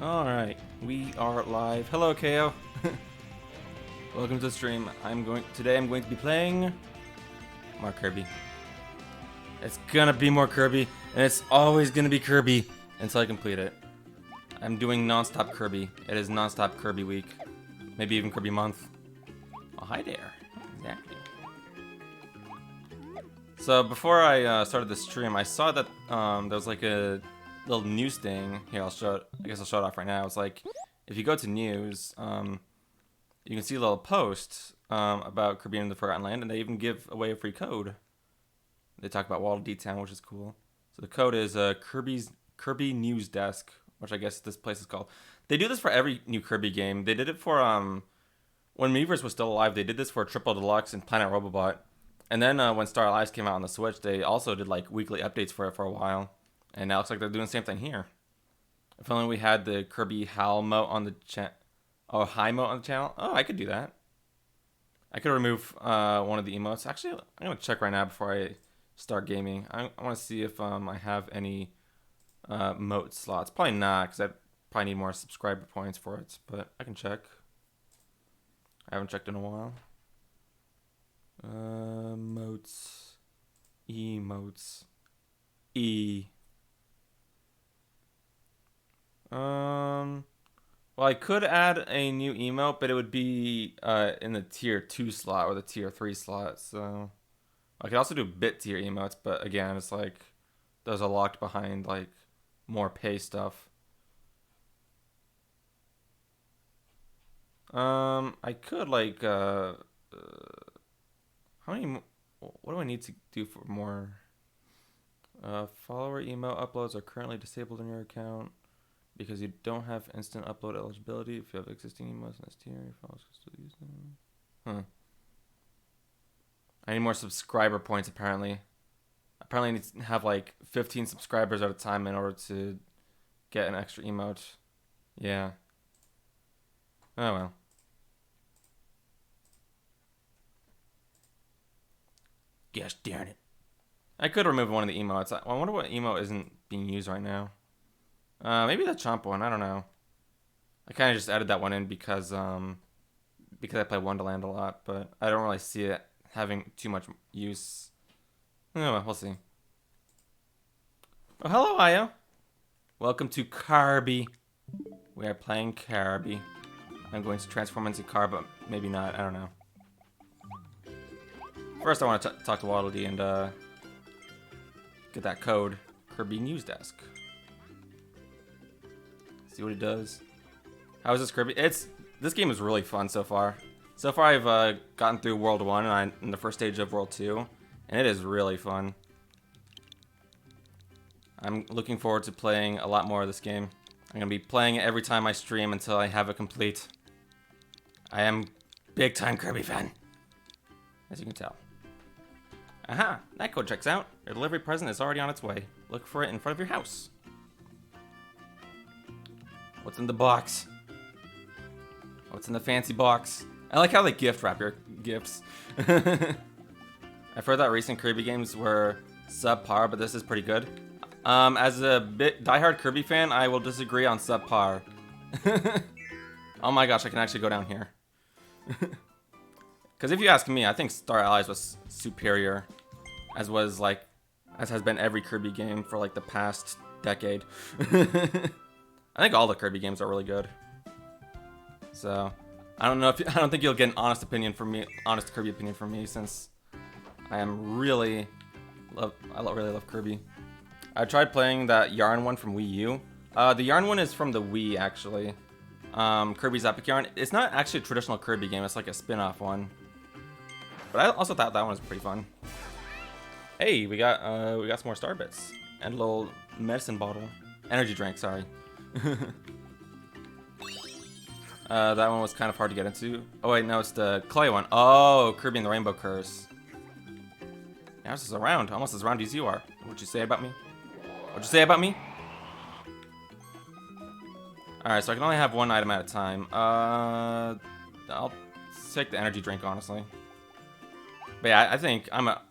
Alright, we are live. Hello, KO. Welcome to the stream. Today I'm going to be playing more Kirby. It's gonna be more Kirby, and it's always gonna be Kirby until I complete it. I'm doing non-stop Kirby. It is non-stop Kirby week. Maybe even Kirby month. Oh, hi there. Exactly. So before I started the stream, I saw that there was like a little news thing. Here, I guess I'll show it off right now. It's like, if you go to news, you can see a little post about Kirby in the Forgotten Land, and they even give away a free code. They talk about Waddle Dee Town, which is cool. So the code is Kirby News Desk, which I guess this place is called. They do this for every new Kirby game. They did it for when Miiverse was still alive. They did this for Triple Deluxe and Planet Robobot. And then when Star Allies came out on the Switch, they also did like weekly updates for it for a while. And now it looks like they're doing the same thing here. If only we had the Kirby Howl mote on the high mote on the channel. Oh, I could do that. I could remove one of the emotes. Actually, I'm gonna check right now before I start gaming. I want to see if I have any mote slots. Probably not, because I probably need more subscriber points for it. But I can check. I haven't checked in a while. Motes, emotes, Well, I could add a new emote, but it would be in the tier 2 slot or the tier 3 slot. So I could also do bit tier emotes, but again, it's like those are locked behind like more pay stuff. I could like how many? What do I need to do for more? Follower email uploads are currently disabled in your account because you don't have instant upload eligibility. If you have existing emails in this tier, your followers can still use them. Huh. I need more subscriber points, apparently. Apparently I need to have like 15 subscribers at a time in order to get an extra emote. Yeah. Oh well. Gosh darn it. I could remove one of the emotes. I wonder what emote isn't being used right now. Maybe the Chomp one. I don't know. I kind of just added that one in because I play Wonderland a lot, but I don't really see it having too much use. Oh, well, we'll see. Oh, hello, Io. Welcome to Kirby. We are playing Kirby. I'm going to transform into car, but maybe not. I don't know. First, I want to talk to Waddle Dee and get that code. Kirby News Desk. See what he does. How is this Kirby? This game is really fun so far. So far, I've gotten through World 1 and I'm in the first stage of World 2, and it is really fun. I'm looking forward to playing a lot more of this game. I'm gonna be playing it every time I stream until I have it complete. I am big time Kirby fan, as you can tell. Aha! That code checks out. Your delivery present is already on its way. Look for it in front of your house. What's in the box? What's in the fancy box? I like how they gift wrap your gifts. I've heard that recent Kirby games were subpar, but this is pretty good. As a diehard Kirby fan, I will disagree on subpar. Oh my gosh, I can actually go down here. Because if you ask me, I think Star Allies was superior, as has been every Kirby game for like the past decade. I think all the Kirby games are really good. So I don't think you'll get an honest Kirby opinion from me, since I really love Kirby. I tried playing that Yarn one from Wii U. The Yarn one is from the Wii, actually. Kirby's Epic Yarn. It's not actually a traditional Kirby game. It's like a spin-off one. But I also thought that one was pretty fun. Hey, we got some more star bits and a little medicine bottle, energy drink. Sorry. That one was kind of hard to get into. Oh wait, no, it's the clay one. Oh, Kirby and the Rainbow Curse. Yeah, this is around, almost as round as you are. What'd you say about me? What'd you say about me? Alright, so I can only have one item at a time. I'll take the energy drink, honestly. But yeah, I think I'm a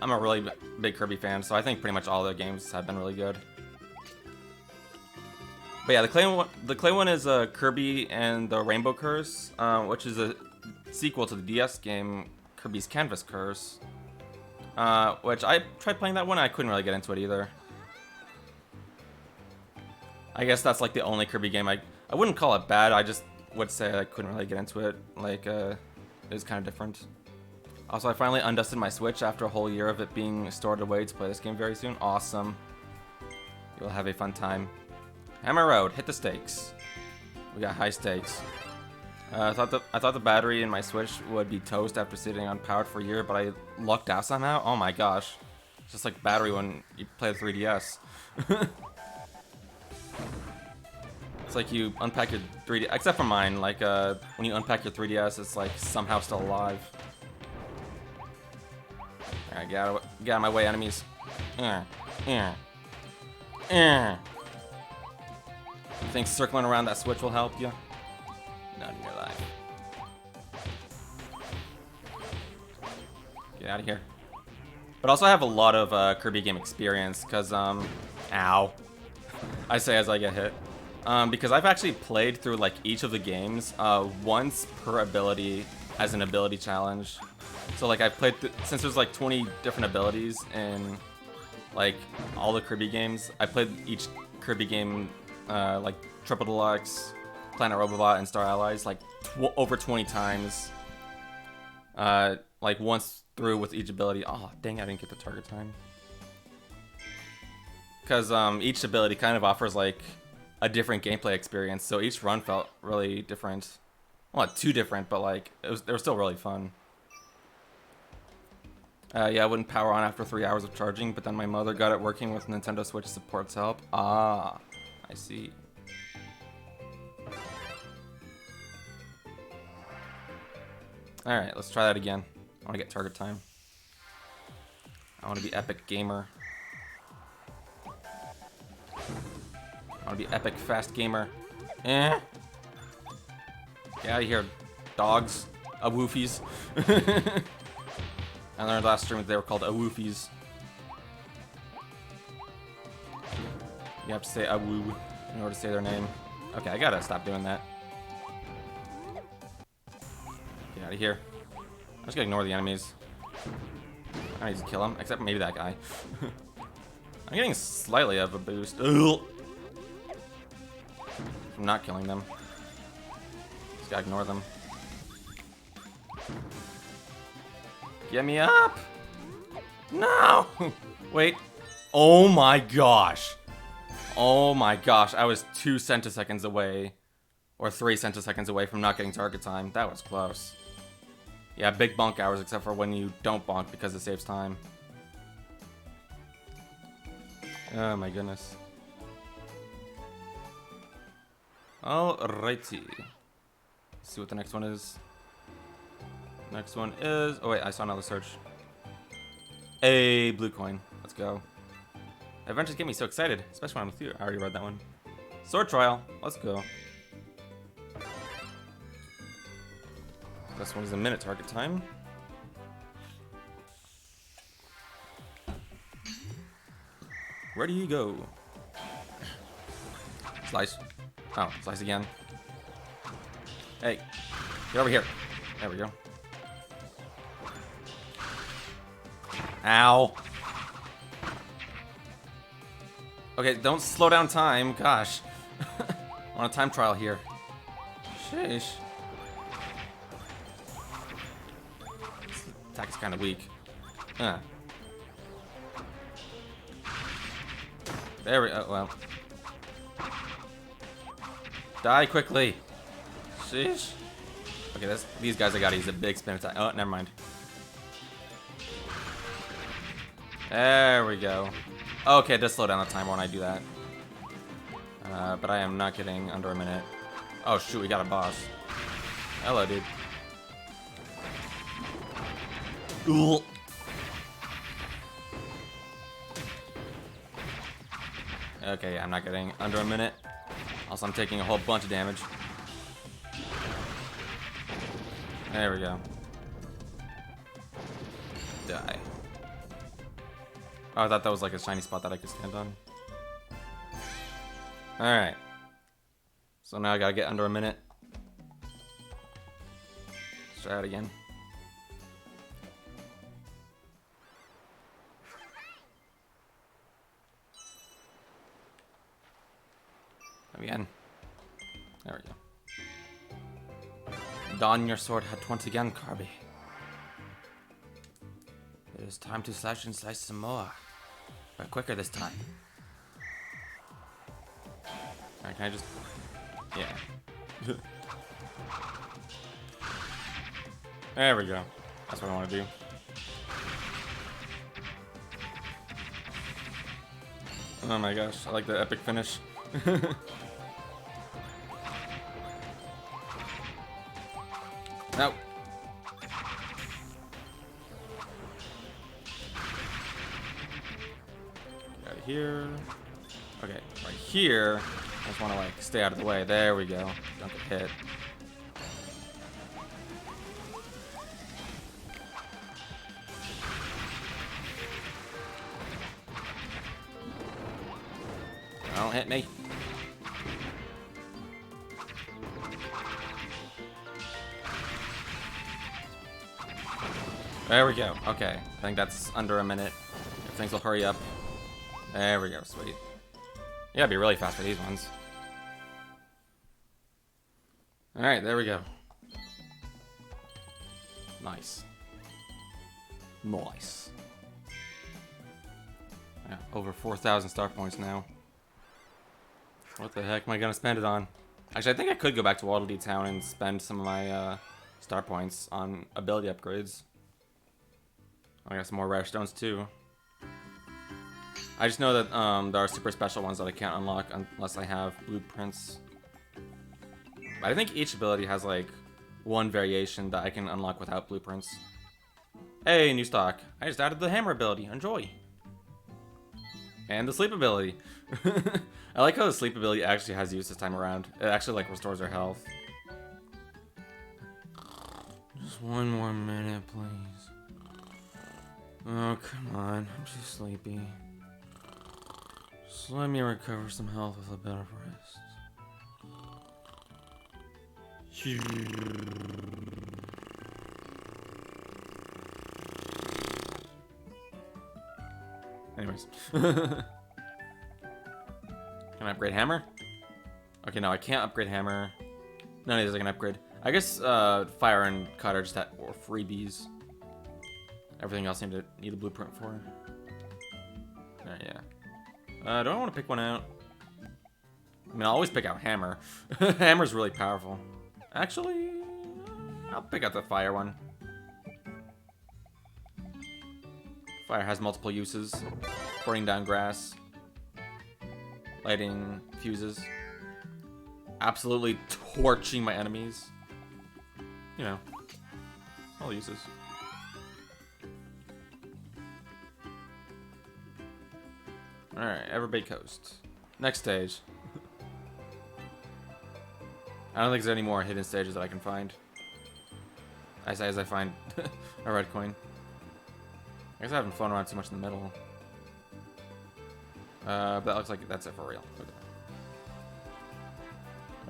really big Kirby fan, so I think pretty much all the games have been really good. But yeah, the clay one is Kirby and the Rainbow Curse, which is a sequel to the DS game Kirby's Canvas Curse. Which I tried playing that one, and I couldn't really get into it either. I guess that's like the only Kirby game I wouldn't call it bad. I just would say I couldn't really get into it. Like it was kind of different. Also, I finally undusted my Switch after a whole year of it being stored away to play this game very soon. Awesome. You'll have a fun time. Hammer Road, hit the stakes. We got high stakes. I thought the battery in my Switch would be toast after sitting unpowered for a year, but I lucked out somehow. Oh my gosh. It's just like battery when you play the 3DS. It's like you unpack your 3D, except for mine, like when you unpack your 3DS, it's like somehow still alive. Alright, get out of my way, enemies. You think circling around that Switch will help you? Not in your life. Get out of here. But also I have a lot of Kirby game experience, because, ow. I say as I get hit. Because I've actually played through, like, each of the games, once per ability as an ability challenge. So, like, I've played, since there's, like, 20 different abilities in, like, all the Kirby games, I played each Kirby game, like, Triple Deluxe, Planet Robobot, and Star Allies, like, over 20 times. Like, once through with each ability. Oh, dang, I didn't get the target time. Because, each ability kind of offers, like, a different gameplay experience, so each run felt really different. Well, not too different, but, like, they were still really fun. Yeah, I wouldn't power on after 3 hours of charging, but then my mother got it working with Nintendo Switch support's help. Ah, I see. Alright, let's try that again. I want to get target time. I want to be epic gamer. I want to be epic fast gamer. Eh. Get out of here, dogs. Awoofies. I learned last stream that they were called awoofies. You have to say awoo in order to say their name. Okay, I gotta stop doing that. Get out of here. I'm just gonna ignore the enemies. I need to kill them, except maybe that guy. I'm getting slightly of a boost. Ugh. I'm not killing them. Just gotta ignore them. Get me up! No! Wait. Oh my gosh. Oh my gosh. I was 2 centiseconds away. Or 3 centiseconds away from not getting target time. That was close. Yeah, big bonk hours except for when you don't bonk because it saves time. Oh my goodness. Alrighty. Let's see what the next one is. Next one is... Oh wait, I saw another search. A blue coin. Let's go. Adventures get me so excited, especially when I'm with you. I already read that one. Sword trial. Let's go. This one is a minute target time. Where do you go? Slice. Oh, slice again. Hey, get over here. There we go. Ow. Okay, don't slow down time. Gosh. On a time trial here. Sheesh. This attack is kind of weak. There we go. Well. Die quickly. Sheesh. Okay, these guys I gotta use a big spin attack. Oh, never mind. There we go. Okay, it does slow down the timer when I do that. But I am not getting under a minute. Oh shoot, we got a boss. Hello, dude. Ooh. Okay, yeah, I'm not getting under a minute. Also, I'm taking a whole bunch of damage. There we go. Die. Oh, I thought that was like a shiny spot that I could stand on. Alright. So now I gotta get under a minute. Let's try it again. Again. There we go. Don your sword hat once again, Kirby. It is time to slash and slice some more. But quicker this time. Alright, can I just... Yeah. There we go. That's what I want to do. Oh my gosh, I like the epic finish. No. Right here. Okay, right here. I just want to like stay out of the way. There we go. Don't get hit. Don't hit me. There we go. Okay, I think that's under a minute. If things will hurry up. There we go. Sweet. Yeah, it'd be really fast for these ones. Alright, there we go. Nice. Nice. Yeah, over 4,000 star points now. What the heck am I gonna spend it on? Actually, I think I could go back to Waddle Dee Town and spend some of my star points on ability upgrades. I got some more rare stones too. I just know that there are super special ones that I can't unlock unless I have blueprints. But I think each ability has like one variation that I can unlock without blueprints. Hey, new stock. I just added the hammer ability. Enjoy. And the sleep ability. I like how the sleep ability actually has use this time around. It actually like restores our health. Just one more minute, please. Oh, come on. I'm too sleepy. Just let me recover some health with a bit of rest. Anyways. Can I upgrade hammer? Okay, no, I can't upgrade hammer. None of these I can upgrade. I guess fire and cutter just had or freebies. Everything else need a blueprint for. Yeah. Do I want to pick one out? I mean, I'll always pick out hammer. Hammer's really powerful. Actually, I'll pick out the fire one. Fire has multiple uses. Burning down grass. Lighting fuses. Absolutely torching my enemies. You know, all uses. Alright, Everbay Coast. Next stage. I don't think there's any more hidden stages that I can find. As I find a red coin. I guess I haven't flown around too much in the middle. But that looks like that's it for real.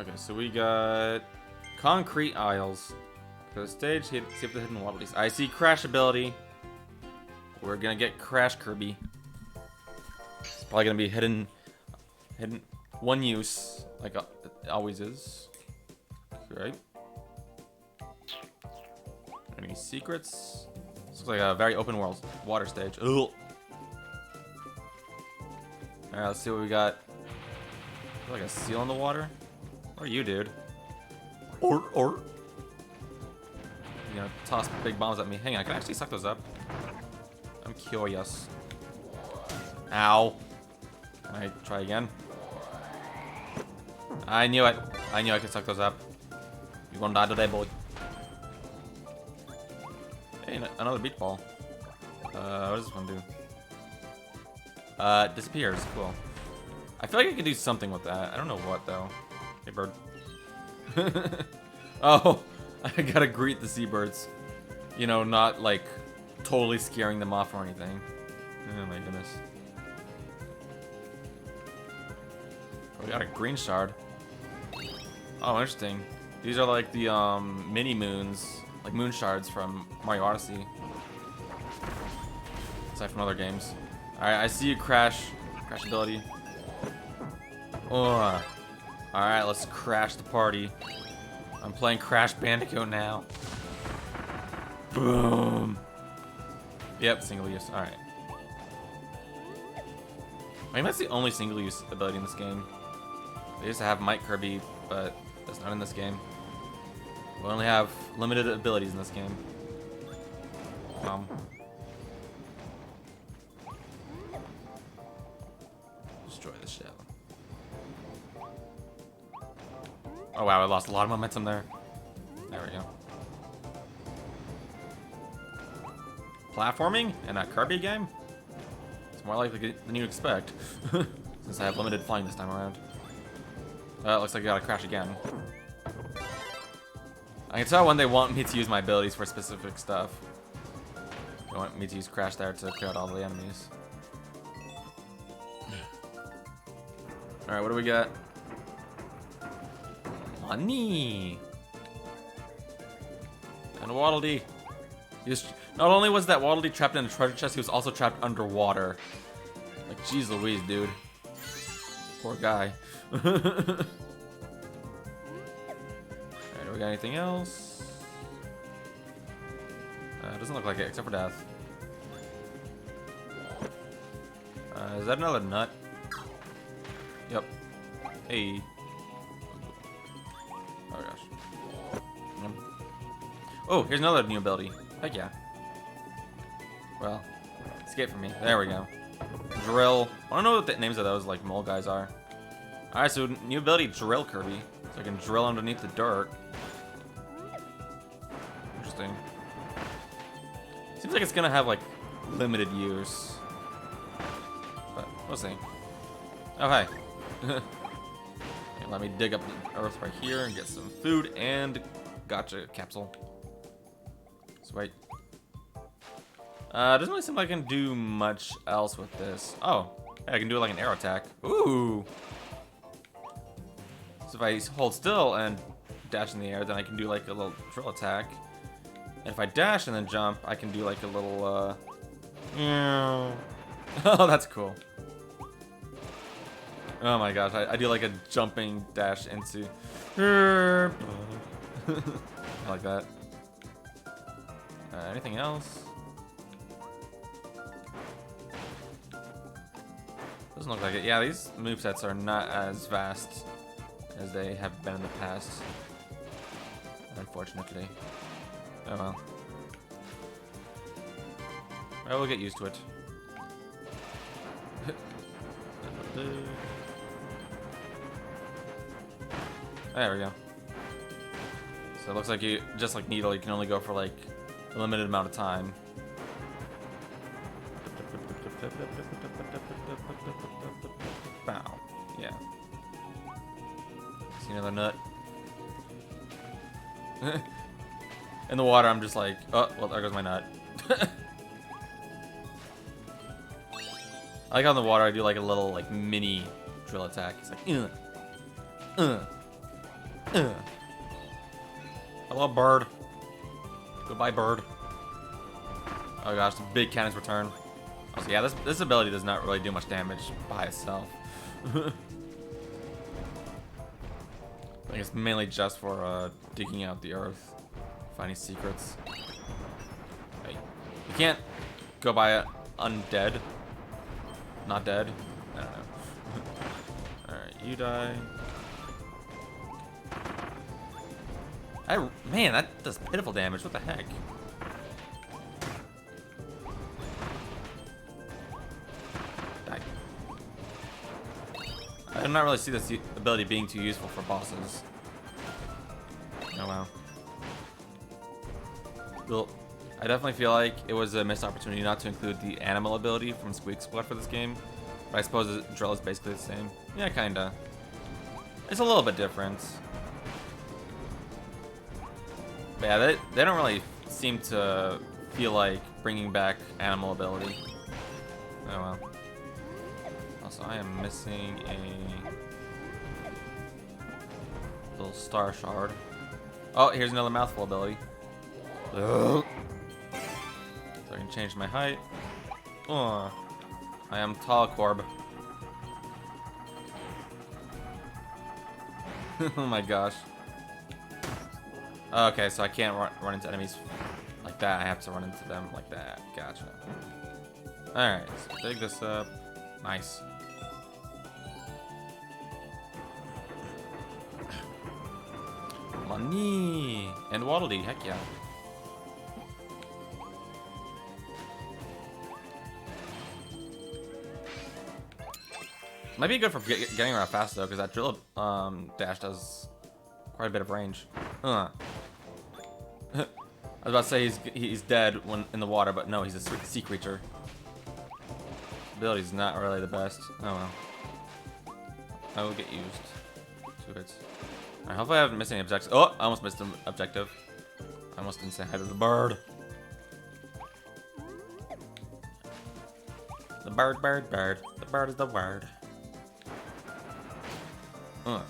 Okay, so we got concrete aisles. Go to stage, see if the hidden Waddle Dees. I see crash ability. We're gonna get Crash Kirby. It's probably gonna be hidden one use, like it always is. Right? Any secrets? This looks like a very open world water stage. Ugh. Alright, let's see what we got. Like a seal in the water? Where are you, dude? Or. You know, toss big bombs at me. Hang on, can I actually suck those up? I'm curious. Ow. Can I try again? I knew it. I knew I could suck those up. You're gonna die today, boy. Hey, another beach ball. What does this one do? Disappears. Cool. I feel like I could do something with that. I don't know what, though. Hey, bird. Oh, I gotta greet the seabirds. You know, not, like, totally scaring them off or anything. Oh, my goodness. We got a green shard. Oh, interesting. These are like the mini moons, like moon shards from Mario Odyssey. Aside from other games. Alright, I see you, Crash. Crash ability. Oh. Alright, let's crash the party. I'm playing Crash Bandicoot now. Boom. Yep, single use. Alright. I mean, that's the only single use ability in this game. They used to have Mike Kirby, but that's not in this game. We only have limited abilities in this game. Destroy the shell. Oh wow, I lost a lot of momentum there. There we go. Platforming in a Kirby game? It's more likely than you expect. Since I have limited flying this time around. It looks like I gotta crash again. I can tell when they want me to use my abilities for specific stuff. They want me to use Crash there to clear out all the enemies. Alright, what do we got? Money! And a Waddle Dee. Not only was that Waddle Dee trapped in a treasure chest, he was also trapped underwater. Like, jeez Louise, dude. Poor guy. Alright, do we got anything else? Doesn't look like it, except for death. Is that another nut? Yep. Hey. Oh gosh. Oh, here's another new ability. Heck yeah. Well, escape from me. There we go. Drill. I don't know what the names of those like mole guys are. Alright, so new ability, Drill Kirby. So I can drill underneath the dirt. Interesting. Seems like it's gonna have like limited use. But we'll see. Oh hi. Let me dig up the earth right here and get some food and gotcha capsule. Sweet. Doesn't really seem like I can do much else with this. Oh, I can do like an arrow attack. Ooh. So if I hold still and dash in the air, then I can do like a little drill attack. And if I dash and then jump, I can do like a little, Oh, that's cool. Oh my gosh, I do like a jumping dash into... I like that. Anything else? Doesn't look like it. Yeah, these movesets are not as vast as they have been in the past. Unfortunately. Oh well. I will get used to it. There we go. So it looks like you, just like Needle, you can only go for like a limited amount of time. Wow. Yeah. See another nut? In the water, I'm just like, oh, well, there goes my nut. I like how in the water I do like a little like mini drill attack. It's like, Hello, bird. Goodbye, bird. Oh gosh, the big cannons return. Oh, so yeah, this ability does not really do much damage by itself. I think it's mainly just for digging out the earth, finding secrets. Hey, you can't go by it undead. Not dead. I don't know. Alright, you die. Man, that does pitiful damage. What the heck? Die. I do not really see this ability being too useful for bosses. Oh wow. Well, I definitely feel like it was a missed opportunity not to include the animal ability from Squeak Squad for this game. But I suppose drill is basically the same. Yeah, kinda. It's a little bit different. But yeah, they don't really seem to feel like bringing back animal ability. Oh well. Also, I am missing a little star shard. Oh, here's another mouthful ability. So I can change my height. Oh, I am tall Corb. Oh my gosh. Okay, so I can't run into enemies like that. I have to run into them like that. Gotcha. Alright, so dig this up. Nice. Money! And Waddle Dee, heck yeah. Might be good for getting around fast though, because that drill dash does quite a bit of range. I was about to say he's dead when in the water, but no, he's a sea creature. Ability's not really the best. Oh well. I will get used to it. Alright, hopefully I haven't missed any objectives. Oh, I almost missed an objective. I almost didn't say hi to the bird. The bird, bird, bird. The bird is the word. Alright,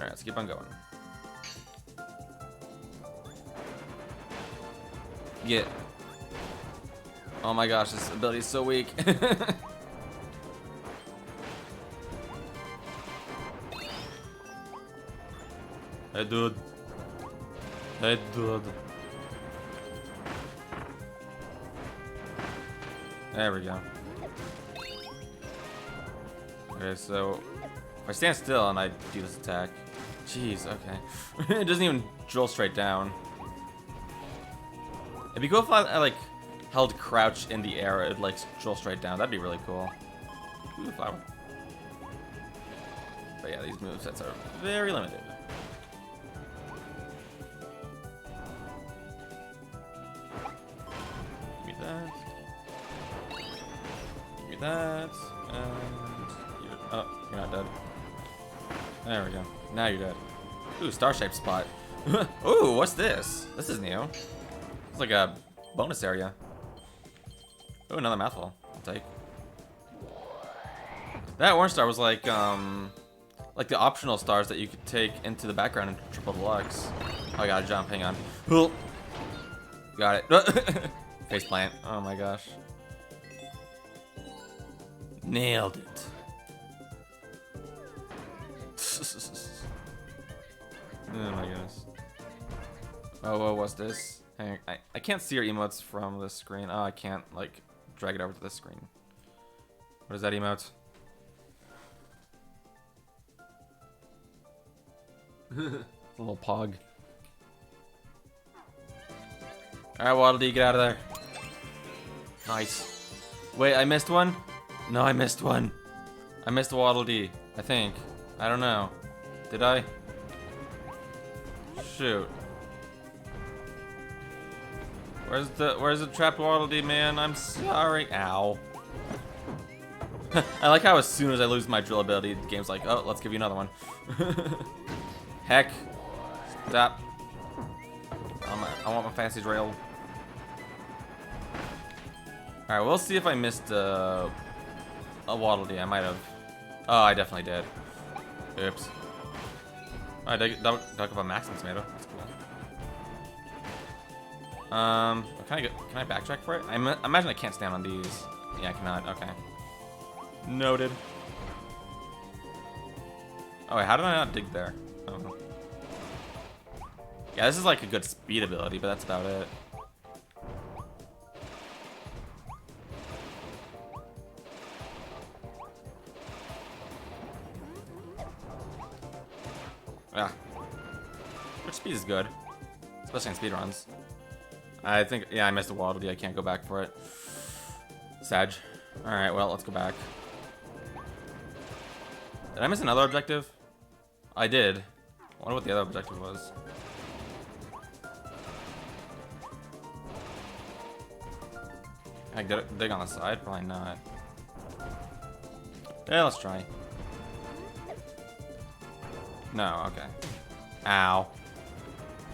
let's keep on going. Get. Oh my gosh, this ability is so weak. Hey dude. Hey dude. There we go. Okay, so if I stand still and I do this attack, jeez, okay. It doesn't even drill straight down. It'd be cool if I like held crouch in the air, it'd like drill straight down. That'd be really cool. Ooh, flower. But yeah, these movesets are very limited. Give me that. Give me that. And you're, oh, you're not dead. There we go. Now you're dead. Ooh, star-shaped spot. Ooh, what's this? This is new. It's like a bonus area. Ooh, another mouthful. I'll take. That orange star was like the optional stars that you could take into the background in Triple Deluxe. Oh, I gotta jump. Hang on. Got it. Face plant. Oh my gosh. Nailed it. Oh my goodness. Oh, what's this? Hang on. I can't see your emotes from the screen. Oh, I can't like drag it over to this screen. What is that emote? A little pog. Alright, Waddle Dee, get out of there. Nice. Wait, I missed one? No, I missed one. I missed Waddle Dee, I think. I don't know. Did I? Shoot. Where's the trapped Waddle Dee, man? I'm sorry. Ow. I like how as soon as I lose my drill ability, the game's like, oh, let's give you another one. Heck. Stop. I want my fancy drill. Alright, we'll see if I missed a Waddle Dee. I might have. Oh, I definitely did. Oops. I dug up a maximum tomato. That's cool. Can I backtrack for it? I imagine I can't stand on these. Yeah, I cannot. Okay. Noted. Oh wait, how did I not dig there? Oh. Yeah, this is like a good speed ability, but that's about it. Yeah. Which speed is good, especially in speed runs. I think, yeah, I missed a Waddle Dee. I can't go back for it. Sag. All right, well, let's go back. Did I miss another objective? I did. I wonder what the other objective was. Can I dig on the side? Probably not. Yeah, let's try. No, okay. Ow.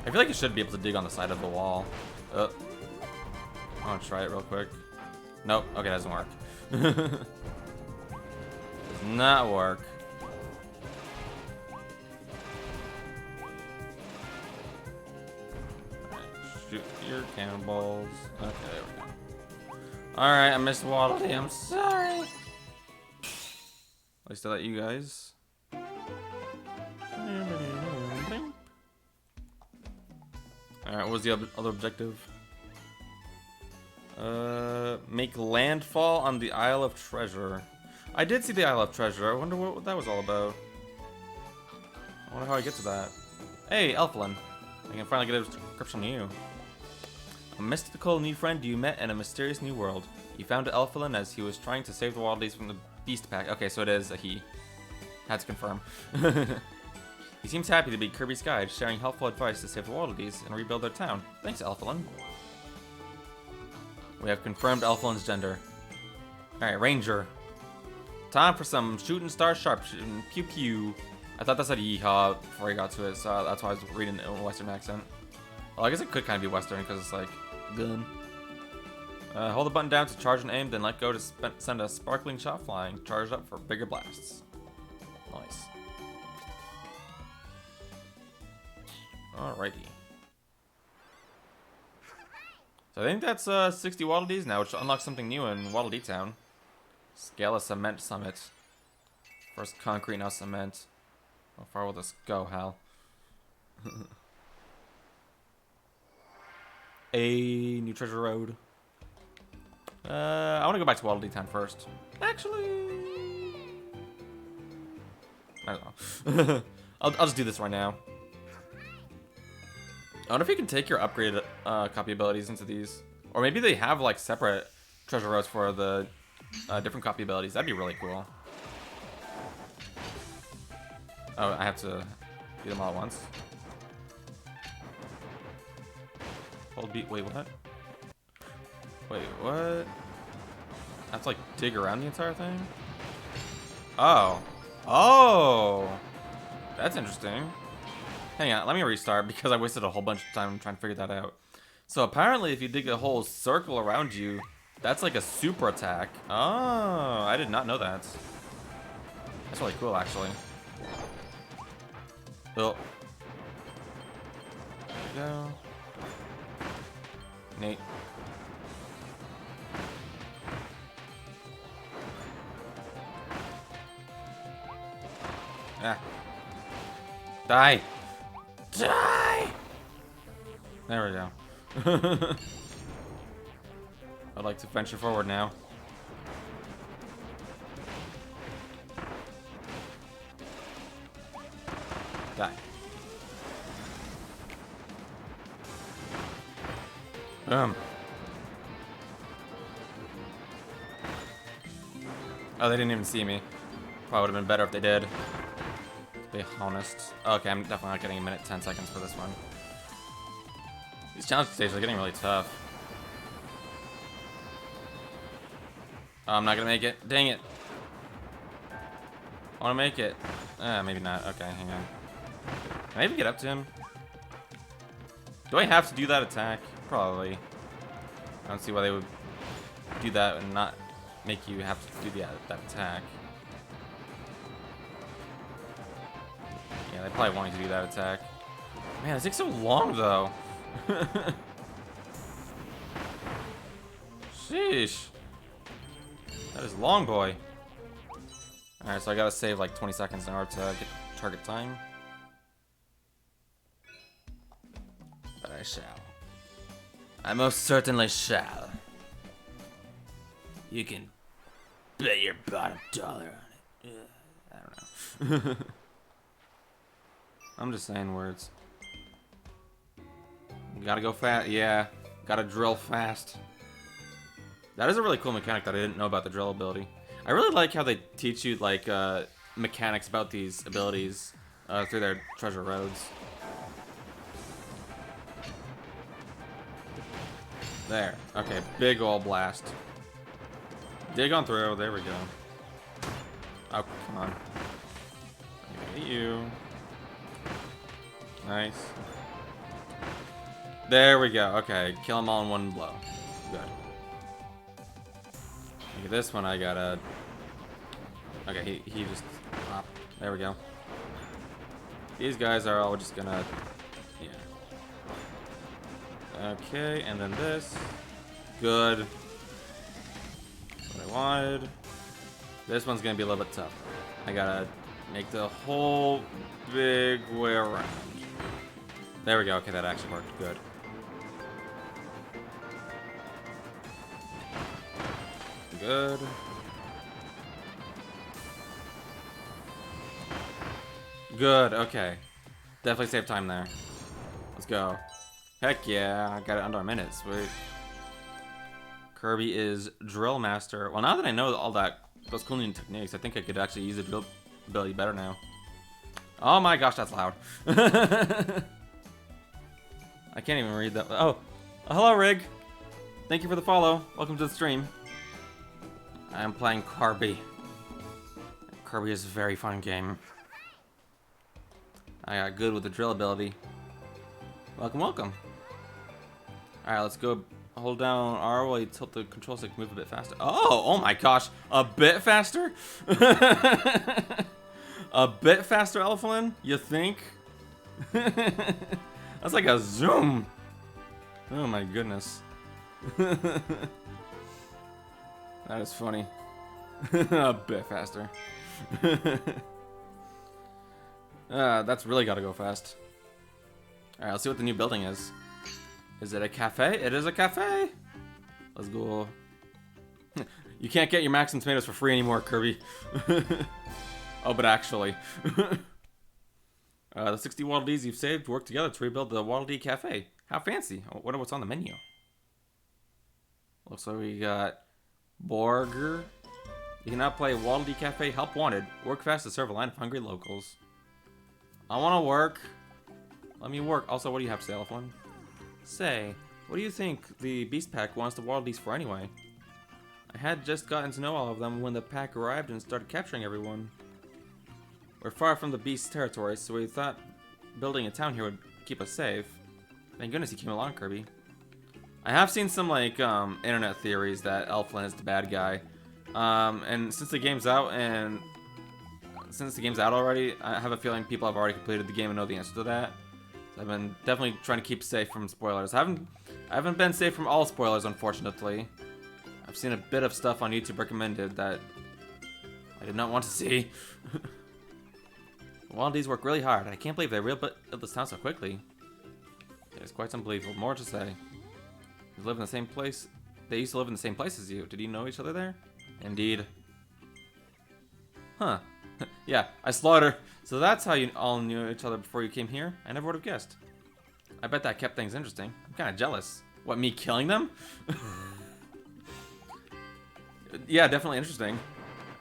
I feel like you should be able to dig on the side of the wall. I want to try it real quick. Nope. Okay, that doesn't work. Does not work. shoot your cannonballs. Okay, there we go. Alright, I missed Waddle Dee. I'm sorry. At least I let you guys. Alright, what was the other objective? Make landfall on the Isle of Treasure. I did see the Isle of Treasure. I wonder what that was all about. I wonder how I get to that. Hey, Elflin. I can finally get a description on you. A mystical new friend you met in a mysterious new world. You found Elflin as he was trying to save the Waddle Dees from the Beast Pack. Okay, so it is a he. Had to confirm. He seems happy to be Kirby's guide, sharing helpful advice to save the Waddle Dees and rebuild their town. Thanks, Elflin. We have confirmed Elflin's gender. Alright, Ranger. Time for some shooting star sharpshooting. Pew pew. I thought that said yeehaw before I got to it, so that's why I was reading it in a Western accent. Well, I guess it could kind of be Western because it's like, gun. Hold the button down to charge and aim, then let go to send a sparkling shot flying. Charged up for bigger blasts. Nice. Alrighty. So I think that's 60 Waddle Dees now, which unlocks something new in Waddle Dee Town. Scale a cement summit. First concrete, now cement. How far will this go, Hal? A new treasure road. I want to go back to Waddle Dee Town first. Actually, I don't know. I'll just do this right now. I wonder if you can take your upgraded copy abilities into these, or maybe they have like separate treasure roads for the different copy abilities. That'd be really cool. Oh, I have to do them all at once. Hold beat. Wait, what? Wait, what? I have to like dig around the entire thing? Oh. Oh! That's interesting. Hang on, let me restart because I wasted a whole bunch of time trying to figure that out. So apparently if you dig a whole circle around you, that's like a super attack. Oh, I did not know that. That's really cool, actually. Oh. There we go. Nate. Ah. Die! Die! There we go. I'd like to venture forward now. Die. Oh, they didn't even see me. Probably would have been better if they did. To be honest. Okay, I'm definitely not getting a minute 10 seconds for this one. These challenge stages are getting really tough. Oh, I'm not gonna make it. Dang it. I wanna make it. Maybe not. Okay, hang on. Can I even get up to him? Do I have to do that attack? Probably. I don't see why they would do that and not make you have to do that attack. Yeah, they probably want you to do that attack. Man, it takes so long though. Sheesh. That is long, boy. Alright, so I gotta save like 20 seconds in order to get target time. But I shall. I most certainly shall. You can bet your bottom dollar on it. I don't know. I'm just saying words. You gotta go fast. Yeah, gotta drill fast. That is a really cool mechanic that I didn't know about the drill ability. I really like how they teach you like mechanics about these abilities through their treasure roads. There. Okay, big ol' blast. Dig on through. There we go. Oh, come on. I hate you. Nice. There we go. Okay, kill them all in one blow. Good. Look at this one. I gotta. Okay, he just. There we go. These guys are all just gonna. Yeah. Okay, and then this. Good. What I wanted. This one's gonna be a little bit tougher. I gotta make the whole big way around. There we go. Okay, that actually worked. Good. Good. Good. Okay. Definitely save time there. Let's go. Heck yeah. I got it under a minute. Sweet. Kirby is Drill Master. Well, now that I know all those cool new techniques, I think I could actually use the drill ability better now. Oh my gosh, that's loud. I can't even read that. Oh, hello, Rig. Thank you for the follow. Welcome to the stream. I am playing Kirby. Kirby is a very fun game. I got good with the drill ability. Welcome, welcome. Alright, let's go. Hold down R while you tilt the control stick, move a bit faster. Oh my gosh. A bit faster? A bit faster, Elflin? You think? That's like a zoom. Oh my goodness. That is funny. A bit faster. That's really gotta go fast. Alright, let's see what the new building is. Is it a cafe? It is a cafe! Let's go. You can't get your Maxim tomatoes for free anymore, Kirby. Oh, but actually. The 60 Waddle Dees you've saved work together to rebuild the Waddle Dee cafe. How fancy. I wonder what's on the menu. Looks like we got burger. You can now play Waddle Dee Cafe Help Wanted. Work fast to serve a line of hungry locals. I want to work. Let me work. Also, what do you have to say, Elflin? Say, what do you think the Beast Pack wants the Waddle Dees for anyway? I had just gotten to know all of them when the pack arrived and started capturing everyone. We're far from the Beast's territory, so we thought building a town here would keep us safe. Thank goodness you came along, Kirby. I have seen some, like, internet theories that Elflin is the bad guy. And since the game's out already, I have a feeling people have already completed the game and know the answer to that. So I've been definitely trying to keep safe from spoilers. I haven't been safe from all spoilers, unfortunately. I've seen a bit of stuff on YouTube recommended that I did not want to see. Waddle Dees work really hard. I can't believe they built this town so quickly. It's quite unbelievable. More to say. They live in the same place. They used to live in the same place as you. Did you know each other there? Indeed. Huh. Yeah, I slaughter. So that's how you all knew each other before you came here? I never would have guessed. I bet that kept things interesting. I'm kind of jealous. What, me killing them? Yeah, definitely interesting.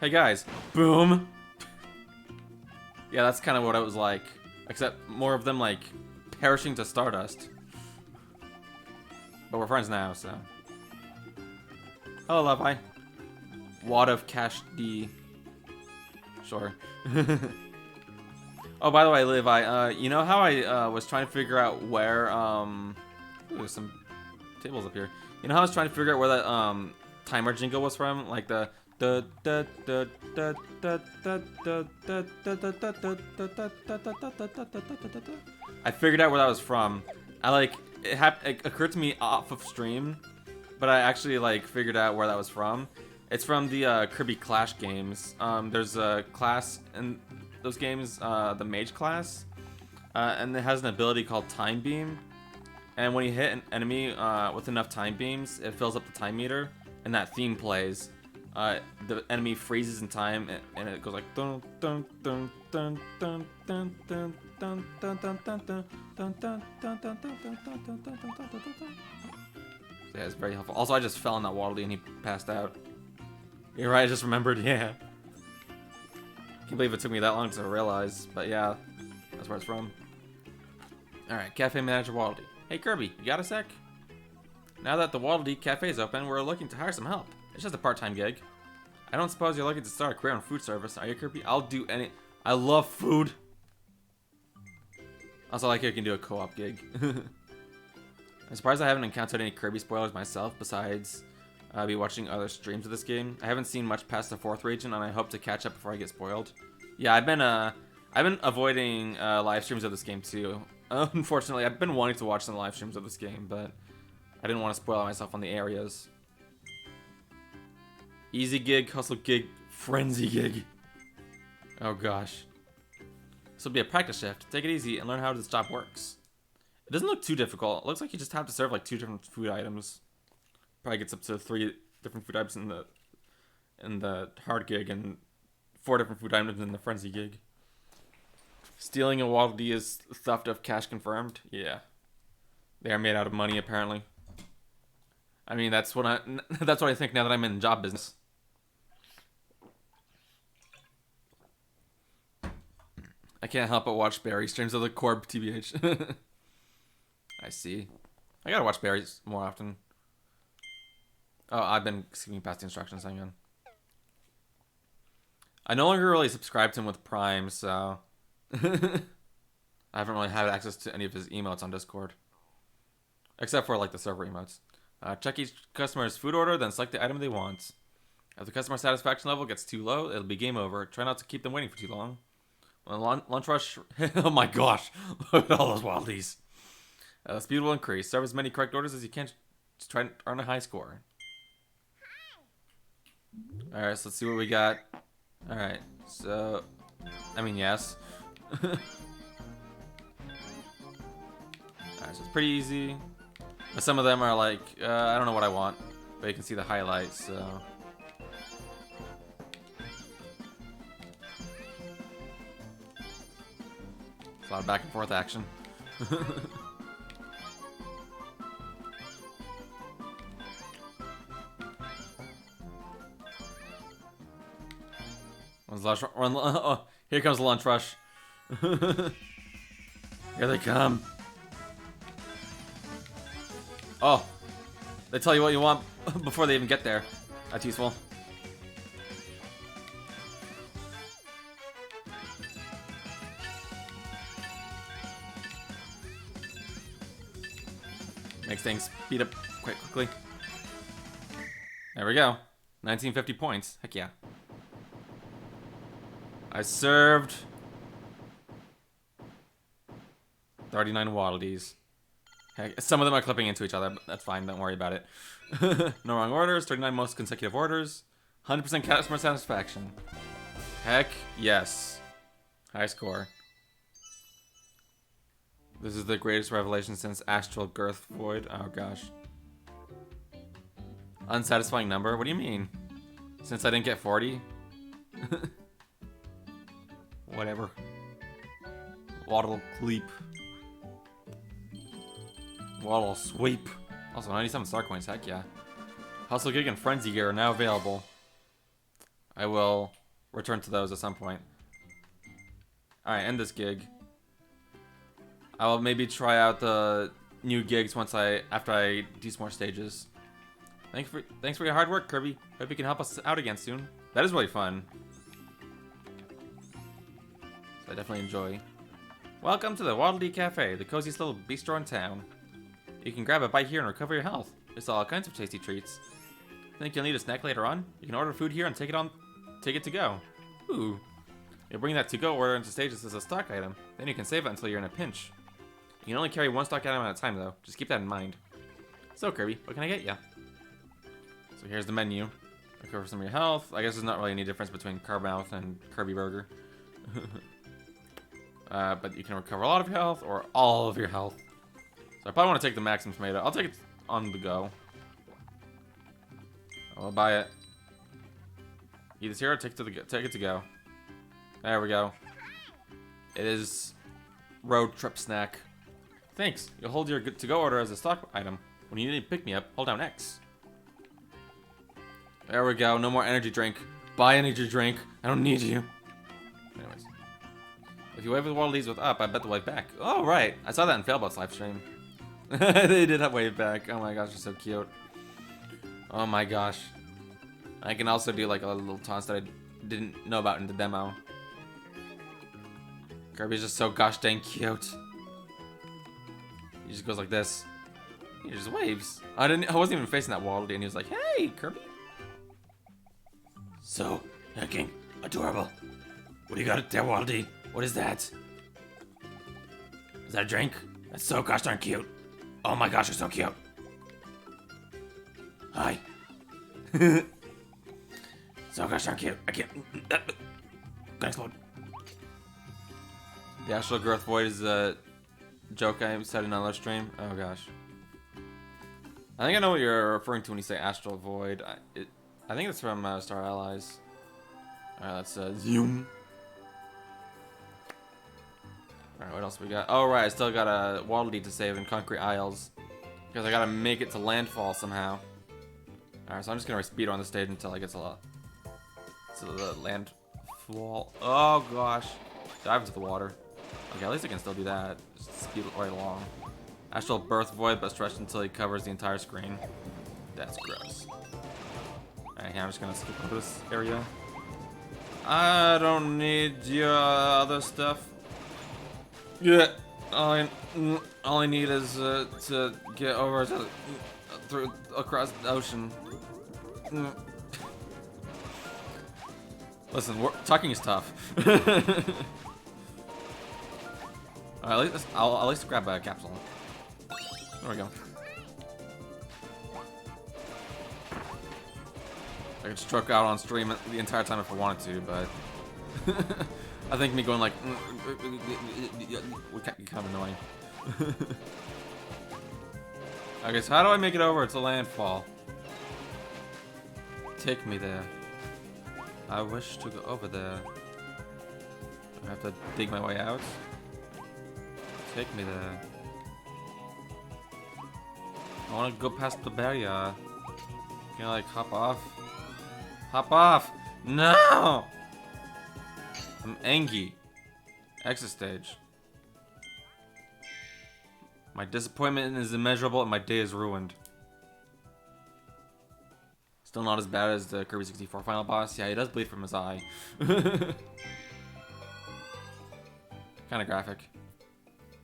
Hey guys, boom. Yeah, that's kind of what it was like. Except more of them, like, perishing to stardust. But we're friends now, so. Hello, Levi. Wad of Cash D. Sure. Oh, by the way, Levi, you know how I was trying to figure out where, ooh, there's some tables up here. You know how I was trying to figure out where that, timer jingle was from? Like the I figured out where that was from. It occurred to me off of stream, but I actually, like, figured out where that was from. It's from the Kirby Clash games. There's a class in those games, the Mage class, and it has an ability called Time Beam. And when you hit an enemy with enough time beams, it fills up the time meter, and that theme plays. The enemy freezes in time, and it goes like dun dun dun dun dun dun dun dun dun dun dun dun dun dun dun dun dun dun. Yeah, it's very helpful. Also, I just fell in that Waddle Dee and he passed out. You're right, I just remembered, yeah. Can't believe it took me that long to realize, but yeah, that's where it's from. Alright, Cafe Manager Waddle Dee. Hey Kirby, you got a sec? Now that the Waddle Dee Cafe is open, we're looking to hire some help. It's just a part-time gig. I don't suppose you're looking to start a career in food service, are you, Kirby? I'll do any... I love food! Also, I like how you can do a co-op gig. I'm surprised I haven't encountered any Kirby spoilers myself, besides be watching other streams of this game. I haven't seen much past the 4th region, and I hope to catch up before I get spoiled. Yeah, I've been avoiding live streams of this game too. Unfortunately, I've been wanting to watch some live streams of this game, but I didn't want to spoil myself on the areas. Easy gig, hustle gig, frenzy gig. Oh gosh. This will be a practice shift. Take it easy and learn how this job works. It doesn't look too difficult. It looks like you just have to serve like 2 different food items. Probably gets up to 3 different food items in the hard gig and 4 different food items in the frenzy gig. Stealing a Waddle Dee is theft of cash confirmed. Yeah. They are made out of money apparently. I mean, that's what I think now that I'm in job business. I can't help but watch Barry streams of the Corb TBH. I see. I gotta watch Barry's more often. Oh, I've been skipping past the instructions. Hang on. I no longer really subscribe to him with Prime, so I haven't really had access to any of his emotes on Discord, except for like the server emotes. Check each customer's food order, then select the item they want. If the customer satisfaction level gets too low, it'll be game over. Try not to keep them waiting for too long. When lunch rush... Oh my gosh. Look at all those Waddle Dees. Speed will increase. Serve as many correct orders as you can to try and earn a high score. Alright, so let's see what we got. Alright, so... I mean, yes. Alright, so it's pretty easy. But some of them are like, I don't know what I want. But you can see the highlights, so... It's a lot of back and forth action. Oh, here comes the lunch rush. Here they come. Oh, they tell you what you want before they even get there. That's useful. Makes things speed up quite quickly. There we go. 1950 points. Heck yeah. I served 39 Waddle Dees. Heck, some of them are clipping into each other, but that's fine. Don't worry about it. No wrong orders. 39 most consecutive orders. 100% customer satisfaction. Heck yes. High score. This is the greatest revelation since Astral Girth Void. Oh gosh. Unsatisfying number? What do you mean? Since I didn't get 40? Whatever. Waddle Leap. Waddle Sweep. Also 97 star coins, heck yeah. Hustle Gig and Frenzy Gear are now available. I will return to those at some point. Alright, end this gig. I will maybe try out the new gigs after I do some more stages. Thanks for your hard work, Kirby. Hope you can help us out again soon. That is really fun. So I definitely enjoy. Welcome to the Waddle Dee Cafe, the coziest little bistro in town. You can grab a bite here and recover your health. There's all kinds of tasty treats. Think you'll need a snack later on? You can order food here and take it to go. Ooh. You'll bring that to-go order into stages as a stock item. Then you can save it until you're in a pinch. You can only carry one stock item at a time, though. Just keep that in mind. So, Kirby, what can I get ya? So here's the menu. Recover some of your health. I guess there's not really any difference between Carbmouth and Kirby Burger. But you can recover a lot of your health or all of your health. So I probably want to take the Maximum Tomato. I'll take it on the go. I'll buy it. Eat this here or take it to go. There we go. It is road trip snack. Thanks. You'll hold your to-go order as a stock item. When you need to pick me up, hold down X. There we go. No more energy drink. Buy energy drink. I don't need you. Anyways. If you wave with Waddle Dees with up, I bet they'll wave back. Oh, right. I saw that in Failbot's live stream. They did that wave back. Oh my gosh, they're so cute. Oh my gosh. I can also do like a little taunts that I didn't know about in the demo. Kirby's just so gosh dang cute. He just goes like this. He just waves. I wasn't even facing that Waddle Dee and he was like, hey, Kirby. So hecking adorable. What do you got there, Waddle Dee? What is that? Is that a drink? That's so gosh darn cute. Oh my gosh, you're so cute. Hi. So gosh, I can't. Gonna explode. The actual growth void is a joke I said in another stream. Oh gosh. I think I know what you're referring to when you say astral void. I think it's from Star Allies. Alright, let's zoom. Alright, what else we got? Oh right, I still got a Waddle Dee to save in Concrete Isles. Because I gotta make it to landfall somehow. Alright, so I'm just gonna speed on the stage until I get to the landfall. Oh gosh. Dive into the water. Okay, at least I can still do that. Just speed right along. Astral Birth Void, but stretched until he covers the entire screen. That's gross. Alright, I'm just gonna skip over this area. I don't need your other stuff. Yeah, all I need is to get over to across the ocean. Listen, talking is tough. Alright, I'll at least grab a capsule. There we go. I could stroke out on stream the entire time if I wanted to, but I think me going like would be kind of annoying. Okay, so how do I make it over to landfall? Take me there. I wish to go over there. I have to dig my way out. Take me there. I want to go past the barrier. Can I like hop off? Hop off! No! I'm angry. Exit stage. My disappointment is immeasurable and my day is ruined. Still not as bad as the Kirby 64 final boss. Yeah, he does bleed from his eye. Kind of graphic.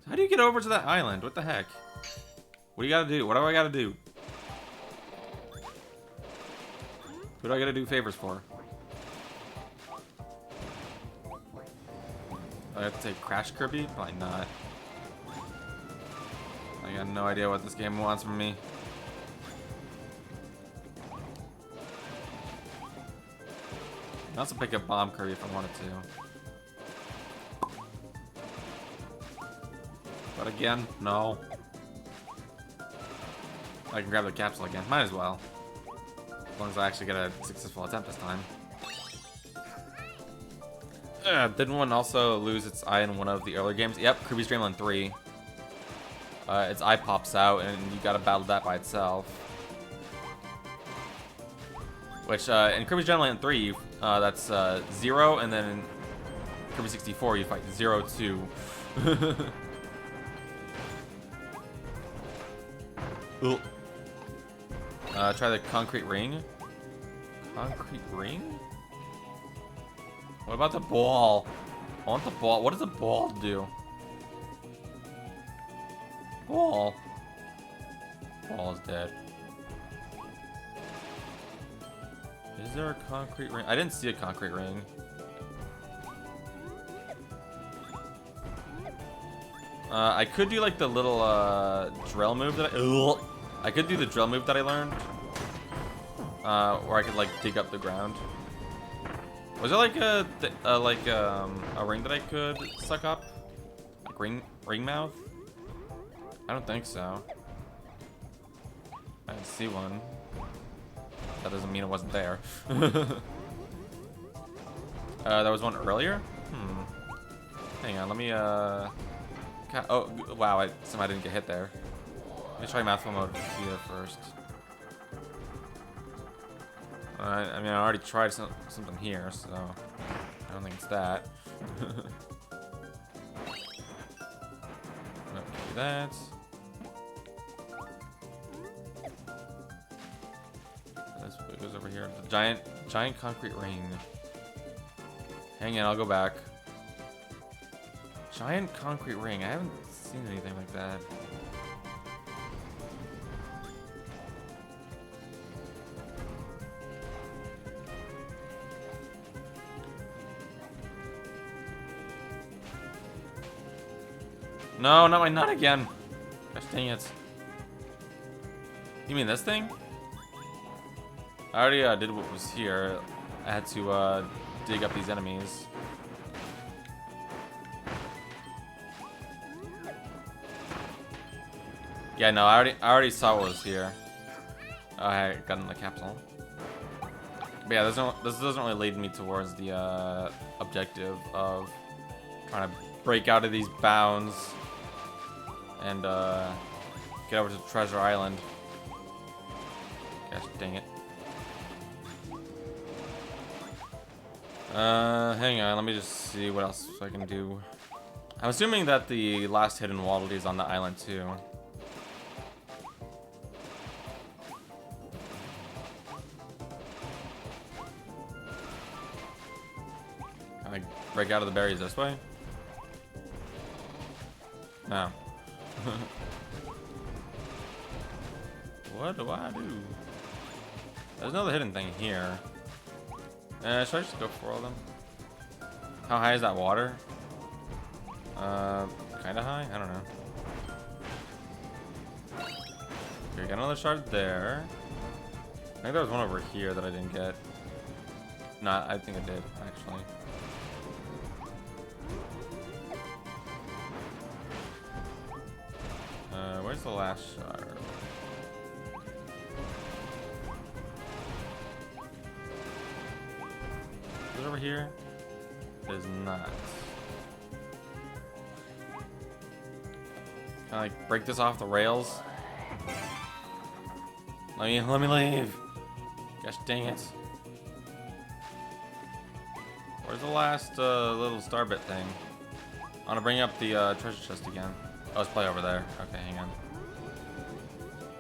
So how do you get over to that island? What the heck? What do you gotta do? What do I gotta do? Who do I gotta do favors for? Do I have to take Crash Kirby? Probably not. I got no idea what this game wants from me. I also pick up Bomb Kirby if I wanted to. But again, no. I can grab the capsule again. Might as well. As long as I actually get a successful attempt this time. Didn't one also lose its eye in one of the earlier games? Yep, Kirby's Dream Land 3. Its eye pops out and you gotta battle that by itself. Which, in Kirby's Dream Land 3, that's 0, and then in Kirby 64 you fight 0, 2. Try the concrete ring. Concrete ring? What about the ball? I want the ball. What does the ball do? Ball. Ball is dead. Is there a concrete ring? I didn't see a concrete ring. I could do like the little drill move that I could do the drill move that I learned. Where I could like dig up the ground. Was there like a ring that I could suck up? Like ring mouth? I don't think so. I didn't see one. That doesn't mean it wasn't there. There was one earlier? Hang on, let me oh wow, somehow I didn't get hit there. Let me try mouthful mode here first. I mean, I already tried something here, so I don't think it's that. Nope, can't do that. This goes over here. The giant concrete ring. Hang on, I'll go back. Giant concrete ring. I haven't seen anything like that. No, not my nut again. Gosh dang it. You mean this thing? I already did what was here. I had to dig up these enemies. Yeah, no, I already saw what was here. Oh, I got in the capsule. But yeah, this doesn't really lead me towards the objective of trying to break out of these bounds and get over to Treasure Island. Gosh dang it. Hang on, let me just see what else I can do. I'm assuming that the last hidden Waddle Dee is on the island too. Can I break out of the berries this way? No. What do I do? There's another hidden thing here. Should I just go for all of them? How high is that water? Kinda high? I don't know. Okay, got another shard there. I think there was one over here that I didn't get. Nah, I think I did, actually. Where's the last shard? Is it over here? It is not. Can I like break this off the rails? Let me leave. Gosh dang it. Where's the last little star bit thing? I want to bring up the treasure chest again. Oh, it's probably over there. Okay, hang on.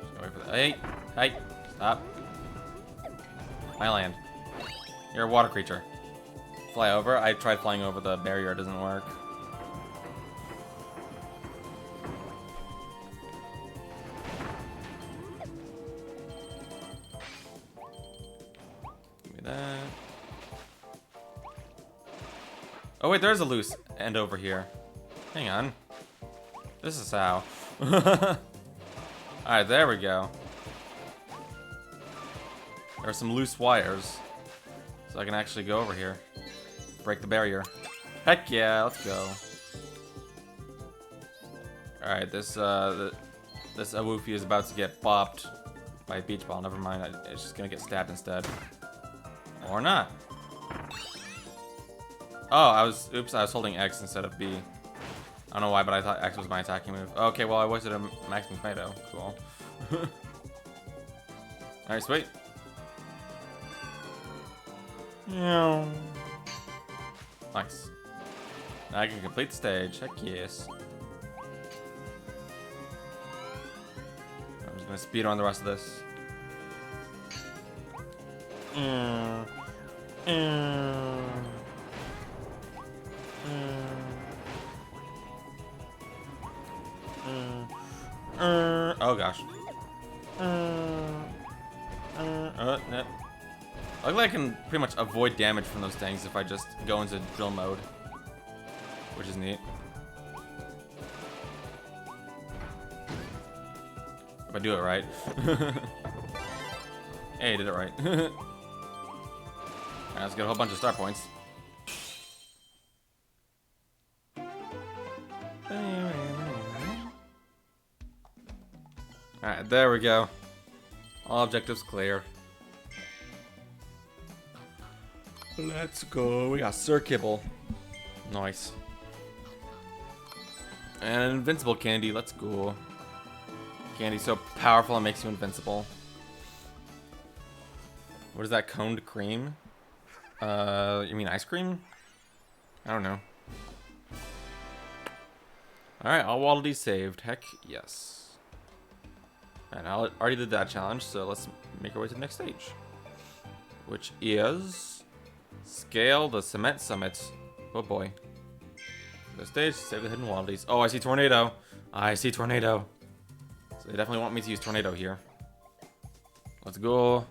Just wait for that. Hey! Hey! Stop. My land. You're a water creature. Fly over? I tried flying over the barrier, it doesn't work. Give me that. Oh wait, there's a loose end over here. Hang on. This is how. Alright, there we go. There are some loose wires. So I can actually go over here. Break the barrier. Heck yeah, let's go. Alright, this Awufi is about to get bopped by a beach ball. Never mind, it's just gonna get stabbed instead. Or not. Oh, oops, I was holding X instead of B. I don't know why, but I thought X was my attacking move. Okay, well, I wasted a maximum tomato. Cool. Alright, sweet. Yeah. Nice. Now I can complete the stage. Heck yes. I'm just gonna speed on the rest of this. Oh gosh. No. Luckily I can pretty much avoid damage from those things if I just go into drill mode, which is neat. If I do it right. Hey, I did it right. Alright, let's get a whole bunch of star points. Alright, there we go. All objectives clear. Let's go. We got Sir Kibble. Nice. And an invincible candy. Let's go. Candy's so powerful it makes you invincible. What is that? Coned cream? You mean ice cream? I don't know. Alright, all Waddle Dees saved. Heck yes. And I already did that challenge, so let's make our way to the next stage. Which is... Scale the Cement Summit. Oh boy. The stage, save the hidden Waddle Dees. Oh, I see Tornado. I see Tornado. So they definitely want me to use Tornado here. Let's go.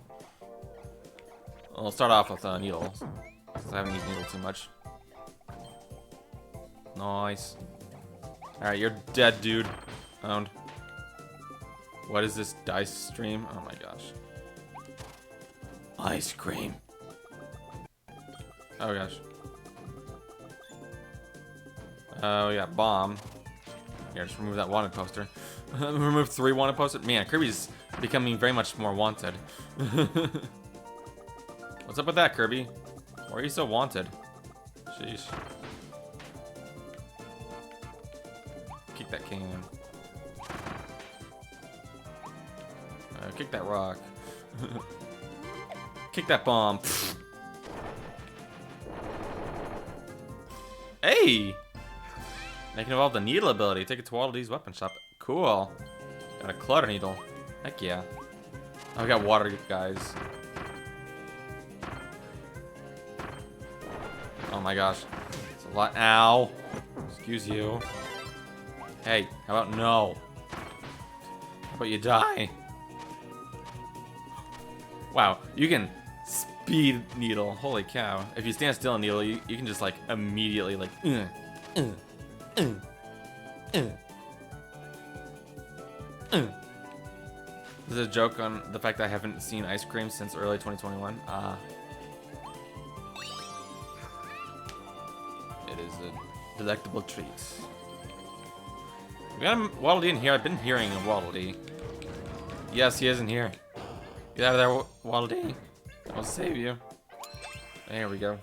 I'll start off with Needle, since I haven't used Needle too much. Nice. Alright, you're dead, dude. Owned. What is this dice stream? Oh my gosh. Ice cream. Oh gosh. Oh yeah, bomb. Here, just remove that wanted poster. Remove 3 wanted posters. Man, Kirby's becoming very much more wanted. What's up with that, Kirby? Why are you so wanted? Sheesh. Kick that can. Kick that rock. Kick that bomb. Hey! They can evolve the needle ability. Take it to Waddle Dees weapon shop. Cool. Got a clutter needle. Heck yeah. Oh, we got water guys. Oh my gosh. It's a lot. Ow. Excuse you. Hey, how about no? How about you die? Wow, you can speed needle. Holy cow. If you stand still in needle, you can just like immediately like This is a joke on the fact that I haven't seen ice cream since early 2021. It is a delectable treat. We got a Waddle Dee in here. I've been hearing a Waddle Dee. Yes, he is in here. Get out of there, Waddle Dee. I'll save you. There we go.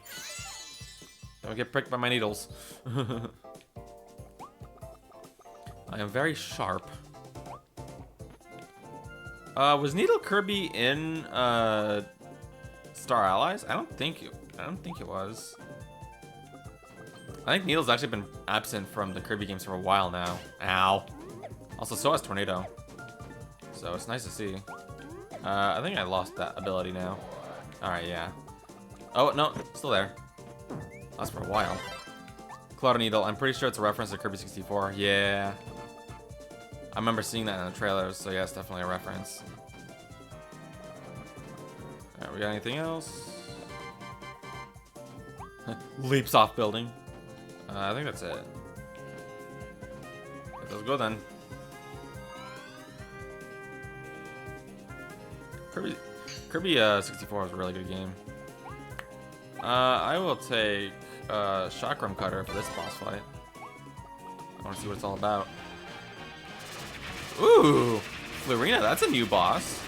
Don't get pricked by my needles. I am very sharp. Was Needle Kirby in Star Allies? I don't think it was. I think Needle's actually been absent from the Kirby games for a while now. Ow. Also, so has Tornado. So it's nice to see. I think I lost that ability now. Alright, yeah. Oh, no, still there. That's for a while. Cloud Needle, I'm pretty sure it's a reference to Kirby 64. Yeah. I remember seeing that in the trailers, so yeah, it's definitely a reference. Alright, we got anything else? Leaps off building. I think that's it. Let's go then. Kirby 64 was a really good game. I will take Chakram Cutter for this boss fight. I want to see what it's all about. Ooh, Florina, that's a new boss.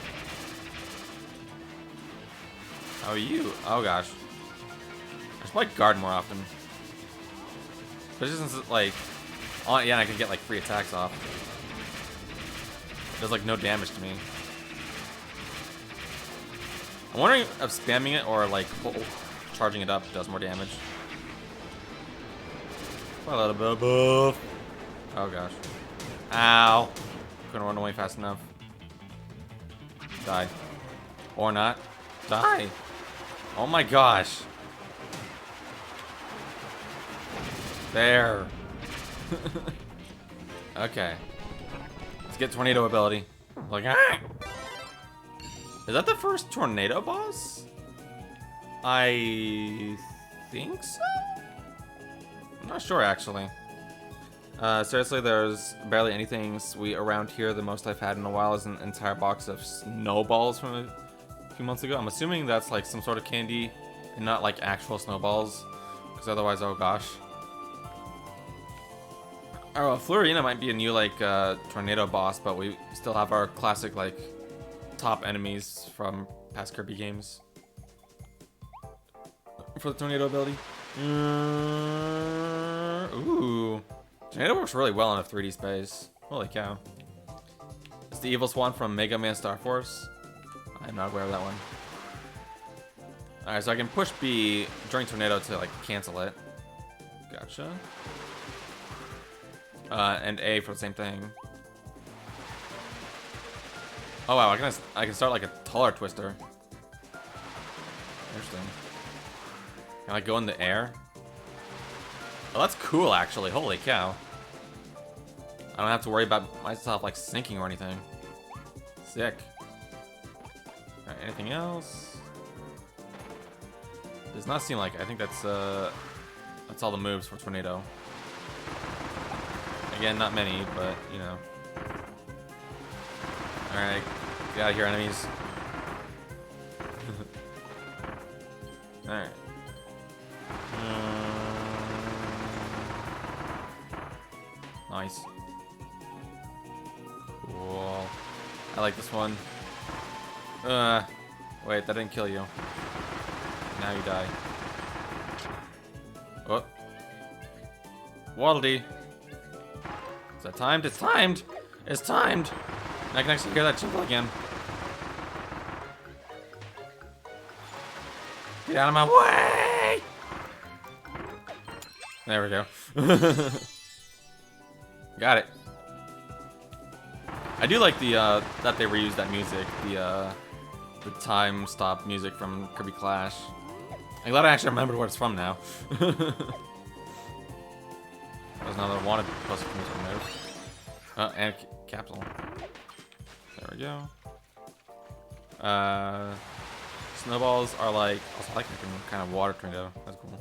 How are you? Oh gosh, I should probably guard more often. Especially since it's like, oh yeah, I can get like free attacks off. It does like no damage to me. I'm wondering if spamming it or like charging it up does more damage. A little bit of buff. Oh gosh. Ow. Couldn't run away fast enough. Die. Or not. Die. Oh my gosh. There. Okay. Let's get tornado ability. Like, ah! Is that the first tornado boss? I think so? I'm not sure actually. Seriously, there's barely anything sweet around here. The most I've had in a while is an entire box of snowballs from a few months ago. I'm assuming that's like some sort of candy and not like actual snowballs. Because otherwise, oh gosh. Oh, Florina might be a new like tornado boss, but we still have our classic like top enemies from past Kirby games for the tornado ability. Ooh, tornado works really well in a 3D space. Holy cow! It's the evil swan from Mega Man Star Force. I'm not aware of that one. All right, so I can push B during tornado to like cancel it. Gotcha. And A for the same thing. Oh wow, I can start like a taller twister. Interesting. Can I go in the air? Oh, that's cool actually. Holy cow. I don't have to worry about myself like sinking or anything. Sick. Alright, anything else? Does not seem like it. I think that's all the moves for tornado. Again, not many, but you know. Alright, get out of here, enemies. Alright. Nice. Cool. I like this one. Wait, that didn't kill you. Now you die. Oh. Waddle Dee. Is that timed? It's timed! It's timed! I can actually hear that jingle again. Get out of my way! There we go. Got it. I do like the that they reused that music, the time stop music from Kirby Clash. I'm glad I actually remembered where it's from now. There's another wanted poster for me to remove. And capsule. There we go. Snowballs are like, also I like making kind of water tornado. That's cool.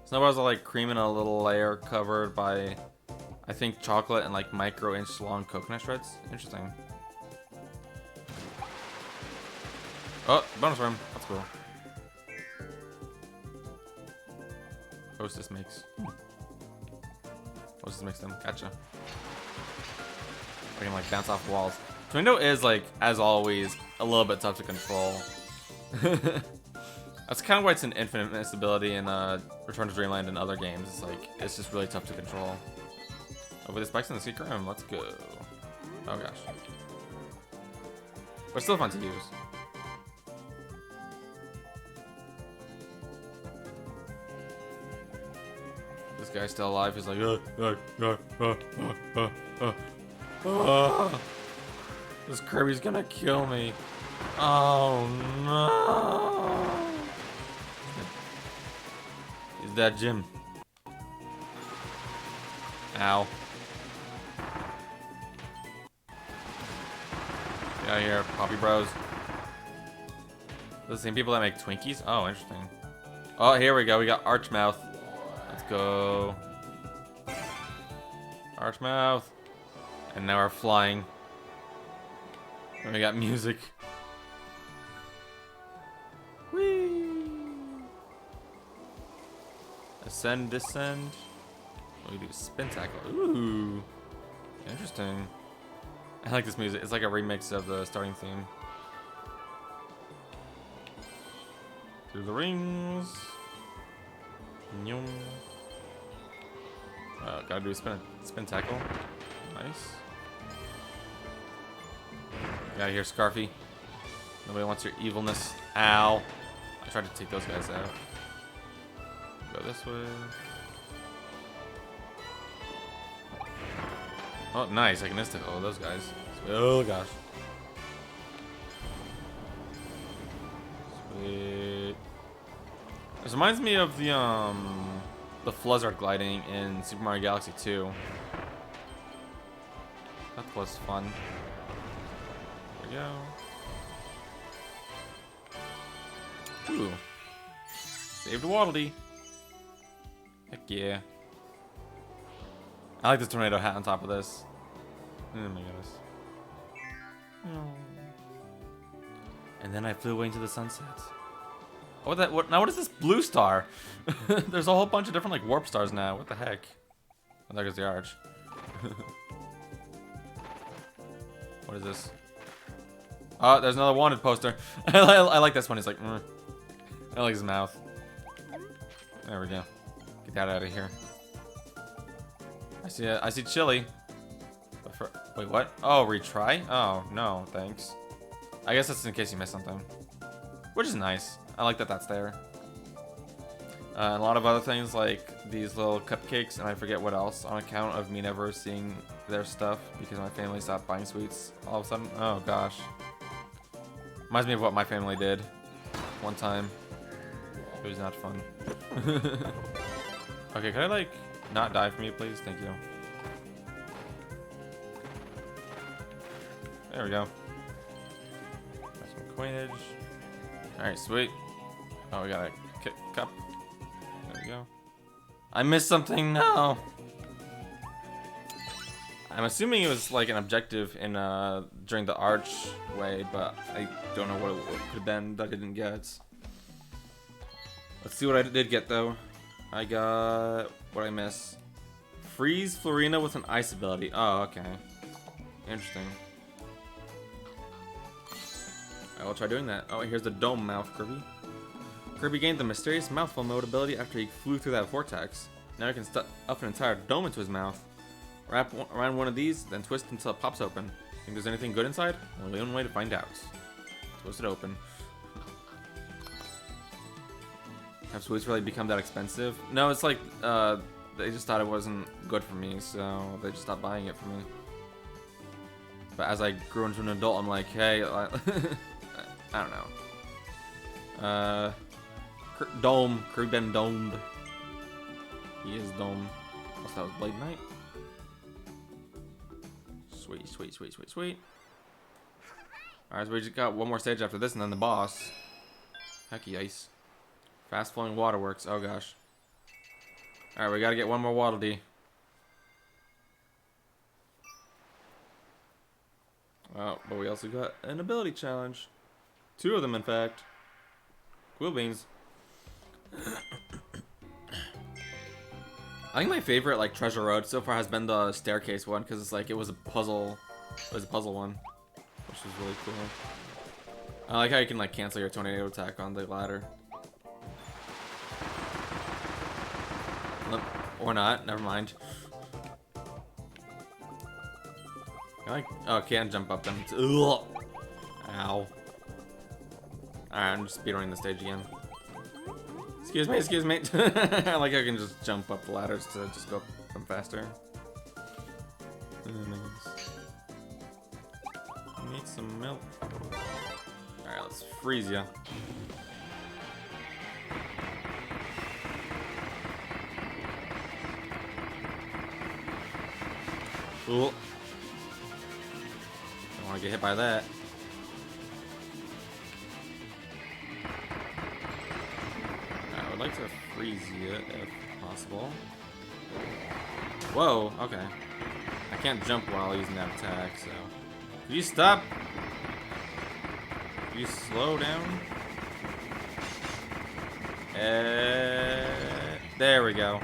Snowballs are like cream in a little layer covered by, I think, chocolate and like micro-inch long coconut shreds. Interesting. Oh, bonus room. That's cool. Hostess makes. Hostess makes them. Gotcha. I can like bounce off walls. Tornado is like, as always, a little bit tough to control. That's kind of why it's an infinite miss ability in Return to Dreamland and other games. It's like, it's just really tough to control. Over the spikes in the secret room, let's go. Oh gosh. But still fun to use. This guy's still alive. He's like, this Kirby's gonna kill me. Oh no. He's that Jim. Ow. Get out of here, Poppy Bros. The same people that make Twinkies? Oh, interesting. Oh, here we go. We got Archmouth. Let's go. Archmouth. And now we're flying. And we got music. Whee! Ascend, descend. We do spin tackle. Ooh. Interesting. I like this music. It's like a remix of the starting theme. Through the rings. Nyum. Gotta do a spin tackle. Nice. Get out of here, Scarfy. Nobody wants your evilness. Ow. I tried to take those guys out. Go this way. Oh, nice. I can insta all those guys. Oh, gosh. Sweet. This reminds me of the Fluzzard gliding in Super Mario Galaxy 2. That was fun. There we go. Ooh. Saved a Waddle Dee. Heck yeah. I like this tornado hat on top of this. Oh my goodness. And then I flew away into the sunset. Oh, now what is this blue star? There's a whole bunch of different like warp stars now. What the heck? Oh, there goes the arch. What is this? Oh, there's another wanted poster. I like this one. He's like, I like his mouth. There we go. Get that out of here. I see chili. Wait, what? Oh, retry? Oh, no, thanks. I guess that's in case you missed something. Which is nice. I like that that's there. And a lot of other things like these little cupcakes, and I forget what else, on account of me never seeing their stuff because my family stopped buying sweets all of a sudden. Oh, gosh. Reminds me of what my family did one time. It was not fun. Okay, can I, like, not die for me, please? Thank you. There we go. Got some coinage. Alright, sweet. Oh, we got a cup. There we go. I missed something now. I'm assuming it was like an objective in during the archway, but I don't know what it could have been that I didn't get. Let's see what I did get though. I got what I miss. Freeze Florina with an ice ability. Oh, okay. Interesting. I will try doing that. Oh, here's the dome mouth, Kirby. Kirby gained the mysterious mouthful mode ability after he flew through that vortex. Now he can stuff an entire dome into his mouth. Wrap around one of these, then twist until it pops open. Think there's anything good inside? Only one way to find out. Twist it open. Have sweets really become that expensive? No, it's like, they just thought it wasn't good for me, so they just stopped buying it for me. But as I grew into an adult, I'm like, hey, I don't know. Dome. Kirby been domed. He is domed. What's that, was Blade Knight? Sweet, sweet, sweet, sweet, sweet. Alright, so we just got one more stage after this and then the boss. Hecky ice. Fast flowing Waterworks. Oh gosh. Alright, we gotta get one more Waddle Dee. Oh, but we also got an ability challenge. 2 of them, in fact. Quill beans. I think my favorite like treasure road so far has been the staircase one because it's like it was a puzzle. It was a puzzle one, which was really cool. I like how you can like cancel your tornado attack on the ladder. Or not. Never mind. Oh, can't jump up them. Ugh. Ow. Alright, I'm just speedrunning the stage again. Excuse me, excuse me. I like how I can just jump up the ladders to just go up them faster. Need some milk. Alright, let's freeze ya. Cool. Don't want to get hit by that. I would like to freeze you if possible. Whoa, okay. I can't jump while using that attack, so. Could you stop? Could you slow down? There we go.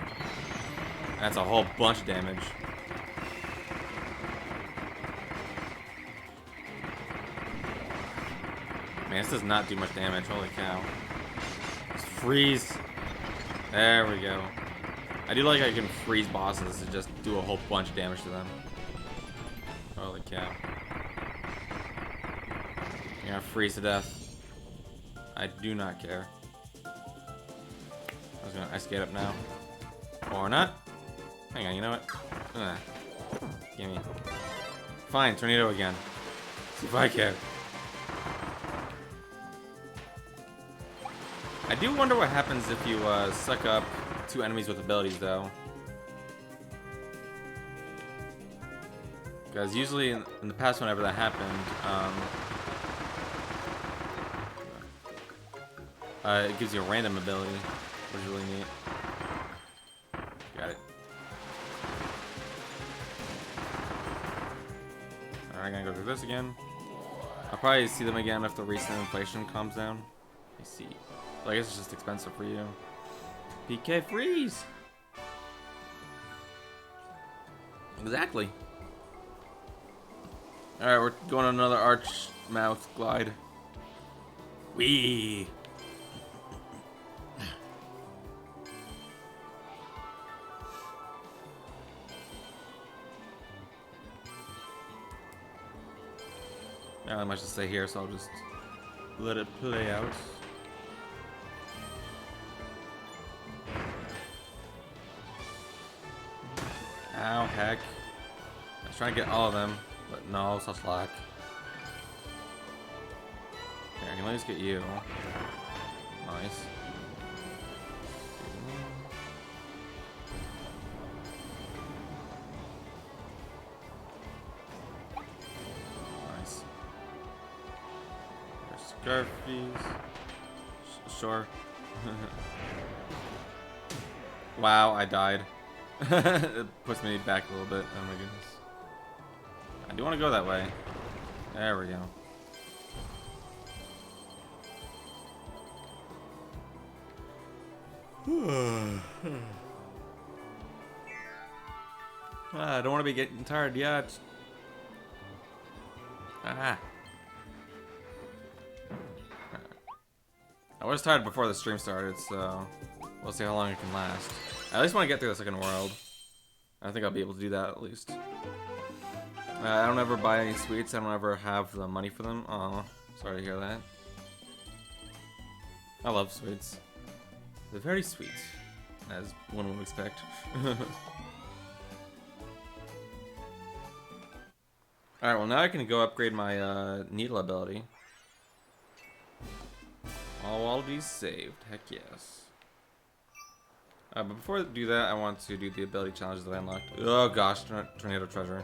That's a whole bunch of damage. Man, this does not do much damage. Holy cow. Just freeze. There we go. I do like how you can freeze bosses and just do a whole bunch of damage to them. Holy cow. You're gonna freeze to death. I do not care. I was gonna ice skate up now. Or not. Hang on, you know what? Gimme. Fine, tornado again. See if I care. I do wonder what happens if you suck up 2 enemies with abilities, though. Because usually in the past, whenever that happened, it gives you a random ability, which is really neat. Got it. Alright, gonna go through this again. I'll probably see them again if the recent inflation calms down. Let me see. I guess it's just expensive for you. PK freeze! Exactly. Alright, we're going on another arch mouth glide. Wee! I might just stay here, so I'll just let it play out. Ow, heck. I was trying to get all of them, but no, such luck. Here, I can at least get you. Nice. Nice. There's Scarfies. Sure. Wow, I died. It puts me back a little bit. Oh my goodness. I do want to go that way. There we go. I don't want to be getting tired yet. Ah. I was tired before the stream started, so we'll see how long it can last. I at least want to get through the second world. I think I'll be able to do that at least. I don't ever buy any sweets. I don't ever have the money for them. Oh, sorry to hear that. I love sweets. They're very sweet, as one would expect. Alright, well now I can go upgrade my needle ability. All Waddle Dees saved. Heck yes. But before I do that, I want to do the ability challenges that I unlocked. Oh gosh, tornado treasure.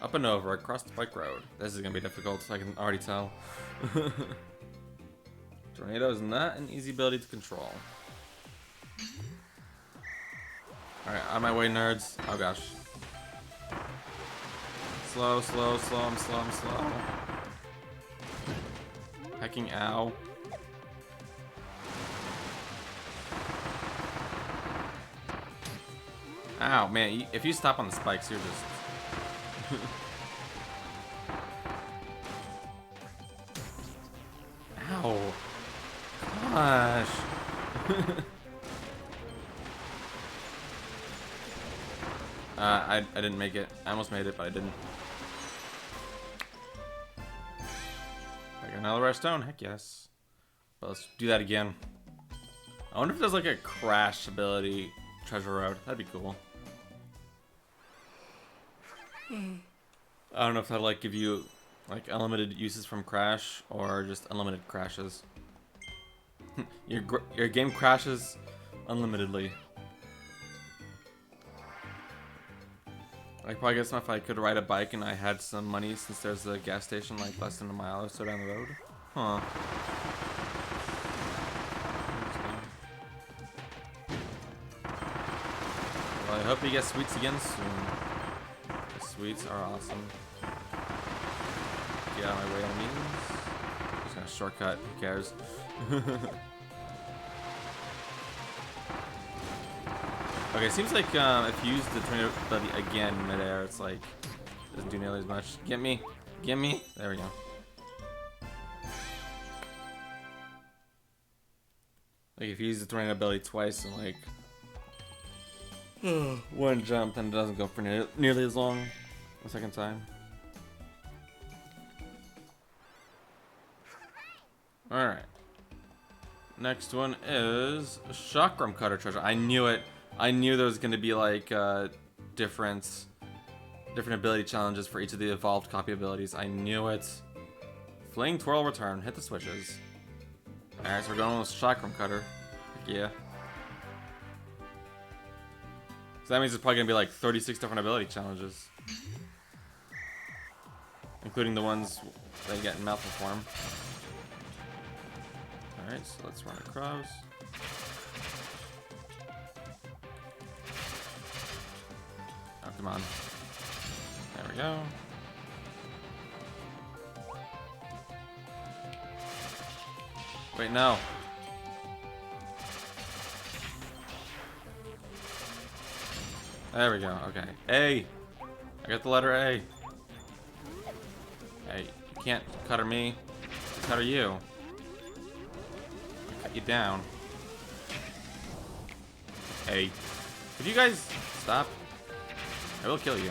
Up and over, across the bike road. This is going to be difficult, I can already tell. Tornado is not an easy ability to control. Alright, on my way, nerds. Oh gosh. Slow, slow, slow, I'm slow, I'm slow. Hecking ow. Ow, man, if you stop on the spikes, you're just... Ow. Gosh. I didn't make it. I almost made it, but I didn't. I got another rare stone. Heck yes. But let's do that again. I wonder if there's like a crash ability treasure road. That'd be cool. I don't know if that'll like give you like unlimited uses from crash or just unlimited crashes. your game crashes unlimitedly. I probably guess if I could ride a bike and I had some money, since there's a gas station like less than a mile or so down the road. Huh. Well, I hope you get sweets again soon. The sweets are awesome. Get out of my way on these. Just gonna shortcut, who cares? Okay, it seems like if you use the tornado ability again in midair, it's like doesn't do nearly as much. Get me, get me. There we go. Like if you use the tornado ability twice and like one jump, then it doesn't go for nearly as long the second time. All right. Next one is Chakram Cutter treasure. I knew it. I knew there was going to be like different ability challenges for each of the evolved copy abilities. I knew it. Fling, twirl, return. Hit the switches. Alright, so we're going with Chakram Cutter. Heck yeah. So that means it's probably going to be like 36 different ability challenges. Including the ones that you get in Malcolm form. Alright, so let's run across. Oh, come on. There we go. Wait, no. There we go. Okay. A. I got the letter A. Hey, you can't cutter me. Cutter you. I'll cut you down. Hey. Could you guys stop? I will kill you.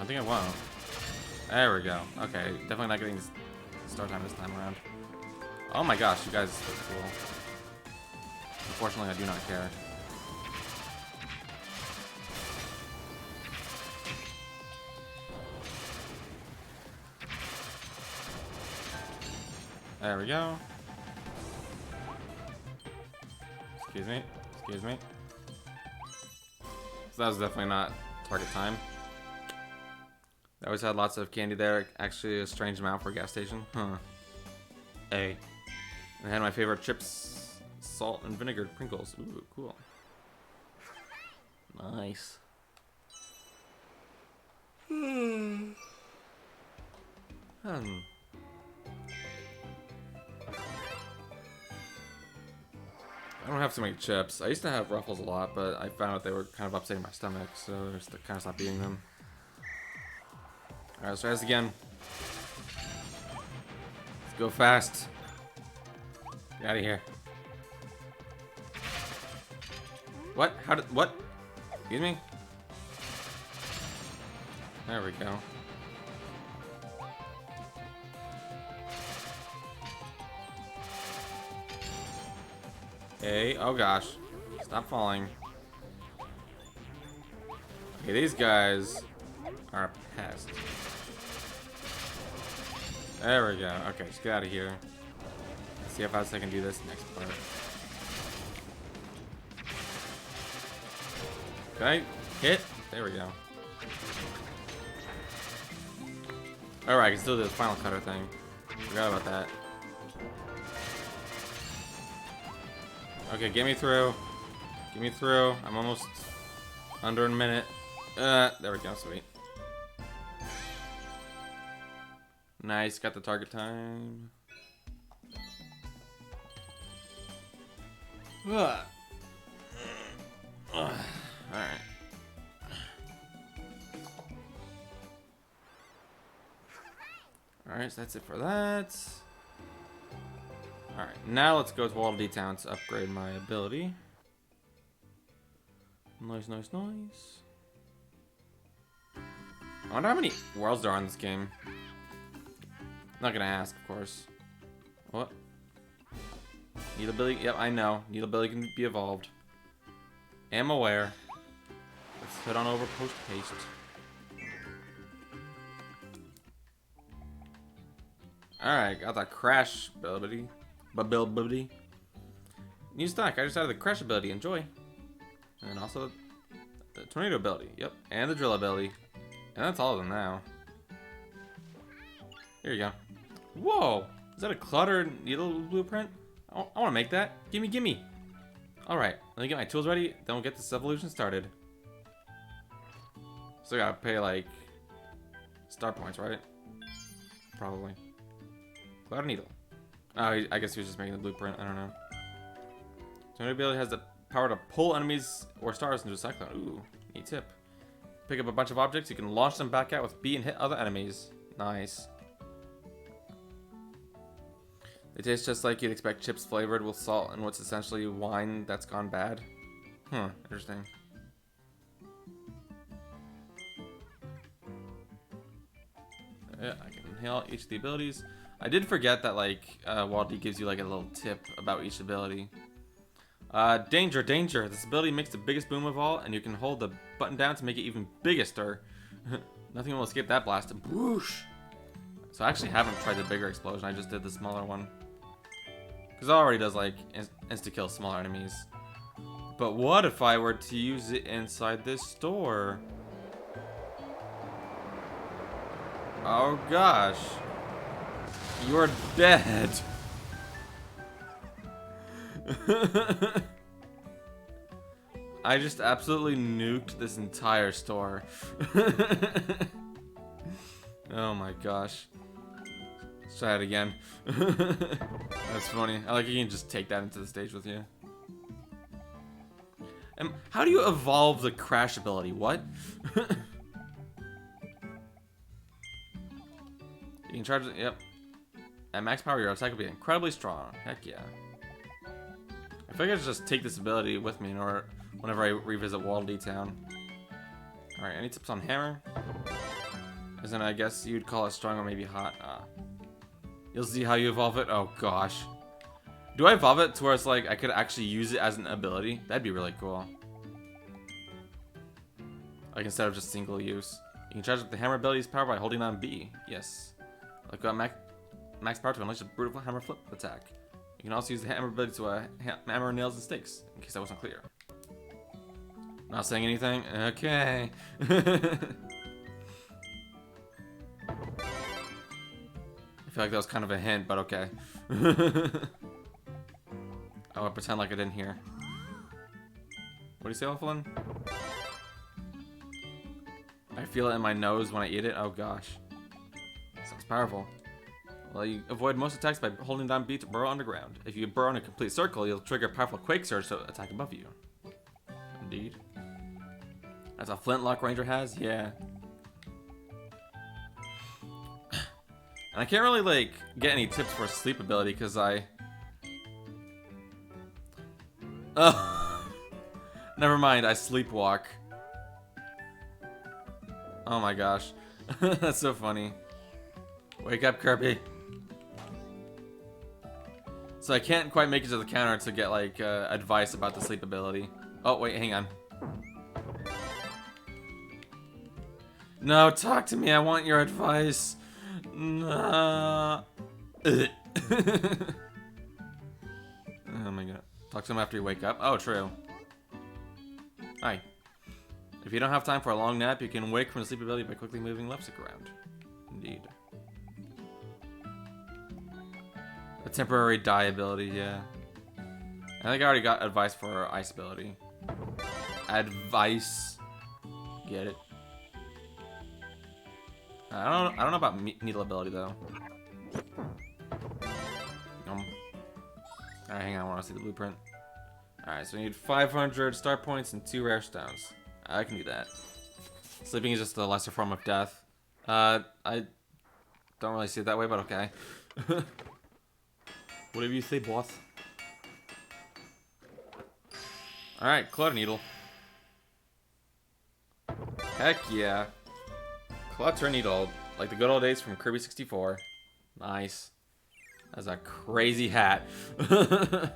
I think I won't. There we go. Okay, definitely not getting start time this time around. Oh my gosh, you guys are cool. Unfortunately, I do not care. There we go. Excuse me. Excuse me. So that was definitely not target time. I always had lots of candy there. Actually, a strange amount for a gas station. Huh. A. I had my favorite chips, salt and vinegar Pringles. Ooh, cool. Nice. I don't have too many chips. I used to have Ruffles a lot, but I found out they were kind of upsetting my stomach, so I just kind of stopped eating them. Alright, let's try this again. Let's go fast. Get out of here. What? How did... What? Excuse me? There we go. Hey, oh gosh. Stop falling. Okay, these guys are a pest. There we go. Okay, just get out of here. Let's see how fast I can do this next part. Can I hit? There we go. Alright, I can still do the final cutter thing. Forgot about that. Okay, get me through. Get me through. I'm almost under a minute. There we go, sweet. Nice, got the target time. Alright. Alright, so that's it for that. Alright, now let's go to Waddle Dee Town to upgrade my ability. Nice, nice, nice. I wonder how many worlds there are in this game. Not gonna ask, of course. What? Need ability? Yep, I know. Need ability can be evolved. Am aware. Let's head on over post haste. Alright, got that crash ability. Ability. New stock. I just added the crash ability. Enjoy. And also the tornado ability. Yep. And the drill ability. And that's all of them now. Here you go. Whoa! Is that a cluttered needle blueprint? I want to make that. Gimme, gimme. Alright. Let me get my tools ready. Then we'll get this evolution started. So I gotta pay like star points, right? Probably. Cloud needle. Oh, I guess he was just making the blueprint. I don't know. Tornado ability has the power to pull enemies or stars into a cyclone. Ooh, neat tip. Pick up a bunch of objects. You can launch them back out with B and hit other enemies. Nice. They taste just like you'd expect chips flavored with salt and what's essentially wine that's gone bad. Interesting. Yeah, I can inhale each of the abilities. I did forget that, like, Waddle Dee gives you, like, a little tip about each ability. Danger, danger. This ability makes the biggest boom of all, and you can hold the button down to make it even biggester. Nothing will escape that blast. Whoosh! So I actually haven't tried the bigger explosion. I just did the smaller one. Because it already does, like, insta-kill smaller enemies. But what if I were to use it inside this store? Oh, gosh. You're dead. I just absolutely nuked this entire store. Oh my gosh. Let's try it again. That's funny. I like you can just take that into the stage with you. How do you evolve the crash ability? What? You can charge it. Yep. At max power, your attack will be incredibly strong. Heck yeah. I feel like I should just take this ability with me in order whenever I revisit Waddle Dee Town. Alright, any tips on hammer? Isn't I guess you'd call it strong or maybe hot. You'll see how you evolve it. Oh gosh. Do I evolve it to where it's like I could actually use it as an ability? That'd be really cool. Like instead of just single use. You can charge up the hammer ability's power by holding on B. Yes. Like max power to unleash a brutal hammer flip attack. You can also use the hammer ability to hammer nails and sticks, in case that wasn't clear. Not saying anything? Okay. I feel like that was kind of a hint, but okay. I'll pretend like I didn't hear. What do you say, Elflin? I feel it in my nose when I eat it. Oh gosh. Sounds powerful. Well, you avoid most attacks by holding down B to burrow underground. If you burrow in a complete circle, you'll trigger a powerful quake surge to attack above you. Indeed. That's a flintlock ranger has? Yeah. And I can't really, like, get any tips for sleep ability, because never mind, I sleepwalk. Oh my gosh. That's so funny. Wake up, Kirby. So I can't quite make it to the counter to get, like, advice about the sleep ability. Oh, wait, hang on. No, talk to me. I want your advice. No. Oh my god. Talk to him after you wake up. Oh, true. Hi. If you don't have time for a long nap, you can wake from the sleep ability by quickly moving left stick around. Indeed. A temporary die ability, yeah. I think I already got advice for ice ability. Advice. Get it? I don't know about needle ability though. Alright, hang on, I want to see the blueprint. Alright, so we need 500 star points and 2 rare stones. I can do that. Sleeping is just a lesser form of death. I don't really see it that way, but okay. Whatever you say, boss. Alright, clutter needle. Heck yeah. Clutter needle, like the good old days from Kirby 64. Nice. That's a crazy hat. That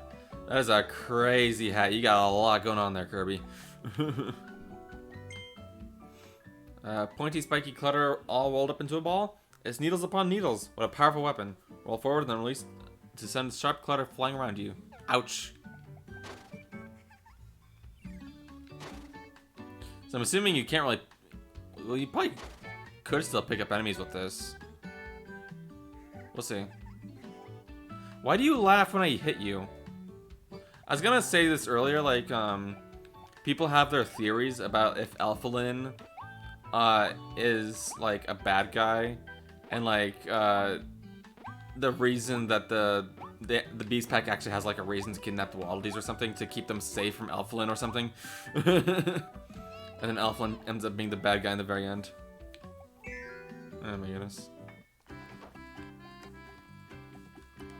is a crazy hat. You got a lot going on there, Kirby. Pointy, spiky clutter all rolled up into a ball. It's needles upon needles. What a powerful weapon. Roll forward and then release to send sharp clutter flying around you. Ouch. So I'm assuming you can't really... Well, you probably could still pick up enemies with this. We'll see. Why do you laugh when I hit you? I was gonna say this earlier, like, people have their theories about if Alphalin is, like, a bad guy. And, like, the reason that the Beast Pack actually has, like, a reason to kidnap the Waddle Dees or something to keep them safe from Alphalin or something. And then Alphalin ends up being the bad guy in the very end. Oh my goodness.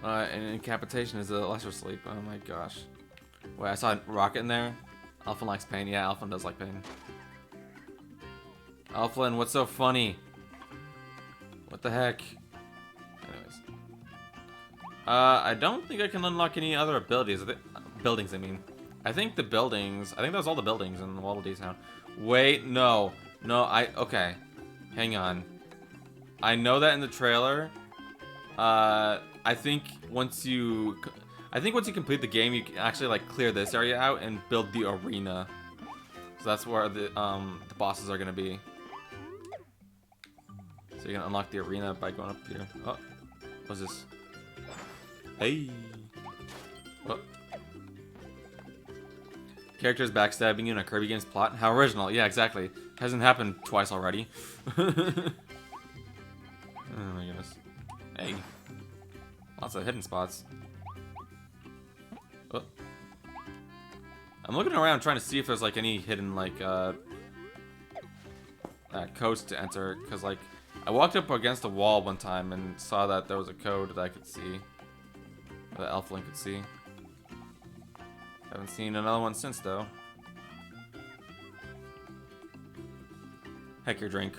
And incapitation is a lesser sleep. Oh my gosh. Wait, I saw a rocket in there. Alphalin likes pain. Yeah, Alphalin does like pain. Alphalin, what's so funny? What the heck? Anyways. I don't think I can unlock any other abilities. Buildings, I mean. I think the buildings... I think that was all the buildings in the Waddle Dees now. Wait, no. No, okay. Hang on. I know that in the trailer. I think once you complete the game, you can actually like clear this area out and build the arena. So that's where the bosses are gonna be. So you can unlock the arena by going up here. Oh, what's this? Hey. Oh. Characters backstabbing you in a Kirby game's plot? How original. Yeah, exactly. Hasn't happened twice already. Oh my goodness. Hey. Lots of hidden spots. Oh. I'm looking around trying to see if there's like any hidden like codes to enter, because like I walked up against a wall one time and saw that there was a code that I could see, that Elflin could see. Haven't seen another one since though. Heck your drink.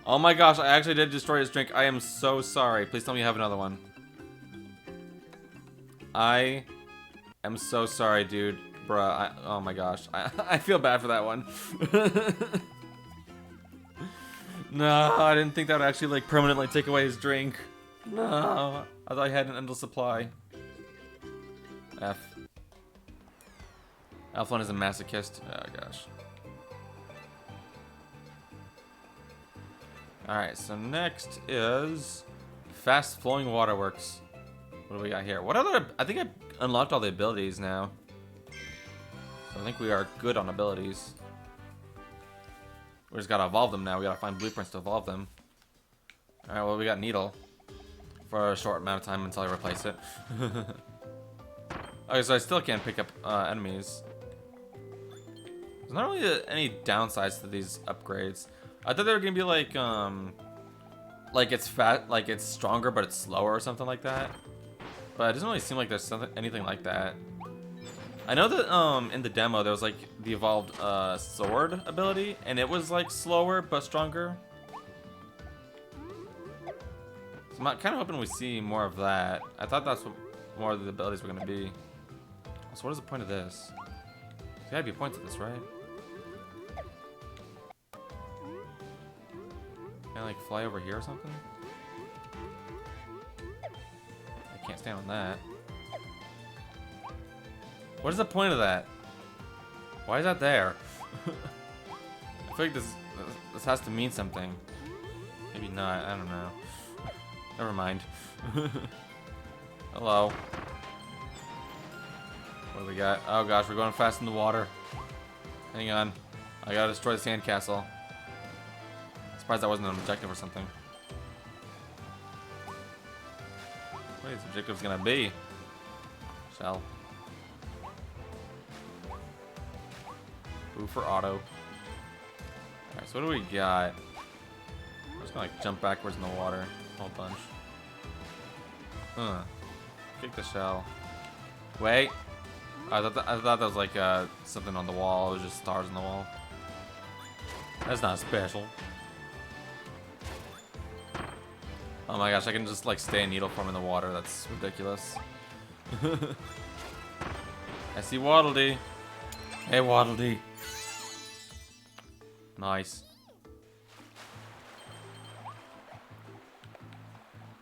Oh my gosh, I actually did destroy his drink. I am so sorry. Please tell me you have another one. I am so sorry, dude. Bruh, oh my gosh. I feel bad for that one. No, I didn't think that would actually like permanently take away his drink. No, I thought I had an endless supply. F. Alphalin is a masochist. Oh gosh. Alright, so next is Fast Flowing Waterworks. What do we got here? What other... I think I unlocked all the abilities now. So I think we are good on abilities. We just gotta evolve them now. We gotta find blueprints to evolve them. Alright, well we got Needle. for a short amount of time until I replace it. Okay, so I still can't pick up enemies. There's not really any downsides to these upgrades. I thought they were gonna be like it's stronger but it's slower or something like that. But it doesn't really seem like there's anything like that. I know that in the demo there was like the evolved sword ability, and it was like slower but stronger. So I'm kind of hoping we see more of that. I thought that's what more of the abilities were gonna be. So what is the point of this? There's gotta be a point to this, right? Can I like fly over here or something? I can't stand on that. What is the point of that? Why is that there? I feel like this has to mean something. Maybe not, I don't know. Never mind. Hello. What do we got? Oh gosh, we're going fast in the water. Hang on. I gotta destroy the sandcastle. Surprised that wasn't an objective or something. What is the objective's gonna be? Shell. Ooh, for auto. Alright, so what do we got? I'm just gonna like jump backwards in the water. A whole bunch. Huh. Kick the shell. Wait. I thought that was like something on the wall. It was just stars on the wall. That's not special. Oh my gosh, I can just like stay in needle form in the water. That's ridiculous. I see Waddle Dee. Hey Waddle Dee. Nice.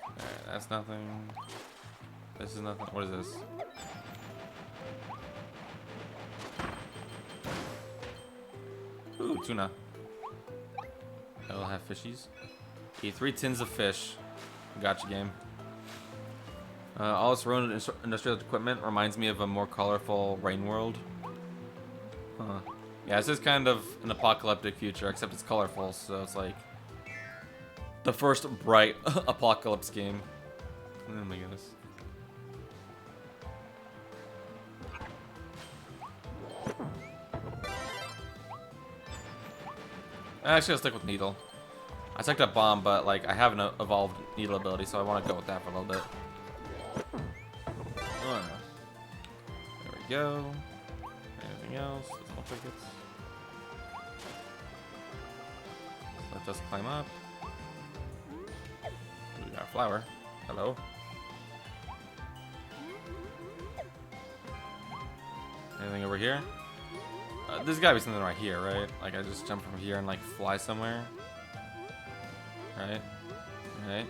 Alright, that's nothing. This is nothing. What is this? Ooh, tuna. I will have fishies. Eat 3 tins of fish. Gotcha, game. All this ruined industrial equipment reminds me of a more colorful Rain World. Huh. Yeah, this is kind of an apocalyptic future, except it's colorful, so it's like the first bright apocalypse game. Oh my goodness. Actually, I'll stick with Needle. I took that bomb, but like I have an evolved Needle ability, so I want to go with that for a little bit. Oh, there we go. Anything else? Doesn't look like it's. Let us climb up. We got a flower. Hello. Anything over here? There's gotta be something right here, right? Like I just jump from here and like fly somewhere. Right? Right?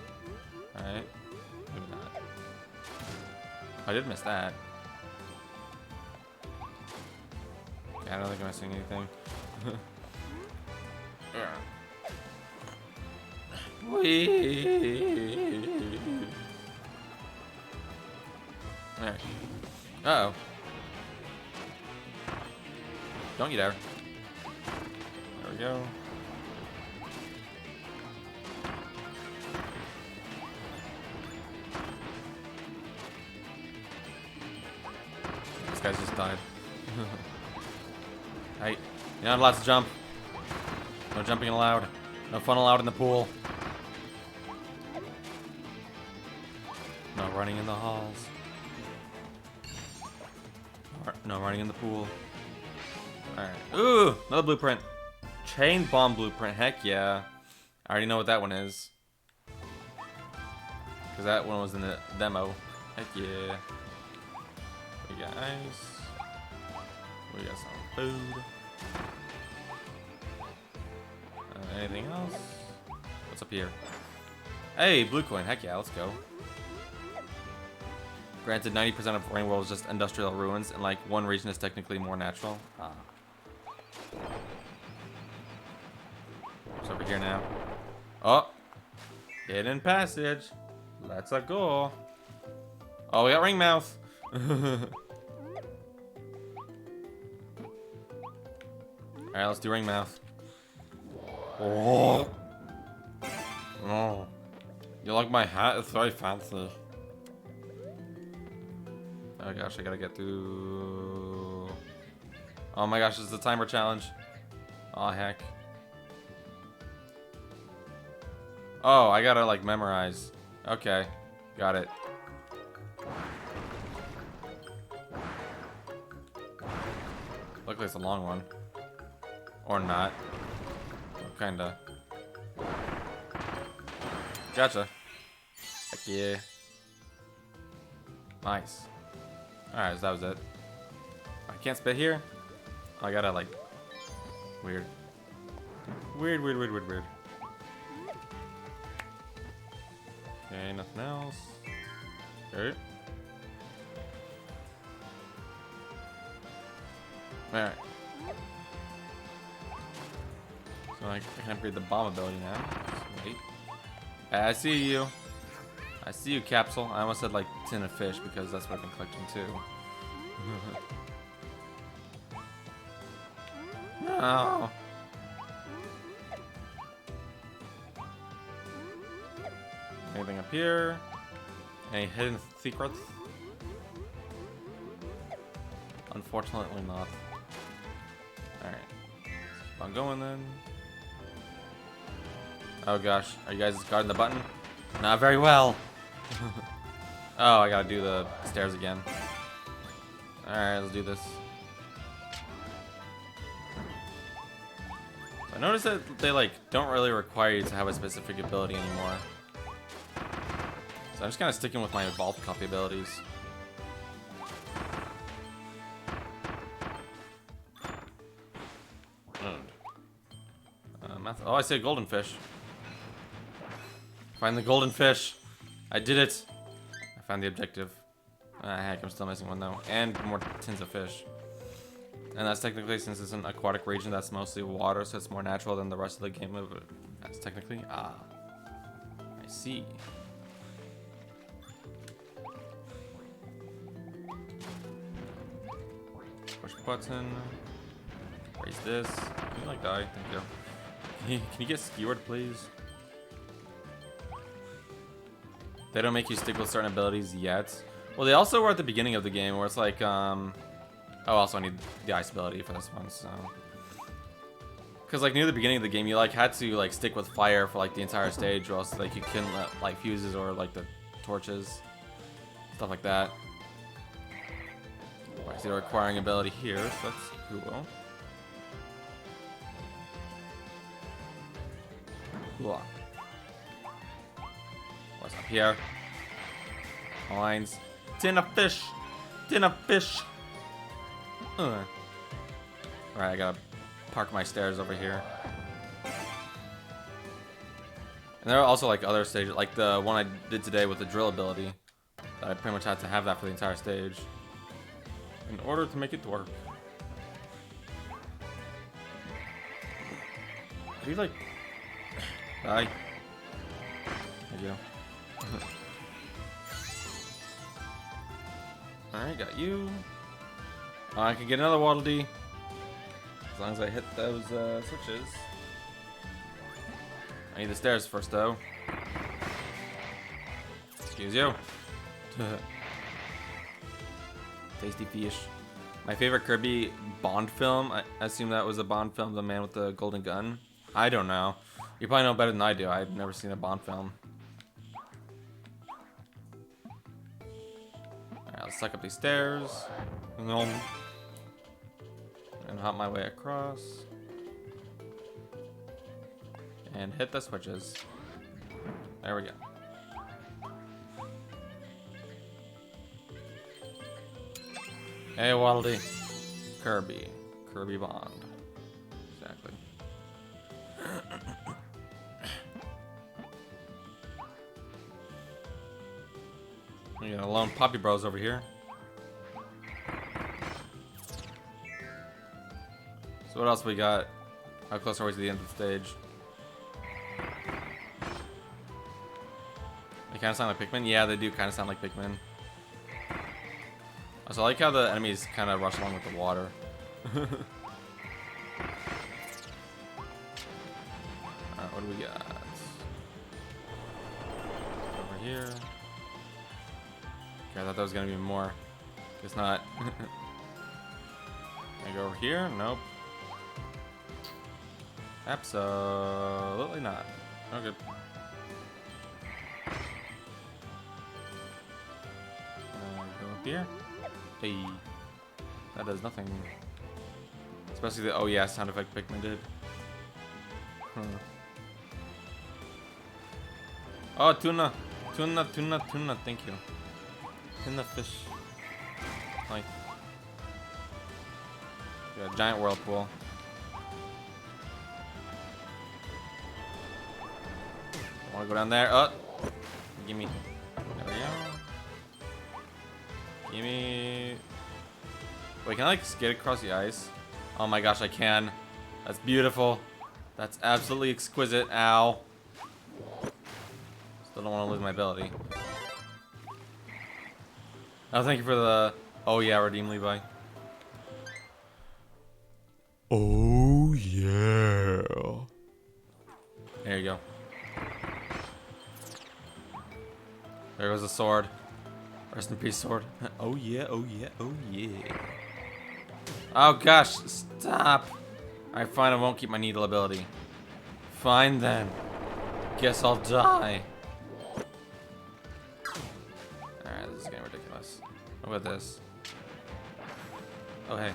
Right? Maybe not. I did miss that. Okay, I don't think I'm missing anything. Alright. Uh-oh. Don't you dare. There we go. This guy's just died. Hey, you're not allowed to jump. No jumping allowed. No fun allowed in the pool. No running in the halls. No running in the pool. Alright. Ooh! Another blueprint. Chain bomb blueprint. Heck yeah. I already know what that one is. Because that one was in the demo. Heck yeah. We got ice. We got some food. Anything else? What's up here? Hey, blue coin. Heck yeah, let's go. Granted, 90% of Rain World is just industrial ruins, and like one region is technically more natural. Ah. What's over here now? Oh! Hidden passage. Let's go. Oh, we got ring mouth. Alright, let's do ring mouth. Oh. Oh. You You like my hat? It's very fancy. Oh gosh, I gotta get through. Oh my gosh, it's the timer challenge. Oh heck. Oh, I gotta like memorize. Okay, got it. Looks like it's a long one. Or not. Kinda. Gotcha. Heck yeah. Nice. Alright, so that was it. I can't spit here? Oh, I gotta like... Weird. Weird. Okay, nothing else. Okay. Alright. So I can upgrade the bomb ability now. Just wait. I see you. I see you, Capsule. I almost said like tin of fish because that's what I've been collecting too. No. Anything up here? Any hidden secrets? Unfortunately not. Alright. Keep on going then. Oh gosh, are you guys guarding the button? Not very well. Oh, I gotta do the stairs again. Alright, let's do this. So I noticed that they like don't really require you to have a specific ability anymore. So I'm just kind of sticking with my evolved copy abilities. Oh, I see a golden fish. Find the golden fish. I did it. I found the objective. Heck, I'm still missing one though. And more tins of fish. And that's technically, since it's an aquatic region, that's mostly water, so it's more natural than the rest of the game. That's technically. Ah. I see. Push button. Raise this. Can you like die? Thank you. Can you get skewered, please? They don't make you stick with certain abilities yet. Well, they also were at the beginning of the game where it's like, oh, also I need the ice ability for this one, so. Because like near the beginning of the game, you like had to like stick with fire for like the entire stage, or else like you couldn't let like fuses or like the torches, stuff like that. I see the requiring ability here, so that's cool. What's up here? Lines. Tin of fish. Tin of fish. Alright, I gotta park my stairs over here. And there are also like other stages, like the one I did today with the drill ability. That I pretty much had to have that for the entire stage in order to make it work. Are you like... Die. There you go. Alright, got you. I can get another Waddle Dee. As long as I hit those switches. I need the stairs first though. Excuse you. Tasty fish. My favorite Kirby Bond film. I assume that was a Bond film, the man with the golden gun. I don't know. You probably know better than I do. I've never seen a Bond film. Alright, let's suck up these stairs. And hop my way across. And hit the switches. There we go. Hey, Waddle Dee. Kirby. Kirby Bond. Exactly. We got a lone Poppy Bros over here. So what else we got? How close are we to the end of the stage? They kind of sound like Pikmin? Yeah, they do kind of sound like Pikmin. Also, I like how the enemies kind of rush along with the water. Alright, what do we got? here. Okay, I thought there was gonna be more. Guess not. Can I go over here? Nope. Absolutely not. Okay. Go up here. Hey. That does nothing. Especially the oh yeah sound effect Pikmin did. Oh, tuna. Tuna, tuna, tuna. Thank you. Tuna fish. Like. Yeah, giant whirlpool. I want to go down there. Oh, gimme. There we go. Gimme. Wait, can I like skate across the ice? Oh my gosh, I can. That's beautiful. That's absolutely exquisite. Ow. Still don't want to lose my ability. Oh, thank you for the. Oh yeah, redeem Levi. Oh yeah. There you go. There goes the sword. Rest in peace, sword. Oh yeah, oh yeah, oh yeah. Oh gosh, stop. Alright, fine, I won't keep my needle ability. Fine then. Guess I'll die. Alright, this is getting ridiculous. Look at this. Oh hey.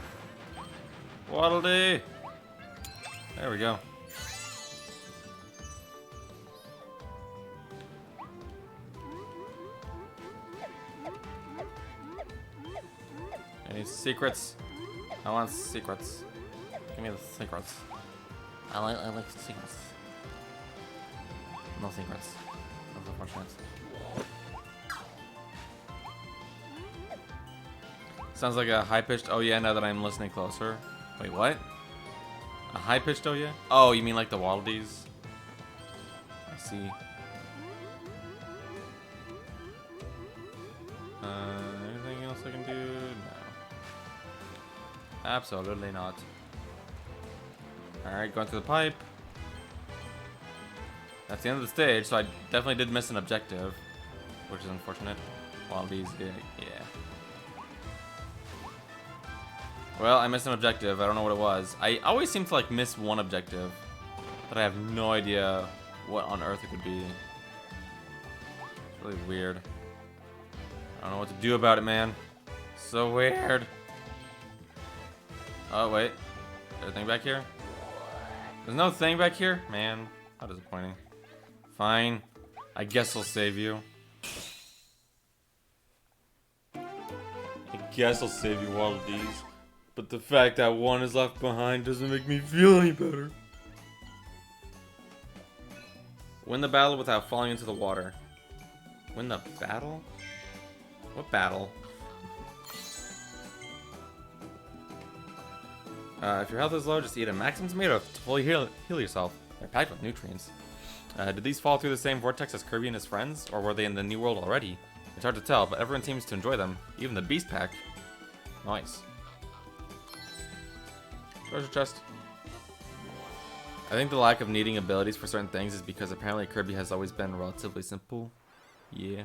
Waddle Dee! There we go. Any secrets? I want secrets. Give me the secrets. I like secrets. No secrets. That's unfortunate. Sounds like a high-pitched oh yeah now that I'm listening closer. Wait, what? A high-pitched oh yeah? Oh, you mean like the Waddle Dees? I see. Anything else I can do? No. Absolutely not. Alright, going through the pipe. That's the end of the stage, so I definitely did miss an objective, which is unfortunate. Waddle Dees, yeah. Well, I missed an objective. I don't know what it was. I always seem to like miss one objective, but I have no idea what on earth it could be. It's really weird. I don't know what to do about it, man. So weird. Oh, wait. Is there a thing back here? There's no thing back here? Man, how disappointing. Fine. I guess I'll save you. I guess I'll save you, Waddle Dees. But the fact that one is left behind doesn't make me feel any better. Win the battle without falling into the water. Win the battle? What battle? If your health is low, just eat a maximum tomato to fully heal yourself. They're packed with nutrients. Did these fall through the same vortex as Kirby and his friends, or were they in the new world already? It's hard to tell, but everyone seems to enjoy them. Even the Beast Pack. Nice. Treasure chest. I think the lack of needing abilities for certain things is because apparently Kirby has always been relatively simple. Yeah.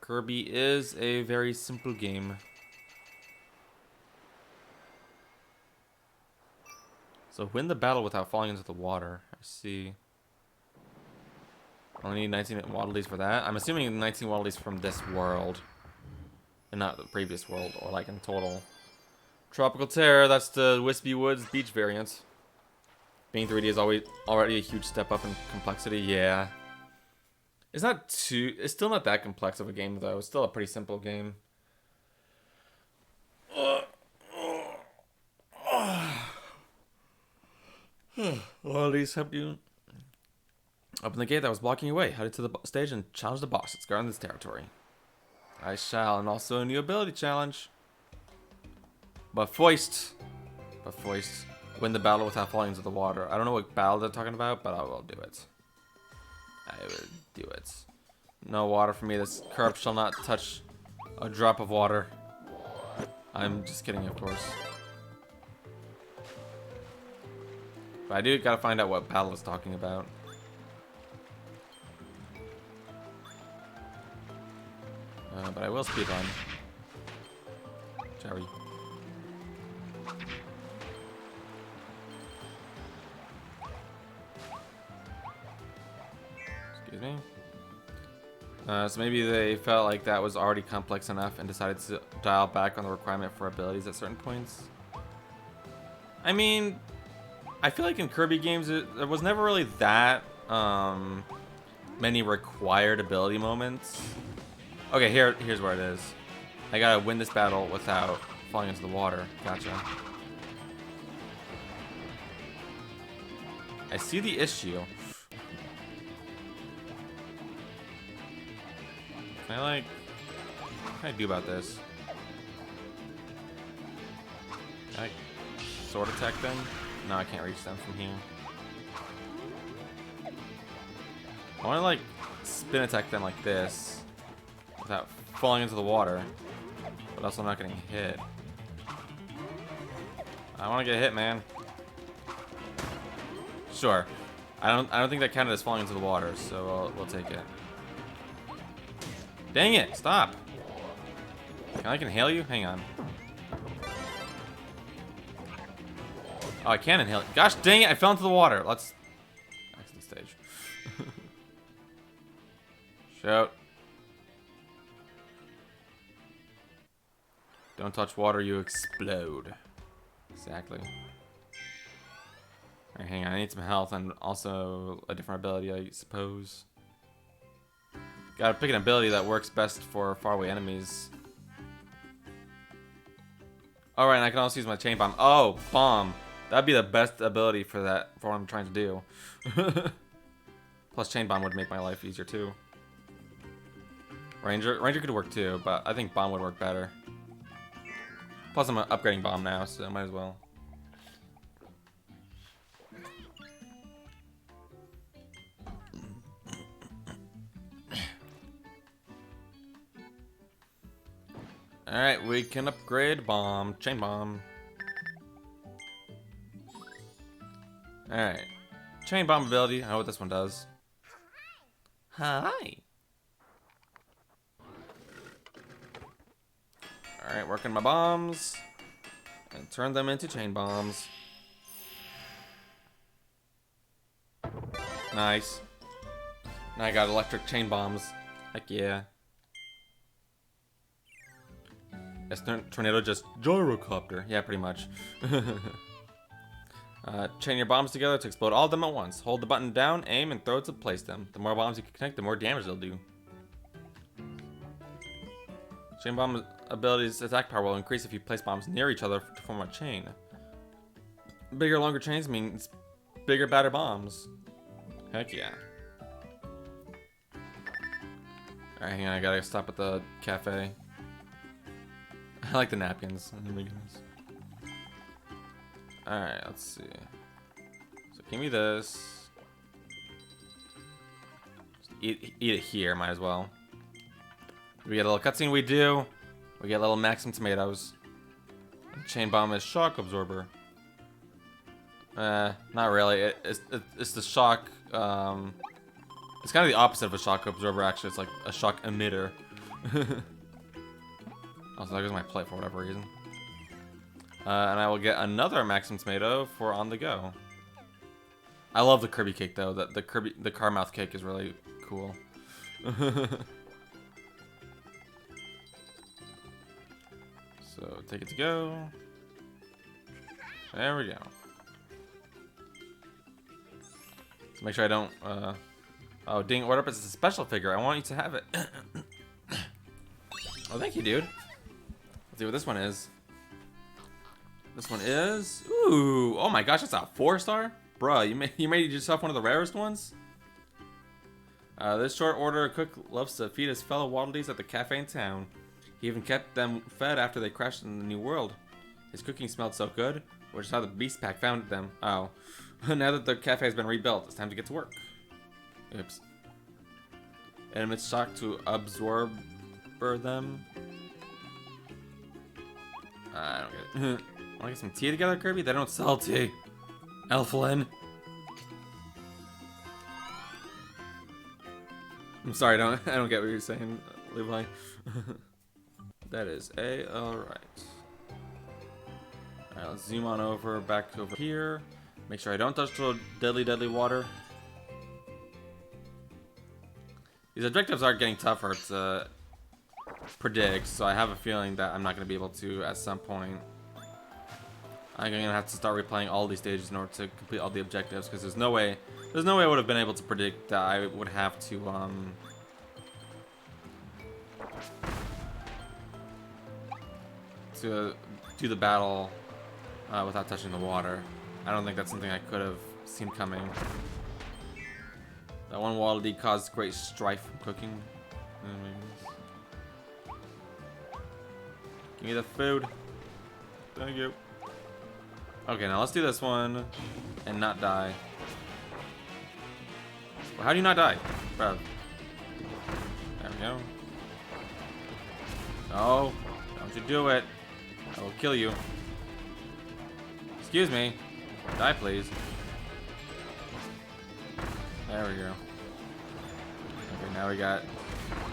Kirby is a very simple game. So win the battle without falling into the water. I see. Only need 19 Waddle Dees for that. I'm assuming 19 Waddle Dees from this world. And not the previous world, or like in total. Tropical Terror, that's the Wispy Woods beach variant. Being 3D is already a huge step up in complexity, yeah. It's still not that complex of a game though. It's still a pretty simple game. Well, at least help you open the gate that was blocking your way. Head to the stage and challenge the boss. It's guarding this territory. I shall, and also a new ability challenge. But Foist. Win the battle without falling into the water. I don't know what battle they're talking about, but I will do it. I will do it. No water for me. This carp shall not touch a drop of water. I'm just kidding, of course. But I do gotta find out what battle it's talking about. But I will speedrun. Shall we? Excuse me. So maybe they felt like that was already complex enough and decided to dial back on the requirement for abilities at certain points. I mean, I feel like in Kirby games, there was never really that many required ability moments. Okay, here's where it is. I gotta win this battle without falling into the water. Gotcha. I see the issue. Can I, like... What can I do about this? Can I sword attack them? No, I can't reach them from here. I want to, like, spin attack them like this without falling into the water, but also not getting hit. I want to get hit, man. Sure. I don't think that counted as falling into the water, so we'll take it. Dang it! Stop! Can I inhale you? Hang on. Oh, I can inhale it. Gosh dang it! I fell into the water. Let's exit the stage. Shout. Don't touch water, you explode. Exactly. Alright, hang on. I need some health and also a different ability, I suppose. Gotta pick an ability that works best for faraway enemies. Alright, and I can also use my chain bomb. Oh, bomb. That'd be the best ability for that, for what I'm trying to do. Plus, chain bomb would make my life easier too. Ranger could work too, but I think bomb would work better. Plus, I'm upgrading bomb now, so I might as well. Alright, we can upgrade bomb. Chain bomb. Alright. Chain bomb ability. I know what this one does. Hi. Alright, working my bombs. And turn them into chain bombs. Nice. Now I got electric chain bombs. Heck yeah. Is tornado just gyrocopter? Yeah, pretty much. Chain your bombs together to explode all of them at once. Hold the button down, aim, and throw to place them. The more bombs you can connect, the more damage they'll do. Chain bomb ability's attack power will increase if you place bombs near each other to form a chain. Bigger, longer chains means bigger, badder bombs. Heck yeah. Alright, hang on, I gotta stop at the cafe. I like the napkins. Alright, let's see. So give me this. Just eat it here, might as well. We get a little cutscene, we do. We get little Maxim tomatoes. Chain bomb is shock absorber. Not really. It's the shock. It's kind of the opposite of a shock absorber, actually. It's like a shock emitter. Also, that goes my plate for whatever reason. And I will get another Maxim tomato for on the go. I love the Kirby cake though. The car mouth cake is really cool. So take it to go. There we go. So make sure I don't. Oh, ding! Order up as a special figure. I want you to have it. Oh, thank you, dude. Let's see what this one is. This one is... Ooh! Oh my gosh, that's a 4-star? Bruh, you made yourself one of the rarest ones? This short order cook loves to feed his fellow Waddle Dees at the cafe in town. He even kept them fed after they crashed in the new world. His cooking smelled so good, which is how the Beast Pack found them. Oh. Now that the cafe has been rebuilt, it's time to get to work. Oops. And it's shock to absorb them. I don't get it. Wanna get some tea together, Kirby? They don't sell tea. Elflin. I'm sorry, I don't get what you're saying. Levi. That is A. Alright. Alright, let's zoom on over, back over here. Make sure I don't touch the deadly, deadly water. These objectives are getting tougher to predict, so I have a feeling that I'm not going to be able to at some point. I'm going to have to start replaying all these stages in order to complete all the objectives, because there's no way I would have been able to predict that I would have to do the battle without touching the water. I don't think that's something I could have seen coming. That one Waddle Dee caused great strife from cooking. Give me the food. Thank you. Okay, now let's do this one and not die. Well, how do you not die? Bro. There we go. No, don't you do it. I will kill you. Excuse me. Die, please. There we go. Okay, now we got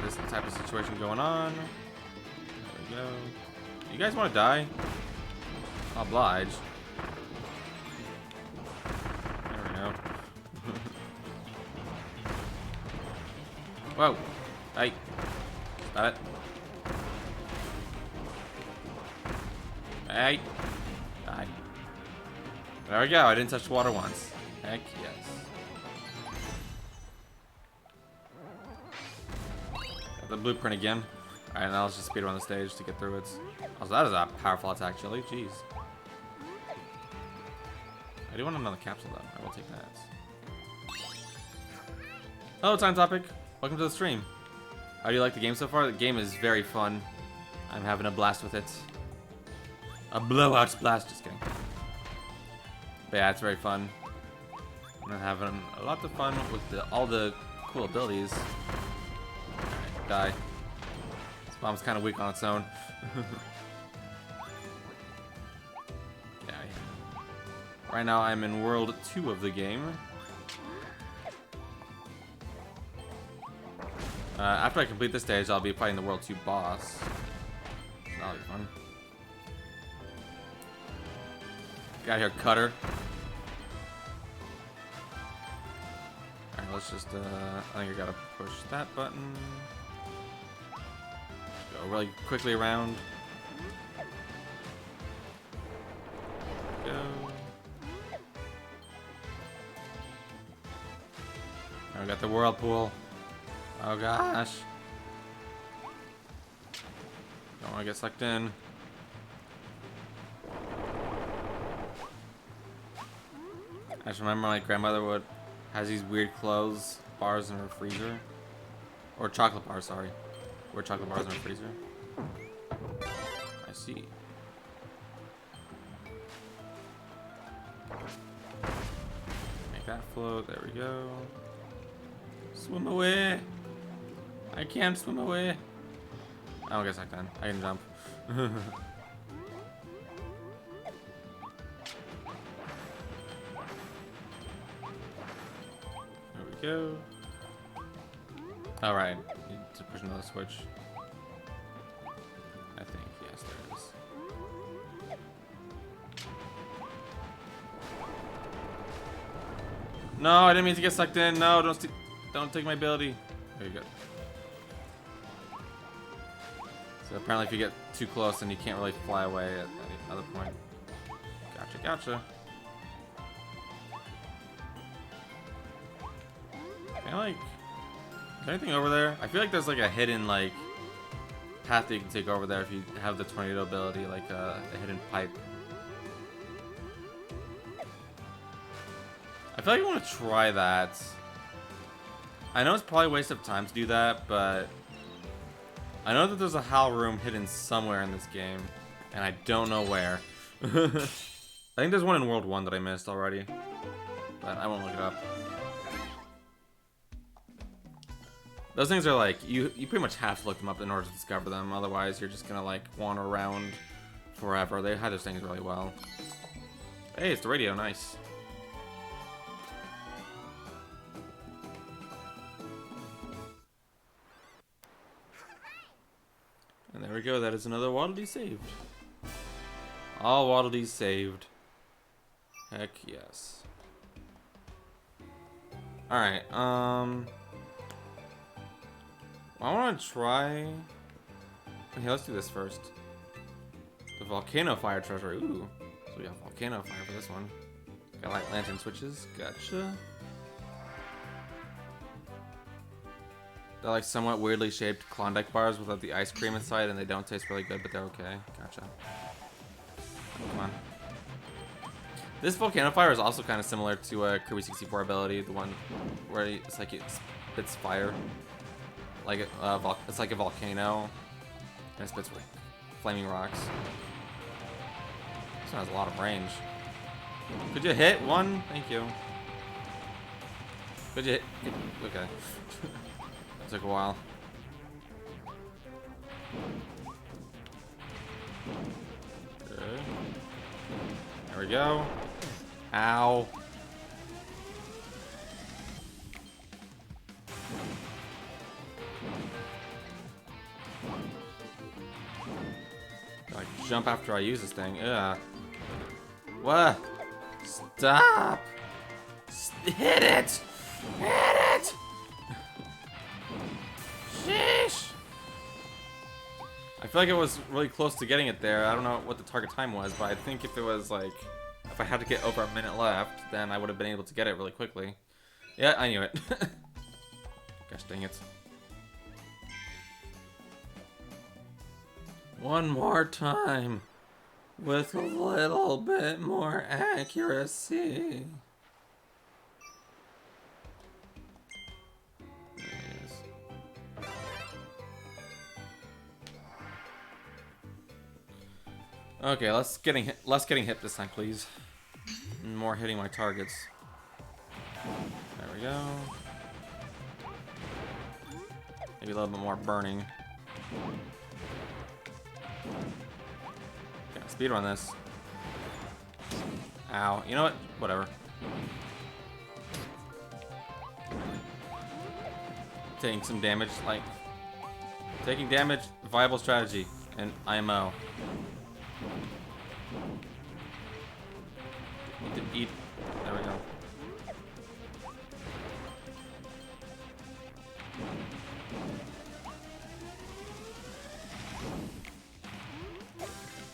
this type of situation going on. There we go. You guys want to die? I'll oblige. There we go. Whoa. Hey. Stop it. Hey. Die. There we go. I didn't touch water once. Heck yes. Got the blueprint again. Alright, now let's just speed around the stage to get through it. Oh, that is a powerful attack, Chili. Jeez. I do want another capsule, though. I will take that. Hello, Time Topic. Welcome to the stream. How do you like the game so far? The game is very fun. I'm having a blast with it. A blowout blast. Just kidding. But yeah, it's very fun. I'm having a lot of fun with all the cool abilities. Alright, die. This bomb's kind of weak on its own. Yeah. Right now I'm in World 2 of the game. After I complete this stage, I'll be fighting the World 2 boss. That'll be fun. Got here, Cutter. Alright, let's just, I think I gotta push that button. Go really quickly around. Go. I got the whirlpool. Oh gosh. Don't want to get sucked in. I just remember my grandmother has these weird clothes bars in her freezer. Or chocolate bars, sorry. Or chocolate bars in her freezer. I see. Make that float. There we go. Swim away. I can't swim away. I don't get sucked in. I can jump. There we go. Alright. Need to push another switch. I think. Yes, there it is. No, I didn't mean to get sucked in. No, don't take my ability. There you go. So apparently if you get too close, then you can't really fly away at any other point. Gotcha, gotcha. Is there anything over there? I feel like there's like a hidden path that you can take over there if you have the tornado ability, like a hidden pipe. I feel like I want to try that. I know it's probably a waste of time to do that, but I know that there's a HAL room hidden somewhere in this game, and I don't know where. I think there's one in World 1 that I missed already, but I won't look it up. Those things are like, you pretty much have to look them up in order to discover them, otherwise you're just gonna wander around forever. They hide those things really well. Hey, it's the radio, nice. And there we go. That is another Waddle Dee saved. All Waddle Dees saved. Heck yes. Alright, I want to try... Okay, let's do this first. The Volcano Fire Treasure. Ooh. So we got Volcano Fire for this one. Got light lantern switches. Gotcha. They're like somewhat weirdly shaped Klondike bars without the ice cream inside, and they don't taste really good, but they're okay. Gotcha. Come on. This Volcano Fire is also kind of similar to a Kirby 64 ability, the one where it's like it spits fire. Like it's like a volcano, and it spits flaming rocks. This one has a lot of range. Could you hit one? Thank you. Could you hit? Okay. That took a while. Okay. There we go. Ow. Like jump after I use this thing. Yeah. What? Stop! Hit it! Hit it! Sheesh! I feel like it was really close to getting it there. I don't know what the target time was, but I think if it was like... If I had to get over a minute left, then I would have been able to get it really quickly. Yeah, I knew it. Gosh dang it. One more time. With a little bit more accuracy. There it is. Okay, less getting hit this time, please. And more hitting my targets. There we go. Maybe a little bit more burning. Okay, speed run this. Ow. You know what? Whatever. Taking some damage, like taking damage, viable strategy, and IMO. Need to eat. There we go.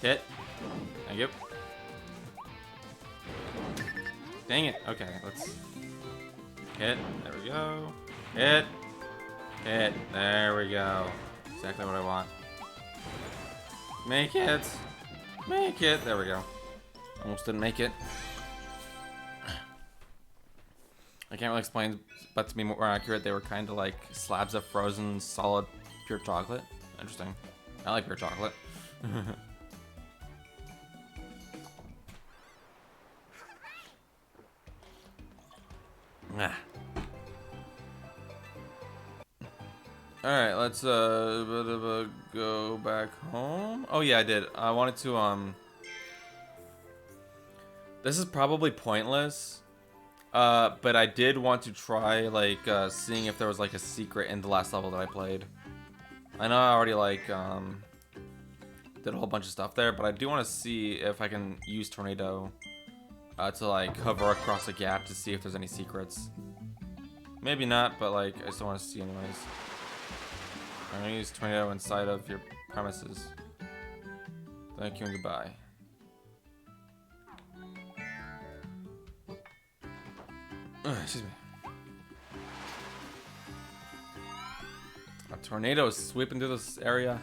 Hit. Thank you. Dang it. Okay, let's hit. There we go. Hit. Hit. There we go. Exactly what I want. Make it. Make it. There we go. Almost didn't make it. I can't really explain, but to be more accurate, they were kind of like slabs of frozen, solid, pure chocolate. Interesting. I like pure chocolate. Alright, let's go back home. Oh yeah, I did. I wanted to this is probably pointless. But I did want to try like seeing if there was like a secret in the last level that I played. I know I already like did a whole bunch of stuff there, but I do want to see if I can use Tornado to like hover across a gap to see if there's any secrets. Maybe not, but like I still want to see anyways. I'm gonna use Tornado inside of your premises. Thank you and goodbye. Excuse me. A tornado is sweeping through this area.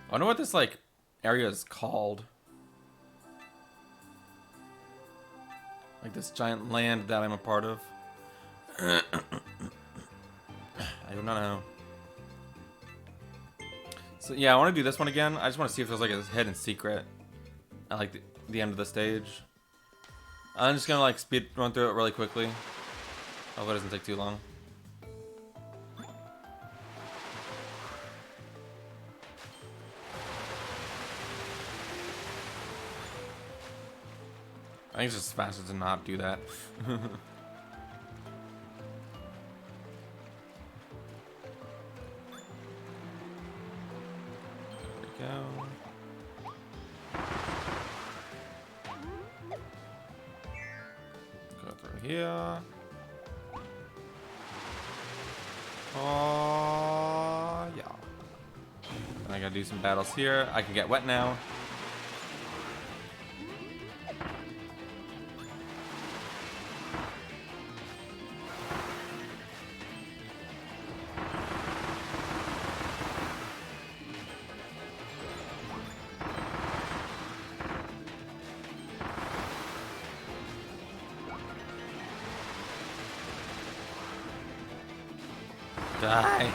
I wonder what this like area is called. Like this giant land that I'm a part of. I do not know. So yeah, I want to do this one again. I just want to see if there's like a hidden secret at like the end of the stage. I'm just gonna like speed run through it really quickly. Hope it doesn't take too long. I think it's just faster to not do that. here. Oh, yeah. And I gotta do some battles here. I can get wet now. Die. There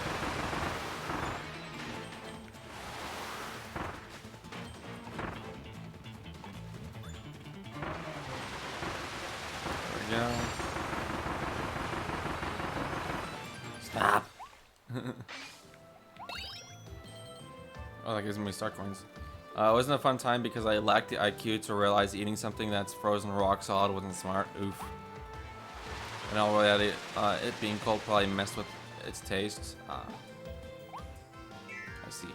we go. Stop. Oh, that gives me star coins. It wasn't a fun time because I lacked the IQ to realize eating something that's frozen rock solid wasn't smart. Oof. And already, it being cold probably messed with its taste. I see.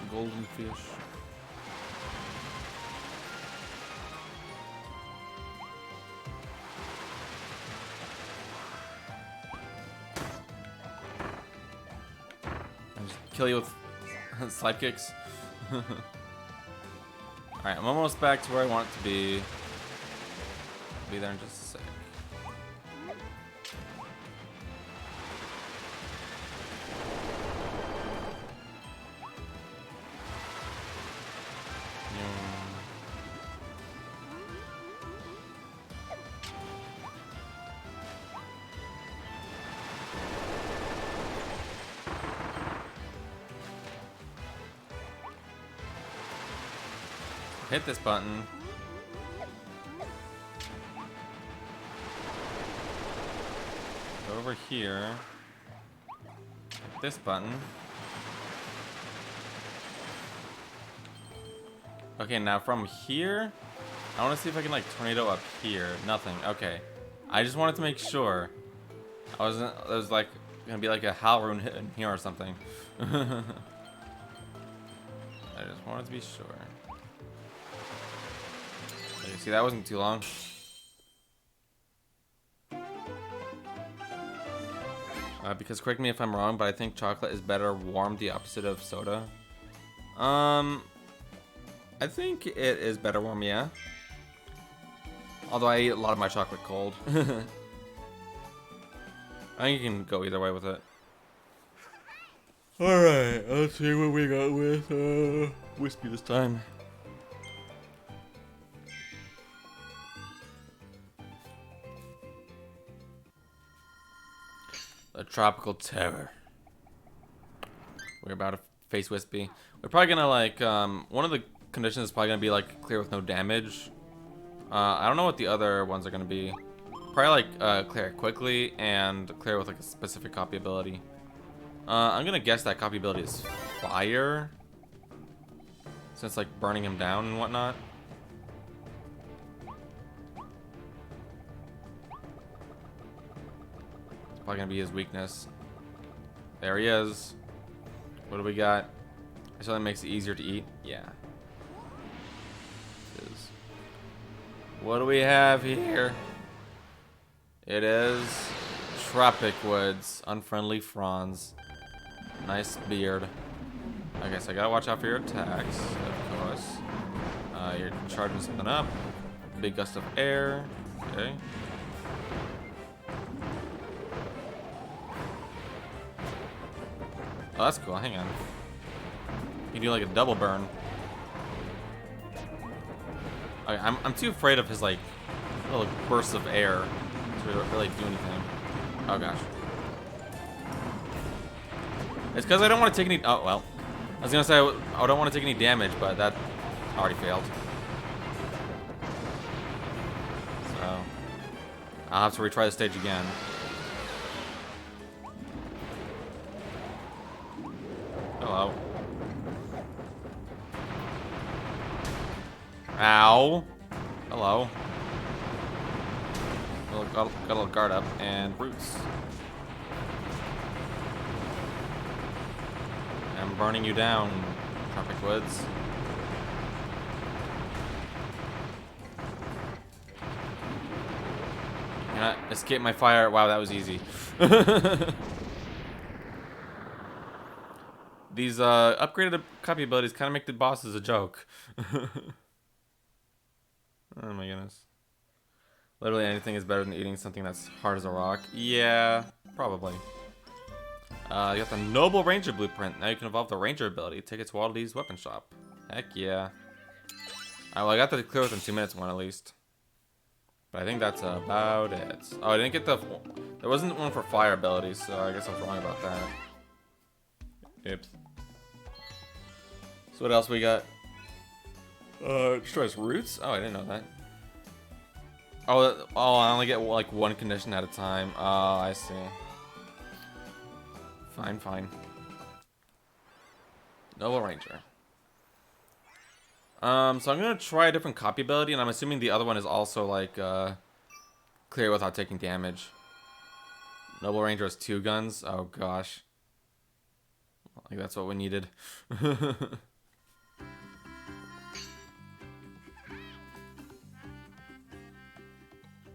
Golden fish. I just kill you with slide kicks. Alright, I'm almost back to where I want it to be. I'll be there in just a sec. Hit this button. Go over here. Hit this button. Okay, now from here, I want to see if I can like tornado up here. Nothing. Okay. I just wanted to make sure. I wasn't. There was like gonna be like a Howl rune hit in here or something. I just wanted to be sure. Okay, see, that wasn't too long. Because correct me if I'm wrong, but I think chocolate is better warm, the opposite of soda. I think it is better warm, yeah. Although I eat a lot of my chocolate cold. I think you can go either way with it. Alright, let's see what we got with Wispy this time. The Tropical Terror. We're about to face Wispy. We're probably gonna like, one of the conditions is probably gonna be like clear with no damage. I don't know what the other ones are gonna be. Probably like clear it quickly and clear with like a specific copy ability. I'm gonna guess that copy ability is fire, since like burning him down and whatnot. It's probably gonna be his weakness. There he is. What do we got? So that makes it easier to eat. Yeah. It is. What do we have here? It is Tropic Woods, Unfriendly Fronds. Nice beard. Okay, so I gotta watch out for your attacks, of course. You're charging something up. Big gust of air. Okay. Oh, that's cool. Hang on. You do like a double burn. Okay, I'm too afraid of his like little bursts of air to really do anything. Oh gosh. It's because I don't want to take any. Oh well. I was gonna say I don't want to take any damage, but that already failed. So I'll have to retry the stage again. Hello. Ow. Hello. Got a little guard up and roots. I'm burning you down, Tropic Woods. Can I escape my fire? Wow, that was easy. These upgraded copy abilities kind of make the bosses a joke. Oh my goodness. Literally anything is better than eating something that's hard as a rock. Yeah, probably. You got the Noble Ranger Blueprint. Now you can evolve the Ranger ability. Take it to Waddle Dees weapon shop. Heck yeah. Alright, well I got the clear within 2 minutes one at least. But I think that's about it. Oh, I didn't get the... There wasn't one for fire abilities, so I guess I was wrong about that. Oops. So what else we got? Destroys roots? Oh, I didn't know that. Oh, I only get like one condition at a time. Oh, I see. Fine, fine. Noble Ranger. So I'm gonna try a different copy ability, and I'm assuming the other one is also like clear without taking damage. Noble Ranger has 2 guns. Oh gosh. Like that's what we needed.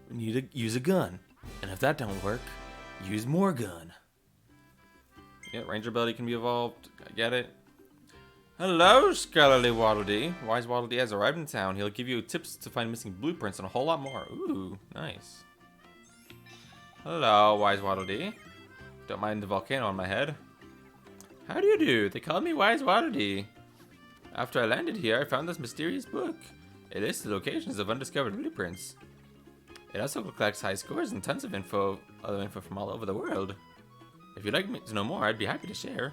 We need to use a gun, and if that don't work, use more gun. Yeah, Ranger ability can be evolved. I get it. Hello, scholarly Waddle Dee. Wise Waddle Dee has arrived in town. He'll give you tips to find missing blueprints and a whole lot more. Ooh, nice. Hello, Wise Waddle Dee. Don't mind the volcano on my head. How do you do? They called me Wise Waddle Dee. After I landed here, I found this mysterious book. It lists the locations of undiscovered blueprints. It also collects high scores and tons of other info from all over the world. If you'd like me to know more, I'd be happy to share.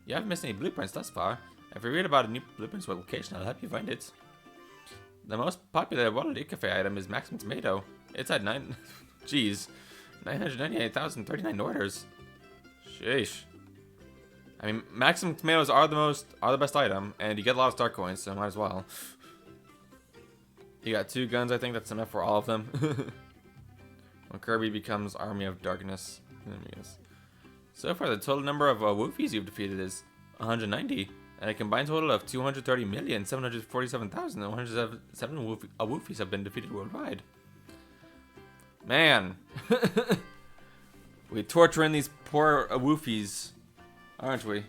You haven't missed any blueprints thus far. If you read about a new blueprint's location, I'll help you find it. The most popular Waddle Dee cafe item is Maximum Tomato. It's at 998,039 orders. Sheesh. I mean, Maximum Tomatoes are the best item, and you get a lot of star coins, so might as well. You got 2 guns, I think that's enough for all of them. When Kirby becomes Army of Darkness. So far, the total number of Woofies you've defeated is 190, and a combined total of 230,747,107 Woofies have been defeated worldwide. Man, we torturing these poor Woofies, aren't we?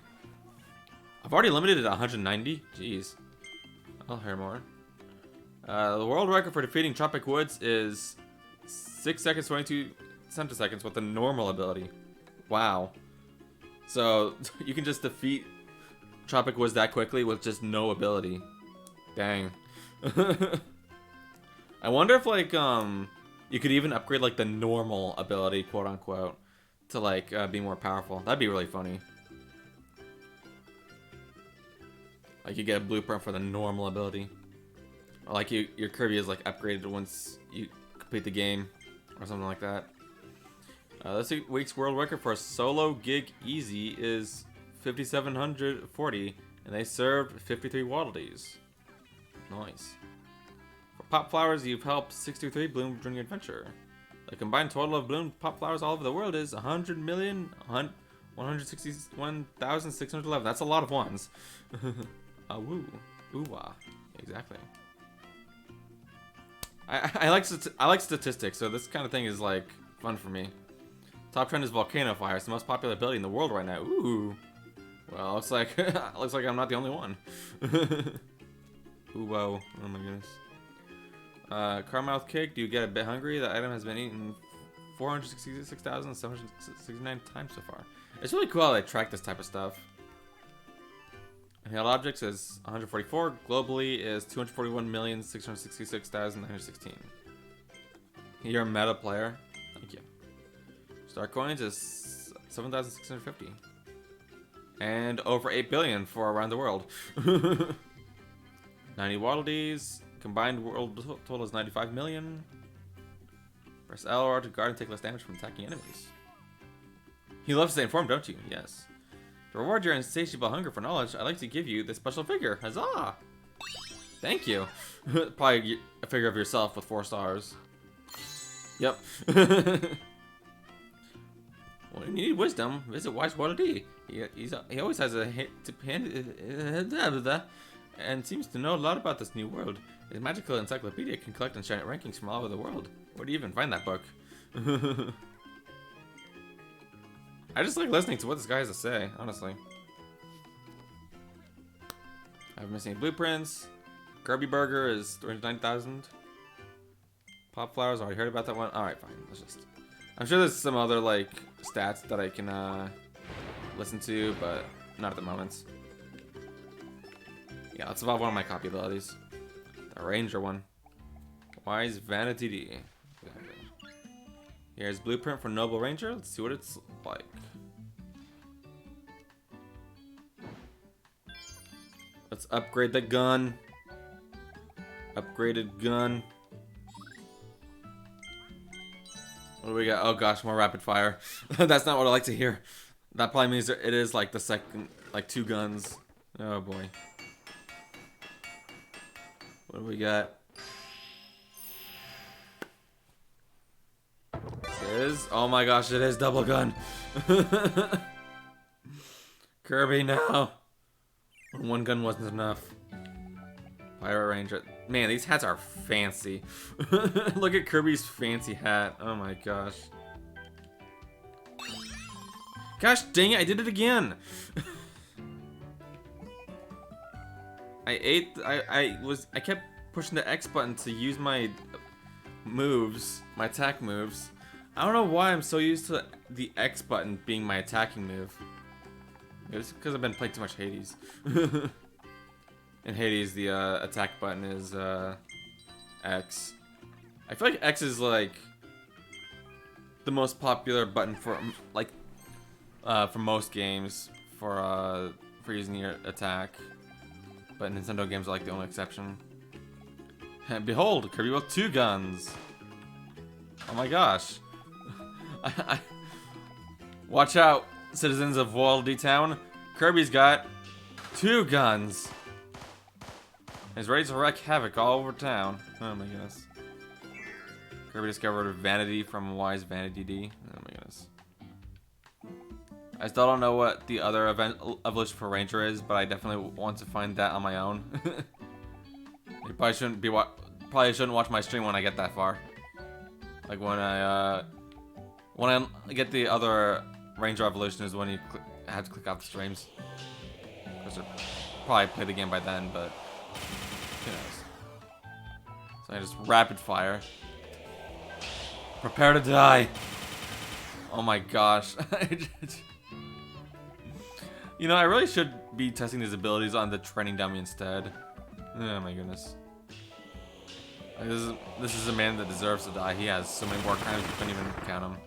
I've already limited it to 190. Jeez, I'll hear more. The world record for defeating Tropic Woods is 6 seconds 22 centiseconds with the normal ability. Wow. So you can just defeat Tropic Woods that quickly with just no ability. Dang. I wonder if like you could even upgrade like the normal ability, quote unquote, to like be more powerful. That'd be really funny. Like you get a blueprint for the normal ability. Or like your Kirby is like upgraded once you complete the game, or something like that. This week's world record for a solo gig easy is 5,740, and they served 53 Waddle Dees. Nice. For pop flowers, you've helped 63 bloom during your adventure. The combined total of bloomed pop flowers all over the world is 100,161,611. That's a lot of ones. Woo. Ooh-wah. Exactly. I like statistics, so this kind of thing is like fun for me. Top trend is volcano fire. It's the most popular ability in the world right now. Ooh. Well, looks like I'm not the only one. Ooh, whoa. Oh my goodness. Carmouth cake. Do you get a bit hungry? The item has been eaten 466,769 times so far. It's really cool how they track this type of stuff. Inhaled objects is 144. Globally is 241,666,916. You're a meta player. Thank you. Star coins is 7,650. And over 8 billion for around the world. 90 Waddle Dees. Combined world total is 95 million. Press L to guard and take less damage from attacking enemies. You love to stay informed, don't you? Yes. To reward your insatiable hunger for knowledge, I'd like to give you this special figure. Huzzah! Thank you. Probably a figure of yourself with 4 stars. Yep. When you need wisdom, visit wise Waddle Dee. He always has a hit to hand and seems to know a lot about this new world. His magical encyclopedia can collect and share rankings from all over the world. Where do you even find that book? I just like listening to what this guy has to say, honestly. I'm missing blueprints. Kirby Burger is 309,000. Pop Flowers, already heard about that one. Alright, fine. Let's just... I'm sure there's some other, like, stats that I can, listen to, but not at the moment. Yeah, let's evolve one of my copy abilities. The Ranger one. Wise Vanity D. Exactly. Here's Blueprint for Noble Ranger. Let's see what it's like. Let's upgrade the gun. Upgraded gun. What do we got? Oh gosh, more rapid fire. That's not what I like to hear. That probably means it is like the second, like 2 guns. Oh boy. What do we got? It is. Oh my gosh, it is double gun. Kirby, no. One gun wasn't enough. Pirate Ranger. Man, these hats are fancy. Look at Kirby's fancy hat. Oh my gosh. Gosh dang it, I did it again. I kept pushing the X button to use my moves, my attack moves. I don't know why I'm so used to the X button being my attacking move. It's because I've been playing too much Hades. In Hades, the attack button is X. I feel like X is like the most popular button for like for most games for using your attack. But Nintendo games are like the only exception. And behold, Kirby with 2 guns. Oh my gosh. Watch out, citizens of Waddle Dee Town. Kirby's got 2 guns. He's ready to wreak havoc all over town. Oh my goodness. Kirby discovered Vanity from Wise Vanity D. Oh my goodness. I still don't know what the other evolution for Ranger is, but I definitely want to find that on my own. You probably shouldn't watch my stream when I get that far. Like when I get the other Ranger evolution is when you have to click off the streams. Because I'll probably play the game by then, but who knows. So I just rapid fire. Prepare to die. Oh my gosh. You know, I really should be testing these abilities on the training dummy instead. Oh my goodness. Like, this is a man that deserves to die. He has so many more crimes you couldn't even count them.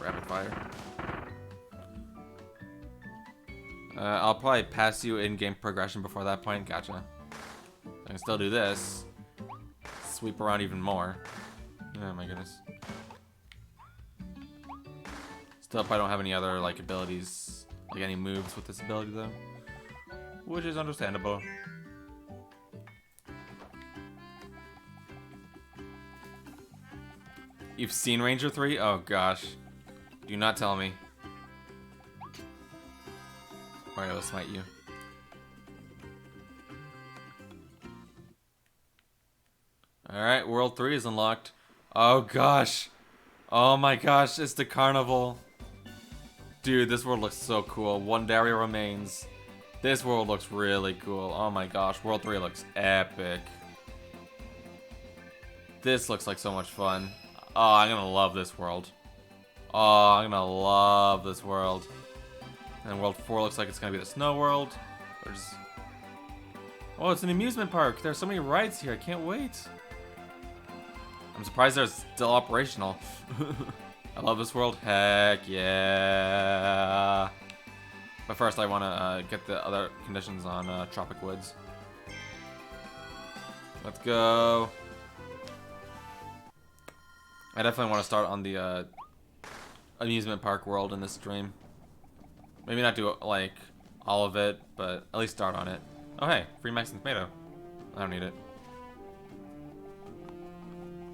Rapid fire. I'll probably pass you in-game progression before that point. Gotcha. I can still do this. Sweep around even more. Oh my goodness. Still, I don't have any other like abilities, like any moves with this ability though, which is understandable. You've seen Ranger 3? Oh gosh. Do not tell me. Alright, I'll smite you. Alright, World 3 is unlocked. Oh gosh. Oh my gosh, it's the carnival. Dude, this world looks so cool. Wondaria remains. This world looks really cool. Oh my gosh, World 3 looks epic. This looks like so much fun. Oh, I'm gonna love this world. Oh, I'm gonna love this world. And World 4 looks like it's gonna be the snow world. Oh, it's an amusement park. There's so many rides here. I can't wait. I'm surprised they're still operational. I love this world. Heck yeah. But first I want to get the other conditions on Tropic Woods. Let's go. I definitely want to start on the amusement park world in this stream. Maybe not do like all of it, but at least start on it. Oh hey, free Mexican tomato. I don't need it.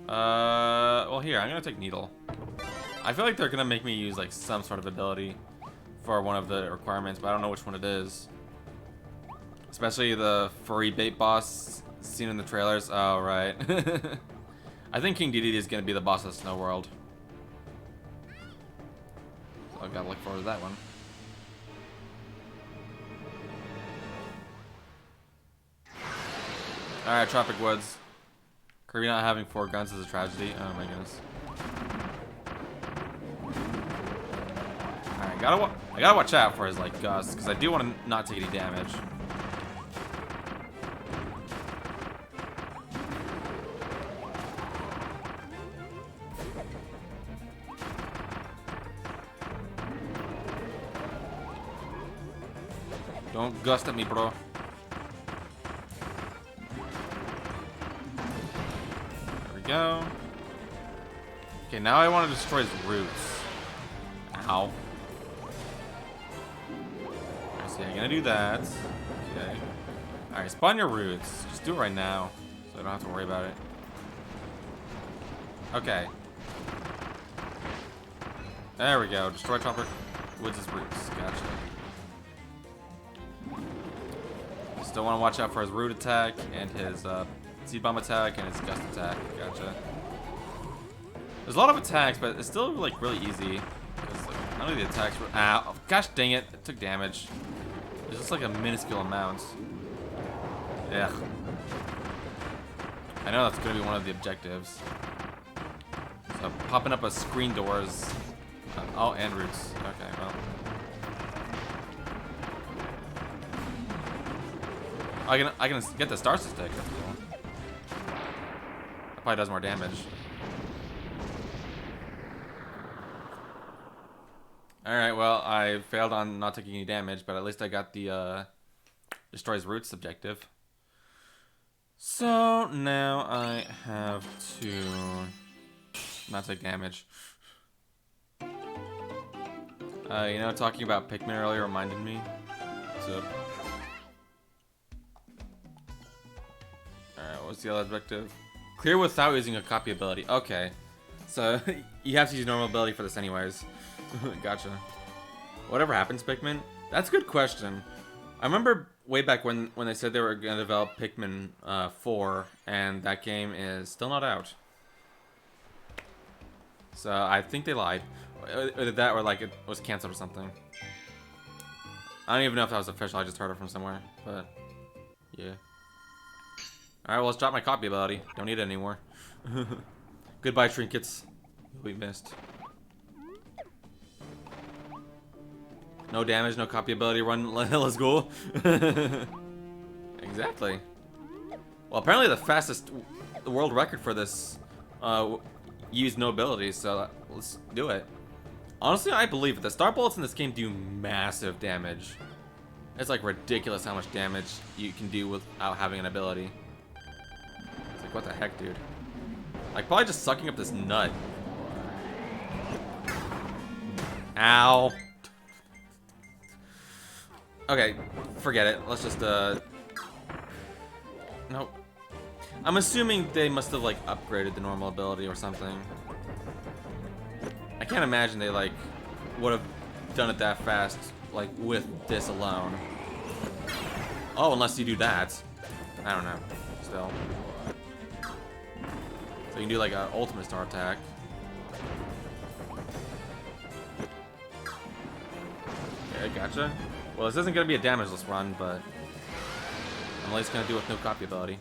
Well, here, I'm gonna take Needle. I feel like they're gonna make me use like some sort of ability for one of the requirements, but I don't know which one it is. Especially the furry bait boss seen in the trailers. Oh, right. I think King Dedede is gonna be the boss of the Snow World. So I've gotta look forward to that one. Alright, Tropic Woods. Kirby not having 4 guns is a tragedy. Oh my goodness. Alright, I gotta watch out for his like gusts, because I do want to not take any damage. Don't gust at me, bro. There we go. Okay, now I want to destroy his roots. Ow. I see, I'm gonna do that. Okay. Alright, spawn your roots. Just do it right now, so I don't have to worry about it. Okay. There we go. Destroy Tropic Woods' roots. Gotcha. Still want to watch out for his root attack and his seed bomb attack and his gust attack. Gotcha. There's a lot of attacks, but it's still like really easy because like, none of the attacks were. Ow! Gosh dang it! It took damage. It's just like a minuscule amount. Yeah. I know that's gonna be one of the objectives. So popping up a screen doors. Oh, and roots. Okay, well. I can get the Star Stick. That's cool. That probably does more damage. Alright, well, I failed on not taking any damage, but at least I got the destroys roots objective. So now I have to not take damage. You know, talking about Pikmin earlier reminded me. So. Alright, what's the other objective? Clear without using a copy ability. Okay. So, you have to use normal ability for this anyways. Gotcha. Whatever happens, Pikmin? That's a good question. I remember way back when they said they were going to develop Pikmin 4, and that game is still not out. So, I think they lied. Either that or like it was canceled or something. I don't even know if that was official, I just heard it from somewhere. But, yeah. Alright, well, let's drop my copy ability. Don't need it anymore. Goodbye, trinkets. You'll be missed. No damage, no copy ability run. Let's go. Exactly. Well, apparently the world record for this used no abilities, so let's do it. Honestly, I believe it. The star bullets in this game do massive damage. It's like ridiculous how much damage you can do without having an ability. What the heck, dude? Like, probably just sucking up this nut. Ow. Okay, forget it. Let's just, Nope. I'm assuming they must have, like, upgraded the normal ability or something. I can't imagine they, like, would have done it that fast, like, with this alone. Oh, unless you do that. I don't know. Still. So you can do like an ultimate star attack. Okay, gotcha. Well, this isn't going to be a damageless run, but I'm at least going to do it with no copy ability.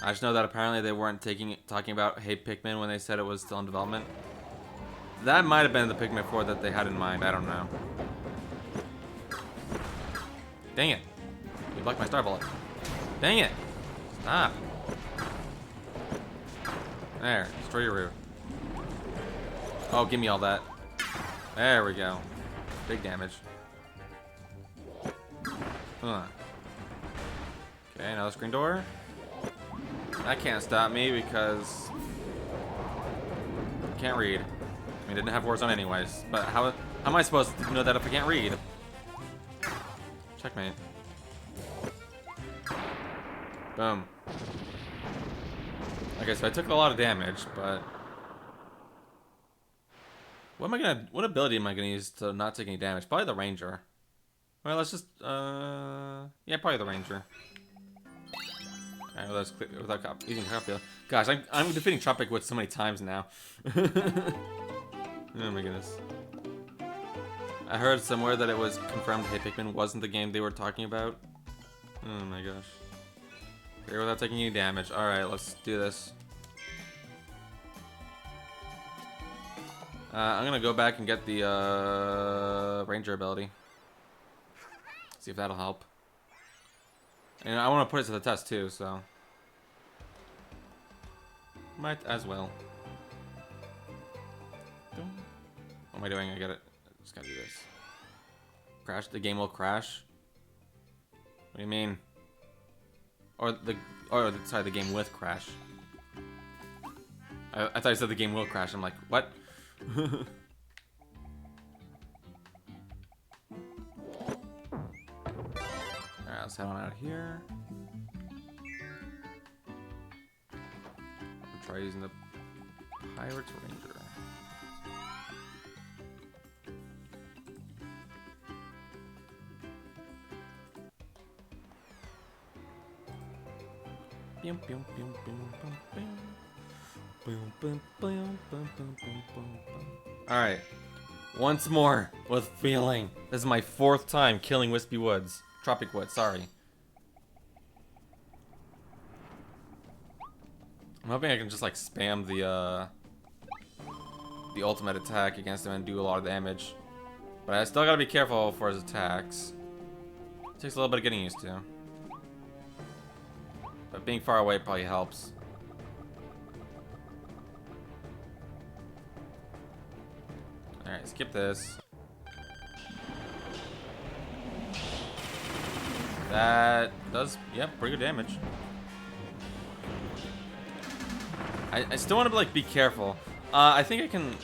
I just know that apparently they weren't talking about Hey Pikmin when they said it was still in development. That might have been the Pikmin 4 that they had in mind. I don't know. Dang it. You blocked my star bullet. Dang it. Stop. There, destroy your root. Oh, give me all that. There we go. Big damage. Okay, another screen door. That can't stop me because I can't read. I mean, I didn't have Warzone anyways, but how am I supposed to know that if I can't read? Checkmate. Boom. Okay, so I took a lot of damage, but what ability am I gonna use to not take any damage? Probably the Ranger. Well, let's just yeah, probably the Ranger. Alright, without using Copia. Gosh, I'm defeating Tropic Woods so many times now. Oh my goodness. I heard somewhere that it was confirmed Hey Pikmin wasn't the game they were talking about. Oh my gosh. Clear without taking any damage. Alright, let's do this. I'm gonna go back and get the Ranger ability. See if that'll help. And I want to put it to the test too, so might as well. What am I doing? I get it. Just gotta do this. Crash. The game will crash. What do you mean? Sorry, the game with crash. I thought you said the game will crash. I'm like, what? Alright, let's head on out of here. I'll try using the Pirates Ranger. Alright. Once more, with feeling. This is my 4th time killing Wispy Woods. Tropic Woods, sorry. I'm hoping I can just like spam the ultimate attack against him and do a lot of damage. But I still gotta be careful for his attacks. It takes a little bit of getting used to. But being far away probably helps. Alright, skip this. That does, yeah, pretty good damage. I still want to like be careful. I think I can.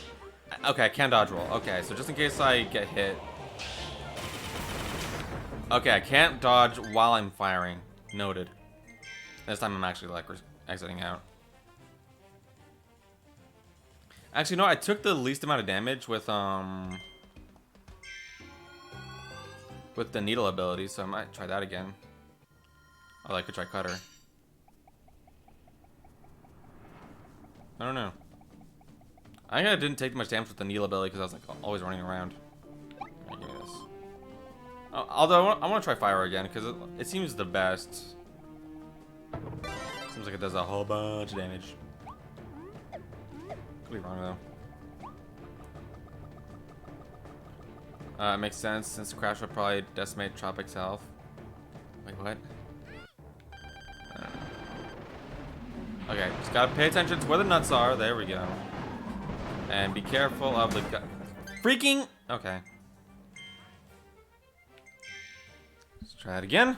Okay, I can dodge roll. Okay, so just in case I get hit. Okay, I can't dodge while I'm firing. Noted. This time I'm actually like exiting out. Actually, no, I took the least amount of damage with the needle ability, so I might try that again. Or I could try Cutter. I don't know. I think I didn't take much damage with the needle ability because I was like always running around. Right, give me this. Although I want to try Fire again because it seems the best. Seems like it does a whole bunch of damage. Could be wrong though. It makes sense since Crash would probably decimate Tropic's health. Wait, what? Okay, just gotta pay attention to where the nuts are. There we go. And be careful of the freaking. Okay. Let's try it again.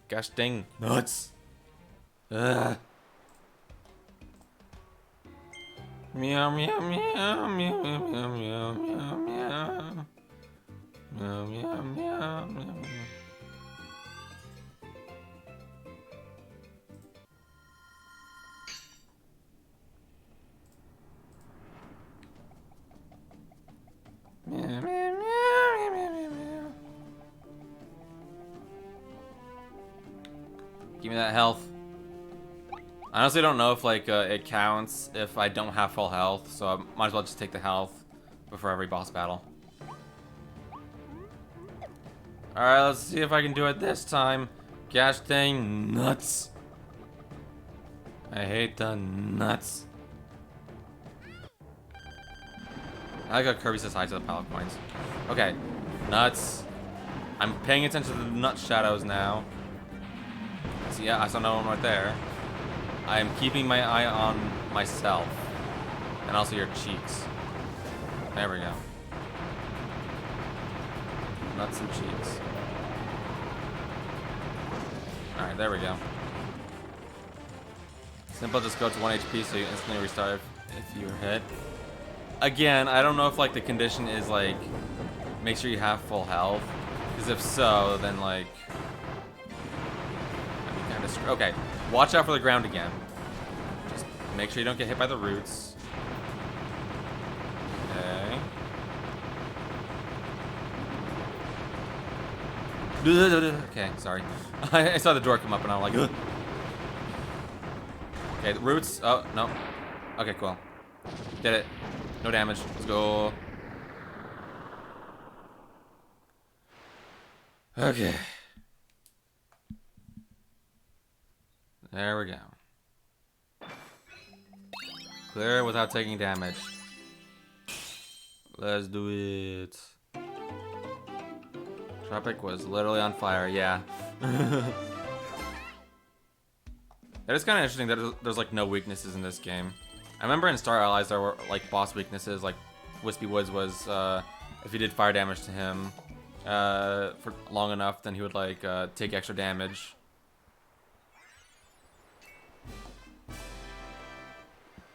Gosh dang nuts. Ugh. Meow meow meow meow meow meow meow meow meow meow meow meow meow. Give me that health. I honestly don't know if like it counts if I don't have full health, so I might as well just take the health before every boss battle. Alright, let's see if I can do it this time. Gosh dang nuts. I hate the nuts. I got Kirby says hi to the pile of coins. Okay, nuts. I'm paying attention to the nut shadows now. See, yeah, I saw no one right there. I am keeping my eye on myself. And also your cheeks. There we go. Nuts and cheeks. Alright, there we go. Simple, just go to 1 HP so you instantly restart if you're hit. Again, I don't know if like the condition is like make sure you have full health. Because if so, then like I'd be kind of screwed. Okay, Watch out for the ground again. Just make sure you don't get hit by the roots. Okay. Okay, sorry. I saw the door come up and I'm like, ugh. Okay, the roots. Oh, no. Okay, cool. Did it. No damage. Let's go. Okay. There we go. Clear without taking damage. Let's do it. Tropic was literally on fire, yeah. That is kind of interesting that there's like no weaknesses in this game. I remember in Star Allies there were like boss weaknesses, like Wispy Woods was if you did fire damage to him for long enough, then he would like take extra damage.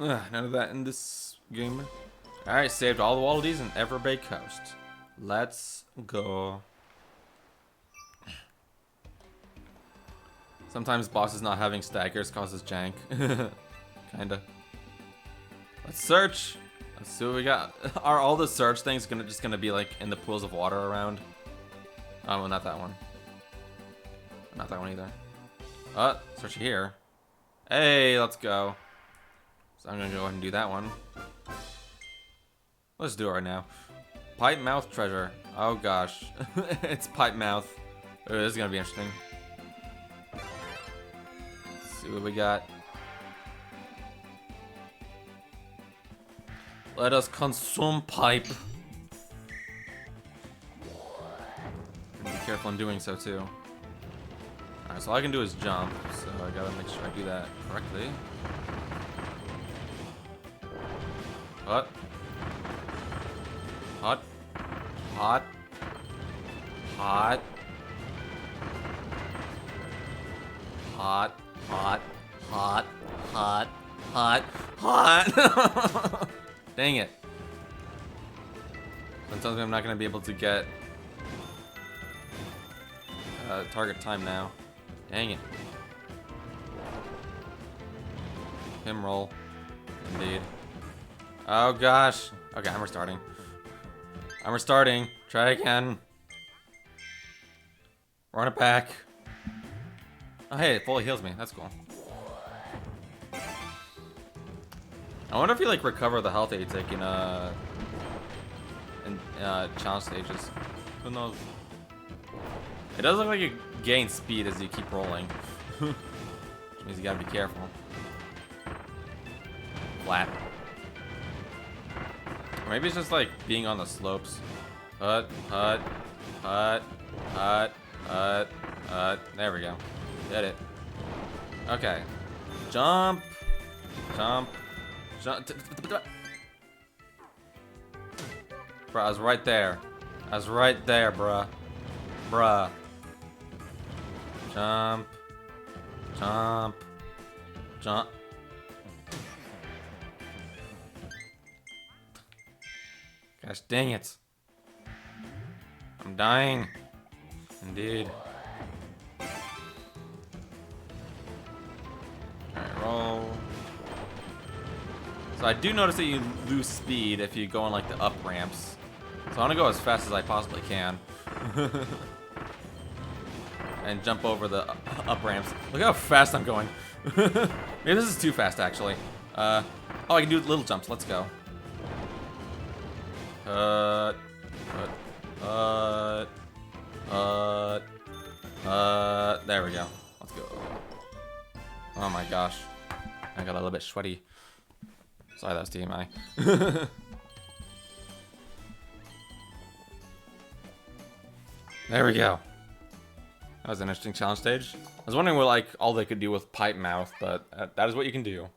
None of that in this game. Alright, saved all the Waddle Dees in Ever Bay Coast. Let's go. Sometimes bosses not having staggers causes jank. Kinda. Let's search. Let's see what we got. Are all the search things just gonna be like in the pools of water around? Oh, well, not that one. Not that one either. Search here. Hey, let's go. So I'm gonna go ahead and do that one. Let's do it right now. Pipe mouth treasure. Oh gosh. It's pipe mouth. Ooh, this is gonna be interesting. Let's see what we got. Let us consume pipe. Be careful in doing so too. Alright, so all I can do is jump, so I gotta make sure I do that correctly. Hot. Hot. Hot. Hot. Hot. Hot. Hot. Hot. Hot. Hot. Dang it. Sometimes I'm not going to be able to get target time now. Dang it. Him roll. Indeed. Oh gosh. Okay, I'm restarting. I'm restarting. Try again. Run it back. Oh hey, it fully heals me. That's cool. I wonder if you like recover the health that you take in challenge stages. Who knows? It does look like you gain speed as you keep rolling. Which means you gotta be careful. Flat. Or maybe it's just like being on the slopes. Hut, hut, hut, hut, hut, hut. There we go. Did it. Okay. Jump. Jump. Jump. Bruh, I was right there. I was right there, bruh. Bruh. Jump. Jump. Jump. Gosh dang it. I'm dying. Indeed. Alright, roll. So I do notice that you lose speed if you go on like the up ramps. So I want to go as fast as I possibly can. And jump over the up ramps. Look how fast I'm going. Maybe this is too fast actually. Oh, I can do little jumps. Let's go. There we go. Let's go. Oh my gosh. I got a little bit sweaty. Sorry, that was TMI. There we go. That was an interesting challenge stage. I was wondering what like all they could do with pipe mouth, but that is what you can do.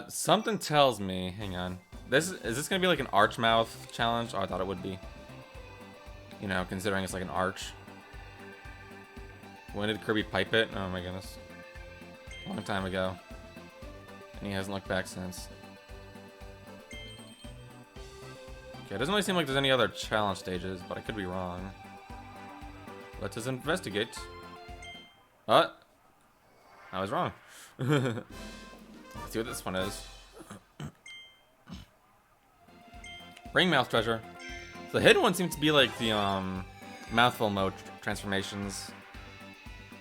Something tells me, hang on. Is this gonna be like an arch mouth challenge? Oh, I thought it would be. You know, considering it's like an arch. When did Kirby pipe it? Oh my goodness. Long time ago. And he hasn't looked back since. Okay, it doesn't really seem like there's any other challenge stages, but I could be wrong. Let us investigate. What? I was wrong. Let's see what this one is. Ring mouth treasure. The hidden one seems to be like the mouthful mode transformations.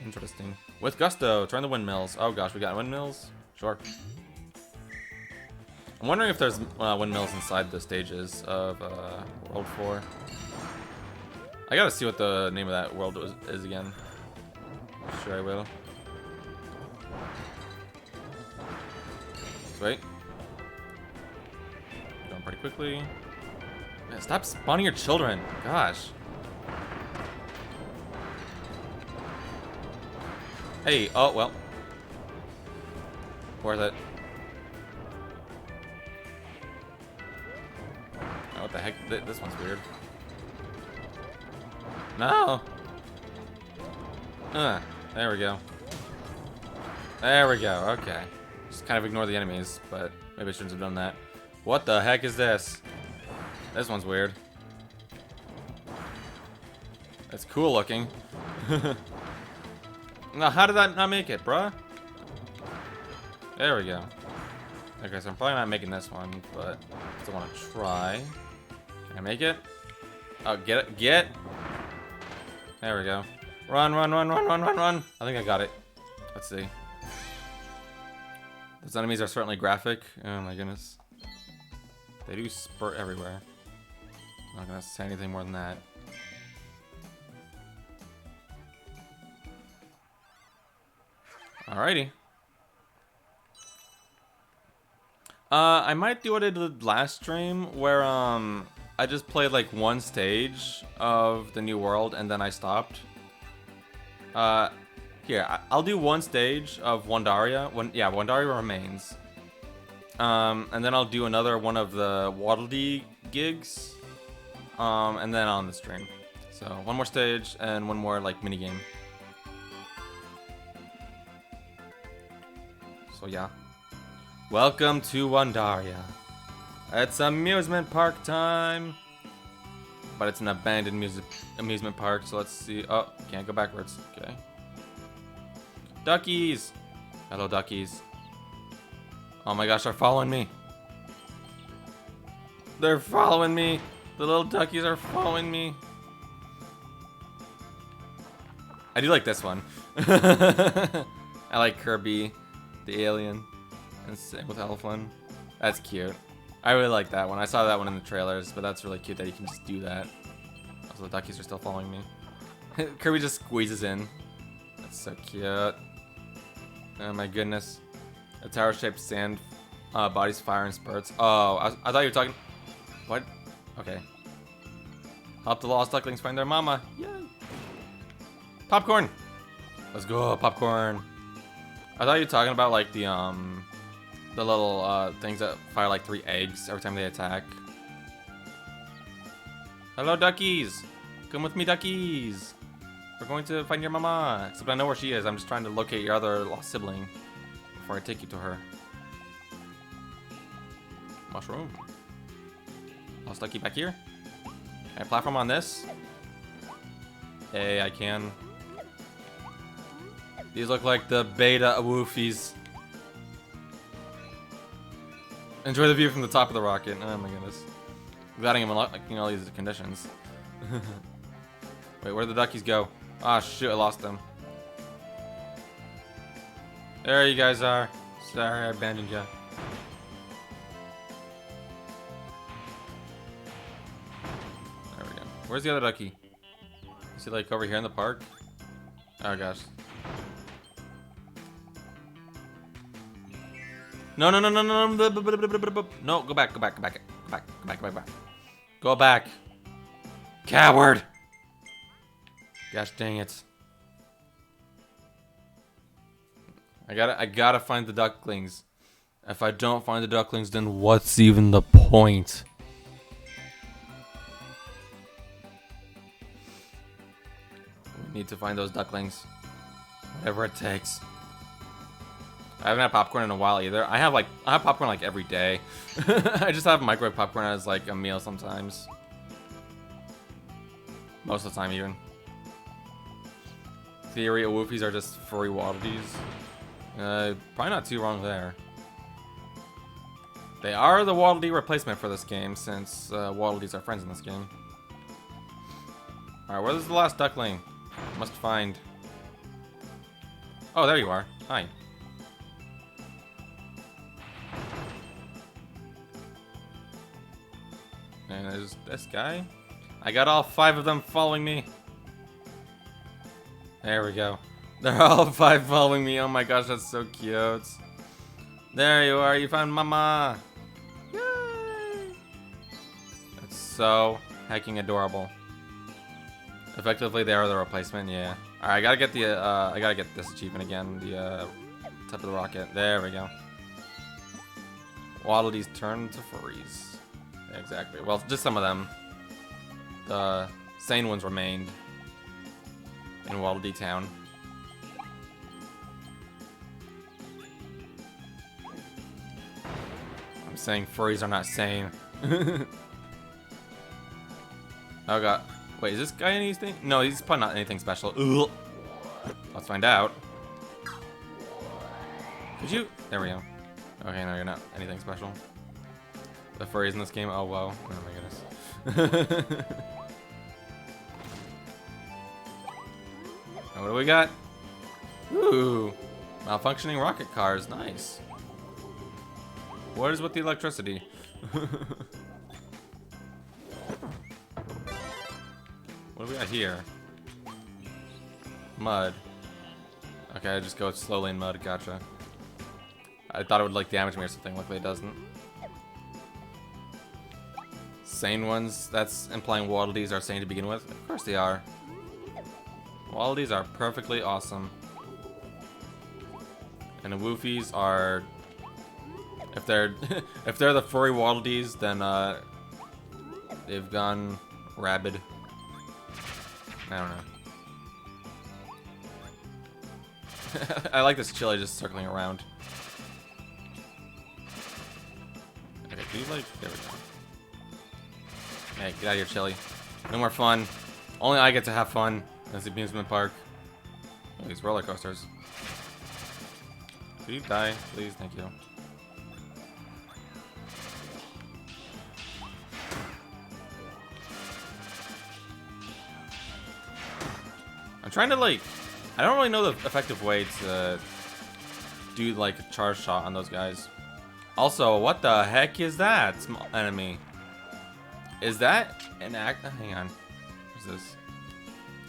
Interesting. With gusto, turn the windmills. Oh gosh, we got windmills? Sure. I'm wondering if there's windmills inside the stages of World 4. I gotta see what the name of that world is again. Sure I will. Sweet. Going pretty quickly. Man, stop spawning your children. Gosh. Hey, oh, well. Worth it. Oh, what the heck? This one's weird. No! There we go. There we go, okay. Just kind of ignore the enemies, but maybe I shouldn't have done that. What the heck is this? This one's weird. It's cool looking. Now, how did that not make it, bruh? There we go. Okay, so I'm probably not making this one, but I still want to try. Can I make it? Oh, get it, get! There we go. Run, run, run, run, run, run, run! I think I got it. Let's see. Those enemies are certainly graphic. Oh my goodness. They do spurt everywhere. I'm not gonna say anything more than that. Alrighty. I might do what I did last stream, where I just played like one stage of the new world and then I stopped. Here, I'll do one stage of Wondaria. Wondaria Remains. And then I'll do another one of the Waddle Dee gigs. And then on the stream. So one more stage and one more like mini game. So yeah. Welcome to Wondaria. It's amusement park time. But it's an abandoned amusement park, so let's see. Oh, can't go backwards. Okay. Duckies! Hello, duckies. Oh my gosh, they're following me. They're following me. The little duckies are following me. I do like this one. I like Kirby, the alien, and same with Elflin. That's cute. I really like that one. I saw that one in the trailers, but that's really cute that you can just do that. Also, the duckies are still following me. Kirby just squeezes in. That's so cute. Oh my goodness. A tower-shaped sand bodies fire and spurts. Oh, I thought you were talking... What? Okay. Help the lost ducklings find their mama. Yay! Popcorn! Let's go, popcorn. I thought you were talking about like the little things that fire like 3 eggs every time they attack. Hello, duckies! Come with me, duckies! We're going to find your mama. Except I know where she is. I'm just trying to locate your other lost sibling before I take you to her. Mushroom. Lost ducky back here. Can I platform on this? Hey, I can. These look like the beta woofies. Enjoy the view from the top of the rocket. Oh my goodness. I'm glad I'm unlocking all these conditions. Wait, where did the duckies go? Ah, shoot, I lost them. There you guys are. Sorry, I abandoned you. There we go. Where's the other ducky? Is he like over here in the park? Oh gosh. No, no, no, no, no, no, no, go back, go back, go back, go back, go back, go back, go back. Coward! Gosh dang it. I gotta find the ducklings. If I don't find the ducklings, then what's even the point? We need to find those ducklings. Whatever it takes. I haven't had popcorn in a while either. I have popcorn like every day. I just have microwave popcorn as like a meal sometimes. Most of the time even. theory, Woofies are just furry Waddle Dees. Probably not too wrong there. They are the Waddle Dee replacement for this game, since Waddle Dees are friends in this game. Alright, where's the last duckling? Must find. Oh, there you are. Hi. And there's this guy. I got all 5 of them following me. There we go. They're all 5 following me. Oh my gosh, that's so cute. There you are. You found Mama. Yay! That's so hecking adorable. Effectively, they are the replacement. Yeah. All right, I gotta get the. I gotta get this achievement again. The top of the rocket. There we go. Waddle Dees turn to furries. Yeah, exactly. Well, just some of them. The sane ones remained in Waddle Dee Town. I'm saying furries are not sane. Oh god. Wait, is this guy anything? No, he's probably not anything special. Ugh. Let's find out. Could you? There we go. Okay, no, you're not anything special. The furries in this game? Oh, whoa. Oh my goodness. What do we got? Ooh. Malfunctioning rocket cars. Nice. What is with the electricity? What do we got here? Mud. Okay, I just go slowly in mud. Gotcha. I thought it would like damage me or something. Luckily it doesn't. Sane ones. That's implying Waddle Dees are sane to begin with. Of course they are. Waddle Dees are perfectly awesome. And the Woofies are, if they're if they're the furry Waddle Dees, then they've gone rabid. I don't know. I like this chili just circling around. Okay, can you like, there we go. Hey, get out of here, chili. No more fun. Only I get to have fun as the amusement park. Oh, these roller coasters. Could you die, please? Thank you. I'm trying to like, I don't really know the effective way to do like a charge shot on those guys. Also, what the heck is that small enemy? Is that an act? Hang on. What's this?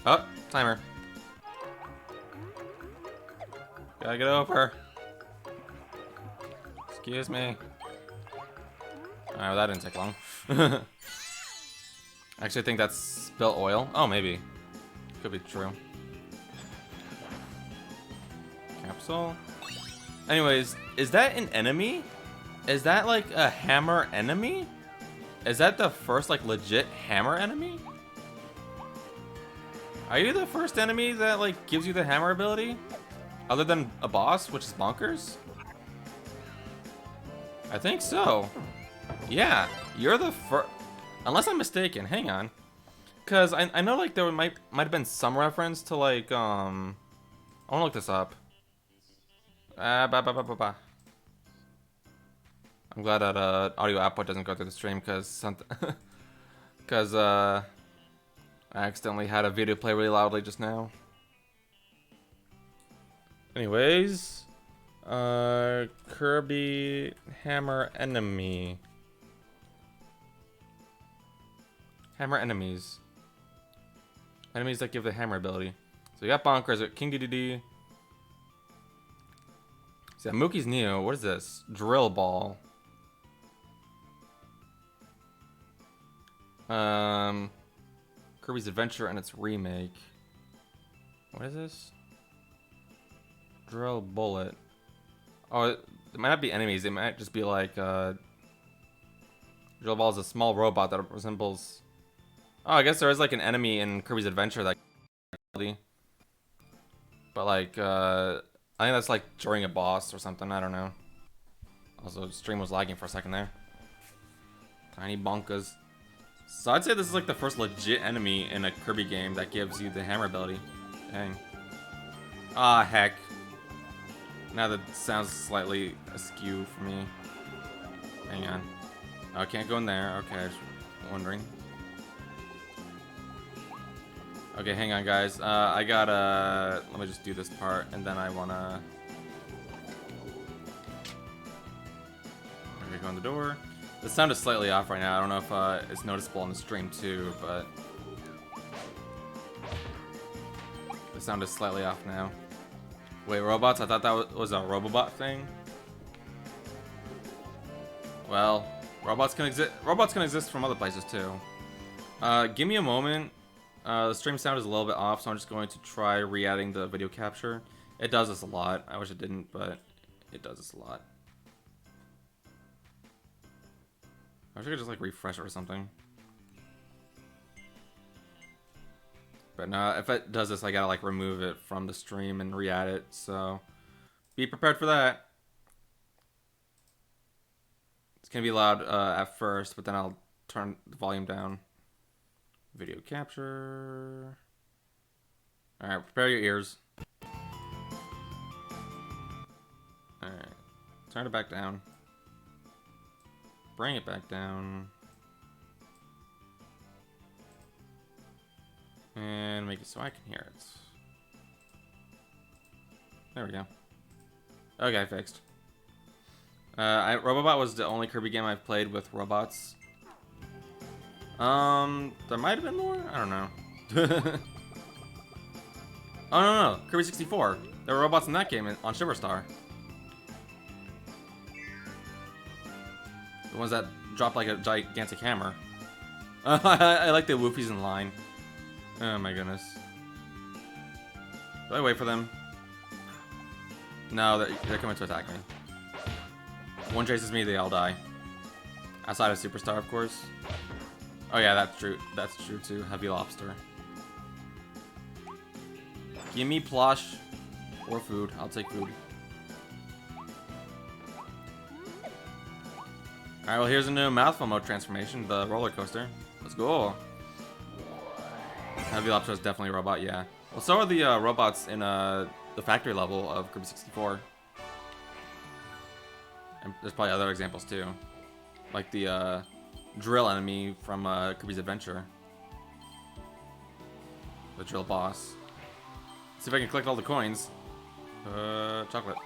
Oh, timer. Gotta get over. Excuse me. Alright, well, that didn't take long. Actually, I think that's spilt oil. Oh, maybe. Could be true. Capsule. Anyways, is that an enemy? Is that like a hammer enemy? Is that the first like legit hammer enemy? Are you the first enemy that like gives you the hammer ability? Other than a boss, which is bonkers? I think so. Yeah, you're the first. Unless I'm mistaken. Hang on. Cause I know like there might have been some reference to like I wanna look this up. I'm glad that audio output doesn't go through the stream because something because I accidentally had a video play really loudly just now. Anyways, Kirby hammer enemy. Hammer enemies. Enemies that give the hammer ability. So we got Bonkers, King Dedede. So yeah, Mookie's new. What is this? Drill ball. Kirby's Adventure and its remake. What is this? Drill bullet. Oh, it might not be enemies. It might just be like Drill ball is a small robot that resembles. Oh, I guess there is like an enemy in Kirby's Adventure that. But like, I think that's like during a boss or something. I don't know. Also, the stream was lagging for a second there. Tiny Bonkas. So I'd say this is like the first legit enemy in a Kirby game that gives you the hammer ability. Dang. Ah, heck. Now that sounds slightly askew for me. Hang on. Oh, I can't go in there. Okay, I was wondering. Okay, hang on, guys. I gotta... Let me just do this part, and then I wanna... Okay, go in the door. The sound is slightly off right now. I don't know if it's noticeable on the stream, too, but... The sound is slightly off now. Wait, robots? I thought that was a Robobot thing. Well, robots can exist from other places too. Give me a moment. The stream sound is a little bit off, so I'm just going to try re-adding the video capture. It does this a lot. I wish it didn't, but it does this a lot. I wish I could just like refresh it or something. But no, if it does this, I gotta like remove it from the stream and re-add it, so be prepared for that. It's gonna be loud at first, but then I'll turn the volume down. Video capture. Alright, prepare your ears. Alright, turn it back down. Bring it back down. And make it so I can hear it. There we go. Okay, fixed. Robobot was the only Kirby game I've played with robots. There might have been more? I don't know. Oh, no. Kirby 64. There were robots in that game on Shiverstar. The ones that drop like a gigantic hammer. I like the woofies in line. Oh my goodness. Do I wait for them? No, they're coming to attack me. One chases me, they all die. Outside of Superstar, of course. Oh yeah, that's true. That's true too. Heavy Lobster. Give me plush or food. I'll take food. Alright, well here's a new mouthful mode transformation, the roller coaster. Let's go. Heavy Lobster is definitely a robot, yeah. Well, so are the robots in the factory level of Kirby 64. And there's probably other examples too. Like the drill enemy from Kirby's Adventure. The drill boss. See if I can collect all the coins. Chocolate.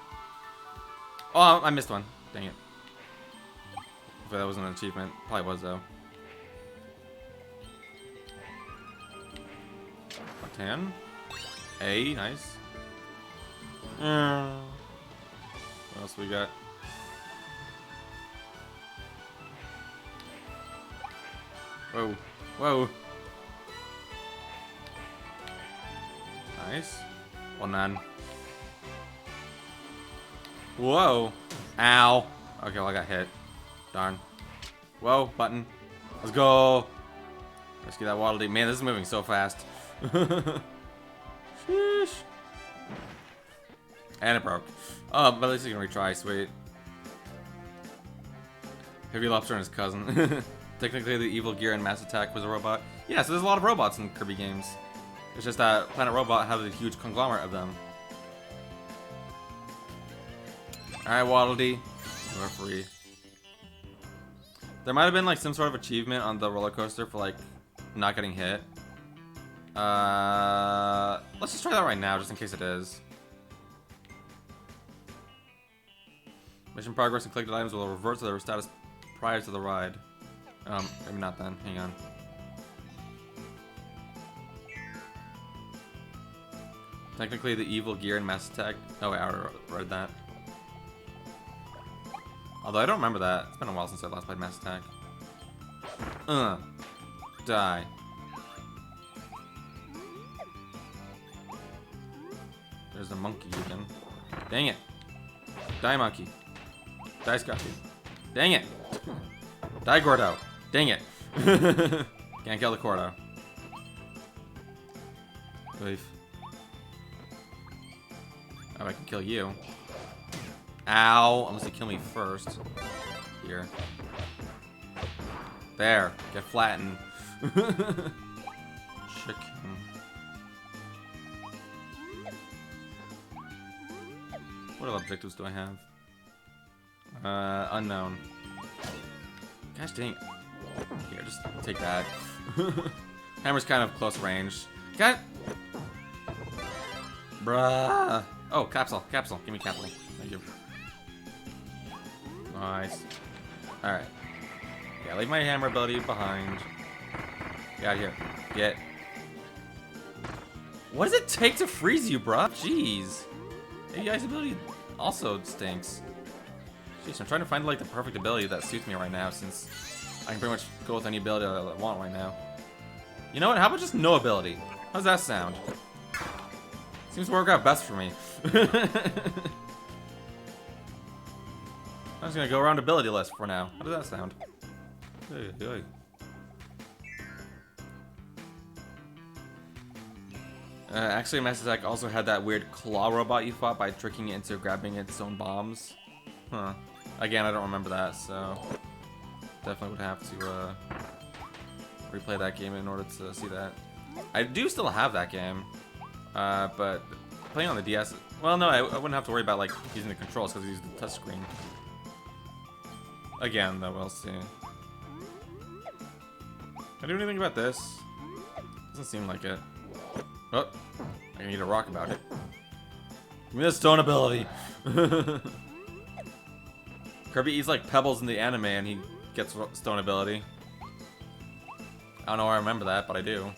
Oh, I missed one. Dang it. If that wasn't an achievement. Probably was though. 10. A, nice. What else we got? Whoa. Whoa. Nice. Well, none. Whoa. Ow. Okay, well, I got hit. Darn. Whoa, button. Let's go. Rescue that Waddle Dee. Man, this is moving so fast. Sheesh. And it broke. Oh, but at least you can retry. Sweet. Heavy Lobster and his cousin. Technically, the Evil Gear and Mass Attack was a robot. Yeah, so there's a lot of robots in Kirby games. It's just that Planet Robot has a huge conglomerate of them. Alright, Waddle Dee. We're free. There might have been like some sort of achievement on the roller coaster for like not getting hit. Let's just try that right now, just in case it is. Mission progress and collected items will revert to their status prior to the ride. Maybe not then. Hang on. Technically, the Evil Gear and Mass Attack. Oh wait, I already read that. Although I don't remember that. It's been a while since I last played Mass Attack. Die. There's a monkey again. Dang it. Die, monkey. Die, Scotty. Dang it. Die, Gordo. Dang it. Can't kill the Gordo. Leave. Oh, I can kill you. Ow. Unless they kill me first. Here. There. Get flattened. Chicken. What other objectives do I have? Unknown. Gosh dang it. Here, just take that. Hammer's kind of close range. God! Bruh! Oh, capsule, capsule. Give me capsule. Thank you. Nice. Alright. Yeah, leave my hammer ability behind. Get out of here. Get. What does it take to freeze you, bruh? Jeez. AI's ability also stinks. Jeez, I'm trying to find like the perfect ability that suits me right now, since I can pretty much go with any ability that I want right now. You know what? How about just no ability? How's that sound? Seems to work out best for me. I'm just gonna go around ability list for now. How does that sound? Hey, hey. Actually, Mass Attack also had that weird claw robot you fought by tricking it into grabbing its own bombs. Huh. Again, I don't remember that, so definitely would have to replay that game in order to see that. I do still have that game, but playing on the DS. Well, no, I wouldn't have to worry about like using the controls because I use the touchscreen. Again, though, we'll see. Can I do anything about this? Doesn't seem like it. Oh, I need a rock about it. Give me the stone ability. Kirby eats like pebbles in the anime and he gets stone ability. I don't know why I remember that, but I do.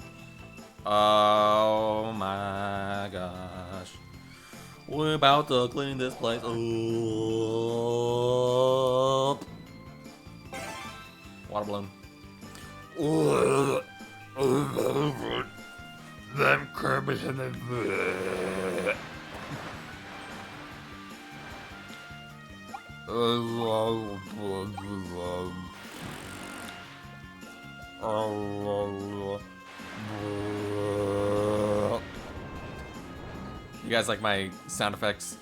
Oh my gosh. We're about to clean this place up. Water balloon. Them Kirby's in the... You guys like my sound effects?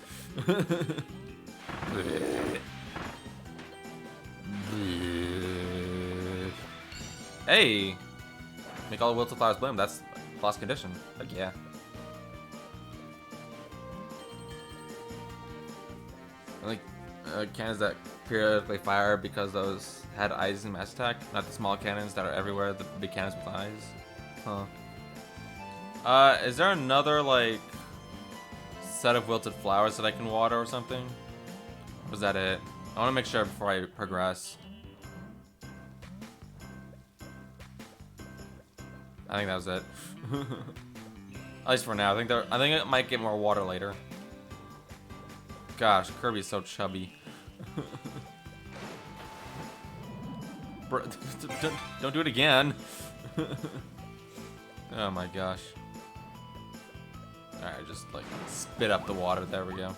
Hey! Make all the wilted flowers bloom. That's lost condition. Heck yeah. Like cannons that periodically fire because those had eyes in Mass Attack, not the small cannons that are everywhere, the big cannons with eyes. Huh. Is there another like set of wilted flowers that I can water or something? Or was that it? I want to make sure before I progress. I think that was it. At least for now. I think it might get more water later. Gosh, Kirby's so chubby. Bro, don't do it again. Oh my gosh. Alright, just like spit up the water. There we go.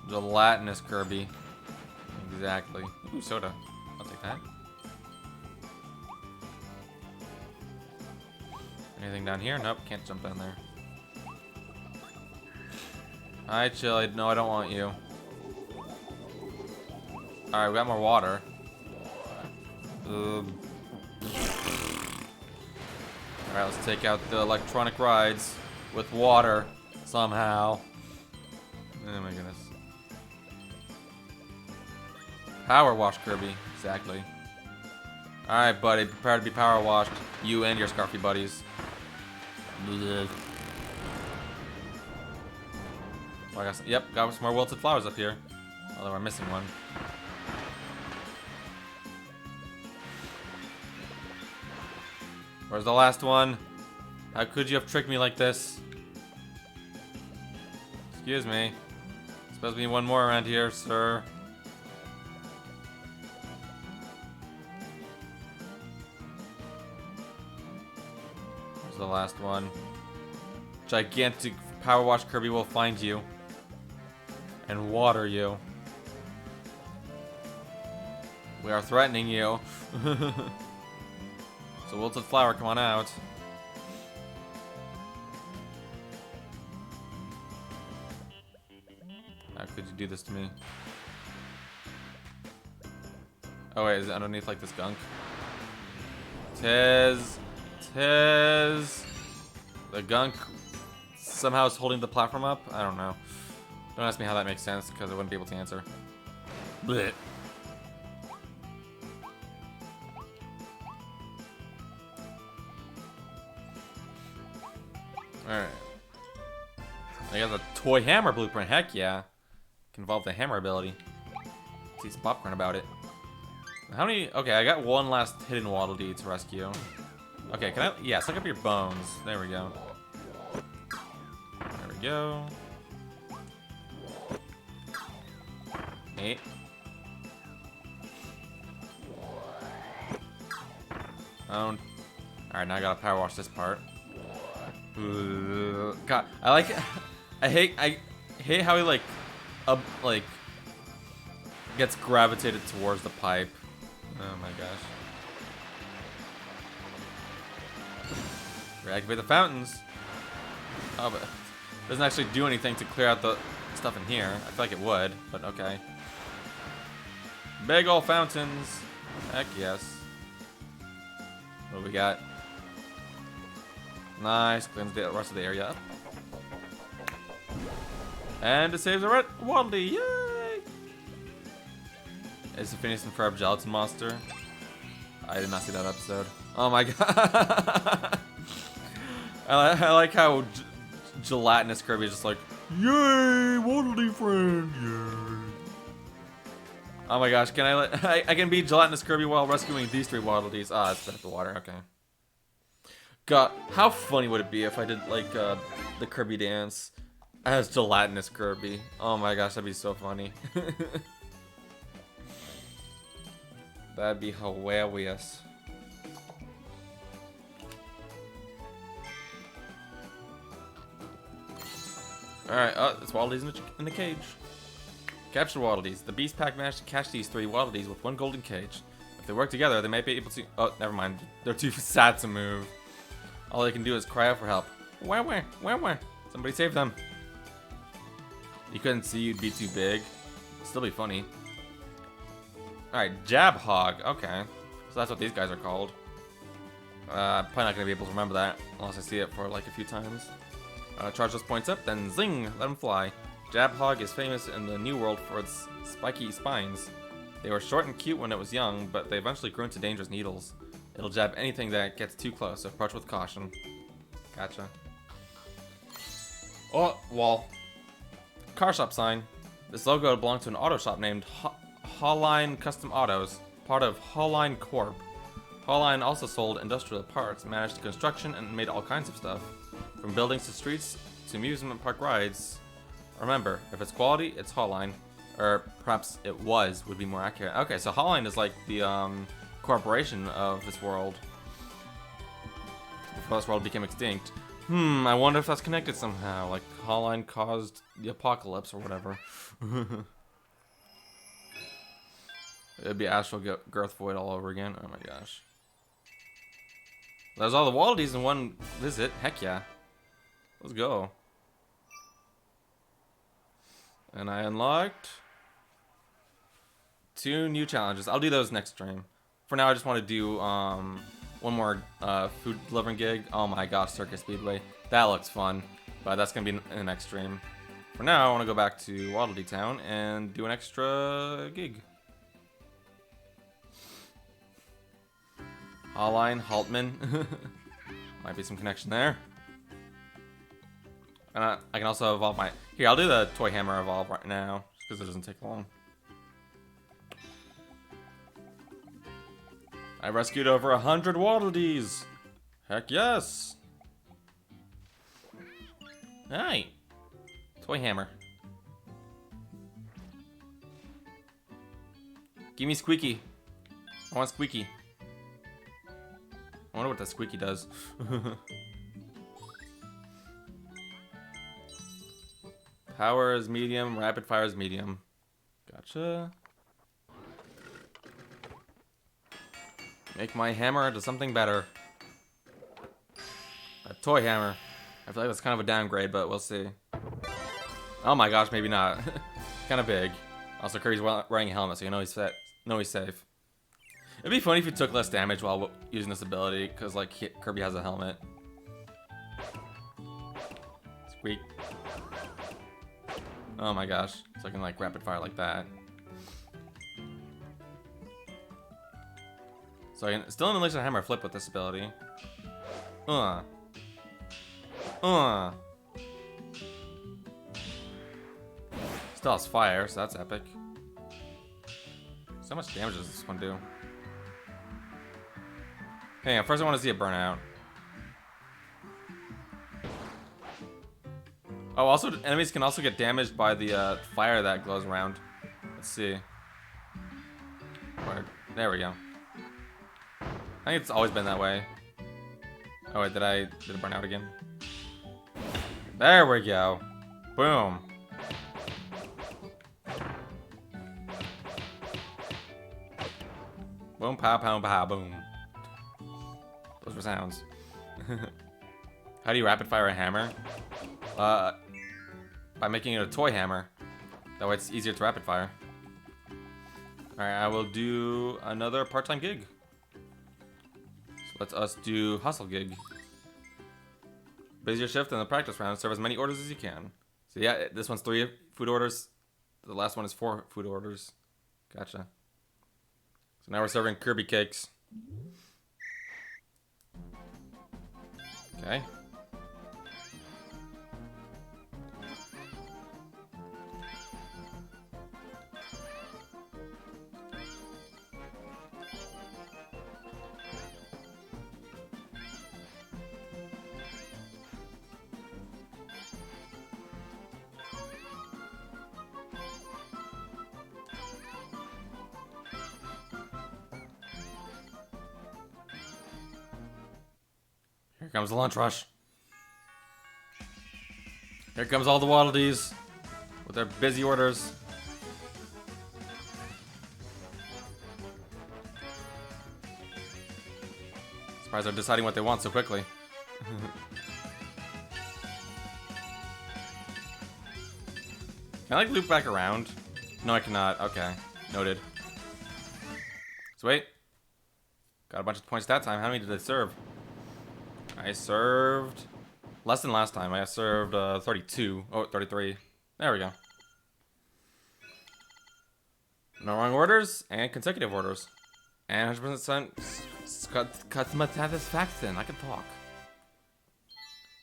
Gelatinous Kirby. Exactly. Ooh, soda. I'll take that. Anything down here? Nope, can't jump down there. Hi, Chili. No, I don't want you. Alright, we got more water. Alright, let's take out the electronic rides with water somehow. Oh my goodness. Power wash Kirby. Exactly. Alright, buddy. Prepare to be power washed. You and your Scarfy buddies. Well, I guess, yep, got some more wilted flowers up here. Although we're missing one. Where's the last one? How could you have tricked me like this? Excuse me. Supposed to be one more around here, sir. Where's the last one? Gigantic Power Wash Kirby will find you and water you. We are threatening you. So wilted flower, come on out. How could you do this to me? Oh wait, is it underneath like this gunk? Tis. The gunk somehow is holding the platform up? I don't know. Don't ask me how that makes sense, because I wouldn't be able to answer. Blech. Alright. I got the toy hammer blueprint. Heck yeah. Can involve the hammer ability. See some popcorn about it. How many? Okay, I got one last hidden Waddle Dee to rescue. Okay, can I? Yeah, suck up your bones. There we go. There we go. 8. Alright, now I gotta power wash this part. God, I hate how he like gets gravitated towards the pipe. Oh my gosh. Reactivate the fountains. Oh, but it doesn't actually do anything to clear out the stuff in here. I feel like it would, but okay. Big ol' fountains. Heck yes. What do we got? Nice. Cleans the rest of the area up. And it saves a Waddle Dee. Yay! Is it finishing for a gelatin monster? I did not see that episode. Oh my god. I like how gelatinous Kirby is just like, yay, Waddle Dee friend, yay. Oh my gosh, can I can beat gelatinous Kirby while rescuing these 3 Waddle Dees. Ah, it's better the water, okay. God, how funny would it be if I did like the Kirby dance as gelatinous Kirby? Oh my gosh, that'd be so funny. That'd be hilarious. Alright, it's Waddle Dees in the cage. Capture Waddle Dees. The Beast Pack managed to catch these 3 Waddle Dees with 1 golden cage. If they work together, they might be able to... Oh, never mind. They're too sad to move. All they can do is cry out for help. Where? Somebody save them. You couldn't see, you'd be too big. It'd still be funny. Alright, Jab Hog. Okay. So that's what these guys are called. Probably not going to be able to remember that unless I see it for like a few times. Charge those points up, then zing, let them fly. Jab Hog is famous in the New World for its spiky spines. They were short and cute when it was young, but they eventually grew into dangerous needles. It'll jab anything that gets too close, so approach with caution. Gotcha. Oh, wall. Car shop sign. This logo belonged to an auto shop named Hawline Custom Autos, part of Hawline Corp. Hawline also sold industrial parts, managed construction, and made all kinds of stuff. From buildings to streets to amusement park rides. Remember, if it's quality, it's Hawline. Or perhaps it would be more accurate. Okay, so Hawline is like the corporation of this world. Before this world became extinct. I wonder if that's connected somehow. Like Hawline caused the apocalypse or whatever. It'd be Astral Girth Void all over again. Oh my gosh. There's all the Waddle Dees in one visit. Heck yeah. Let's go. And I unlocked 2 new challenges. I'll do those next stream. For now, I just want to do one more food delivering gig. Oh my gosh, Circus Speedway. That looks fun. But that's going to be in the next stream. For now, I want to go back to Waddle Dee Town and do an extra gig. Hawline, Haltman. Might be some connection there. And I can also evolve my... Here, I'll do the Toy Hammer evolve right now, because it doesn't take long. I rescued over 100 Waddle Dees! Heck yes! Hi! Toy Hammer. Give me Squeaky. I want Squeaky. I wonder what that Squeaky does. Power is medium, rapid fire is medium. Gotcha. Make my hammer into something better. A toy hammer. I feel like that's kind of a downgrade, but we'll see. Oh my gosh, maybe not. Kind of big. Also, Kirby's wearing a helmet, so you know he's safe. It'd be funny if he took less damage while using this ability, because like Kirby has a helmet. Weak. Oh my gosh. So I can like rapid fire like that. So I can still an Elixir Hammer flip with this ability. Still has fire, so that's epic. So how much damage does this one do? Hang on, first I want to see it burn out. Oh, also enemies can also get damaged by the fire that glows around. Let's see. There we go. I think it's always been that way. Oh wait, did it burn out again? There we go. Boom. Boom, pow, pow, pow, boom. Those were sounds. How do you rapid fire a hammer? By making it a toy hammer. That way it's easier to rapid fire. Alright, I will do another part-time gig. So let's us do hustle gig. Busy your shift in the practice round. Serve as many orders as you can. So yeah, this one's 3 food orders. The last one is 4 food orders. Gotcha. So now we're serving Kirby cakes. Okay. Here comes the lunch rush. Here comes all the Waddle Dees with their busy orders. Surprised they're deciding what they want so quickly. Can I like loop back around? No, I cannot. Okay, noted. So wait. Got a bunch of points that time. How many did I serve? I served less than last time. I served 32. Oh, 33. There we go. No wrong orders and consecutive orders. And 100% customer satisfaction. I can talk.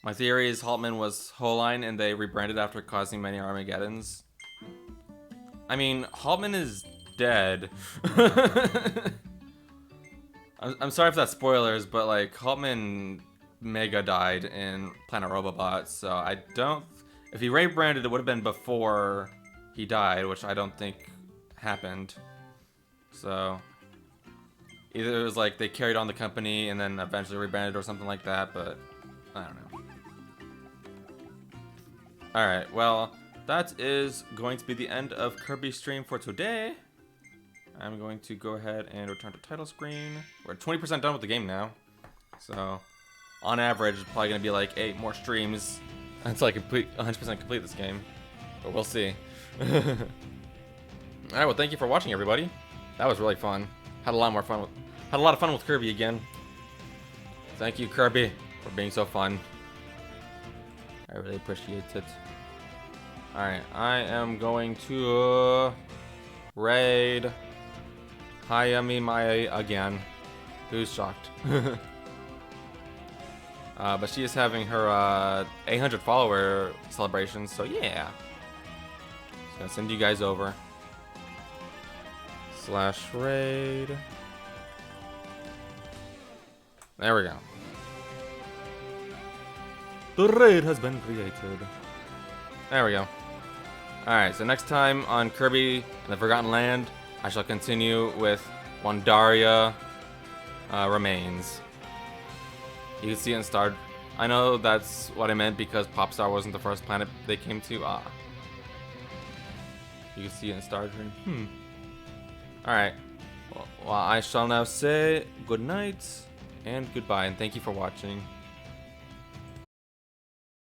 My theory is Haltman was Holine and they rebranded after causing many Armageddons. I mean, Haltman is dead. I'm sorry if that's spoilers, but like Haltman mega died in Planet Robobot, so I don't... If he rebranded, it would have been before he died, which I don't think happened. So either it was like they carried on the company and then eventually rebranded or something like that, but I don't know. Alright, well, that is going to be the end of Kirby's stream for today. I'm going to go ahead and return to title screen. We're 20% done with the game now, so on average, it's probably going to be like 8 more streams until I complete 100% complete this game. But we'll see. Alright, well, thank you for watching, everybody. That was really fun. Had a lot of fun with Kirby again. Thank you, Kirby, for being so fun. I really appreciate it. Alright, I am going to raid Hayami Mai again. Who's shocked? But she is having her 800 follower celebration, so yeah. Just gonna send you guys over. /raid. There we go. The raid has been created. There we go. Alright, so next time on Kirby and the Forgotten Land, I shall continue with Wondaria Remains. You can see it in Star... I know that's what I meant because Popstar wasn't the first planet they came to. You can see it in Star Dream. Alright. Well, I shall now say good night and goodbye, and thank you for watching.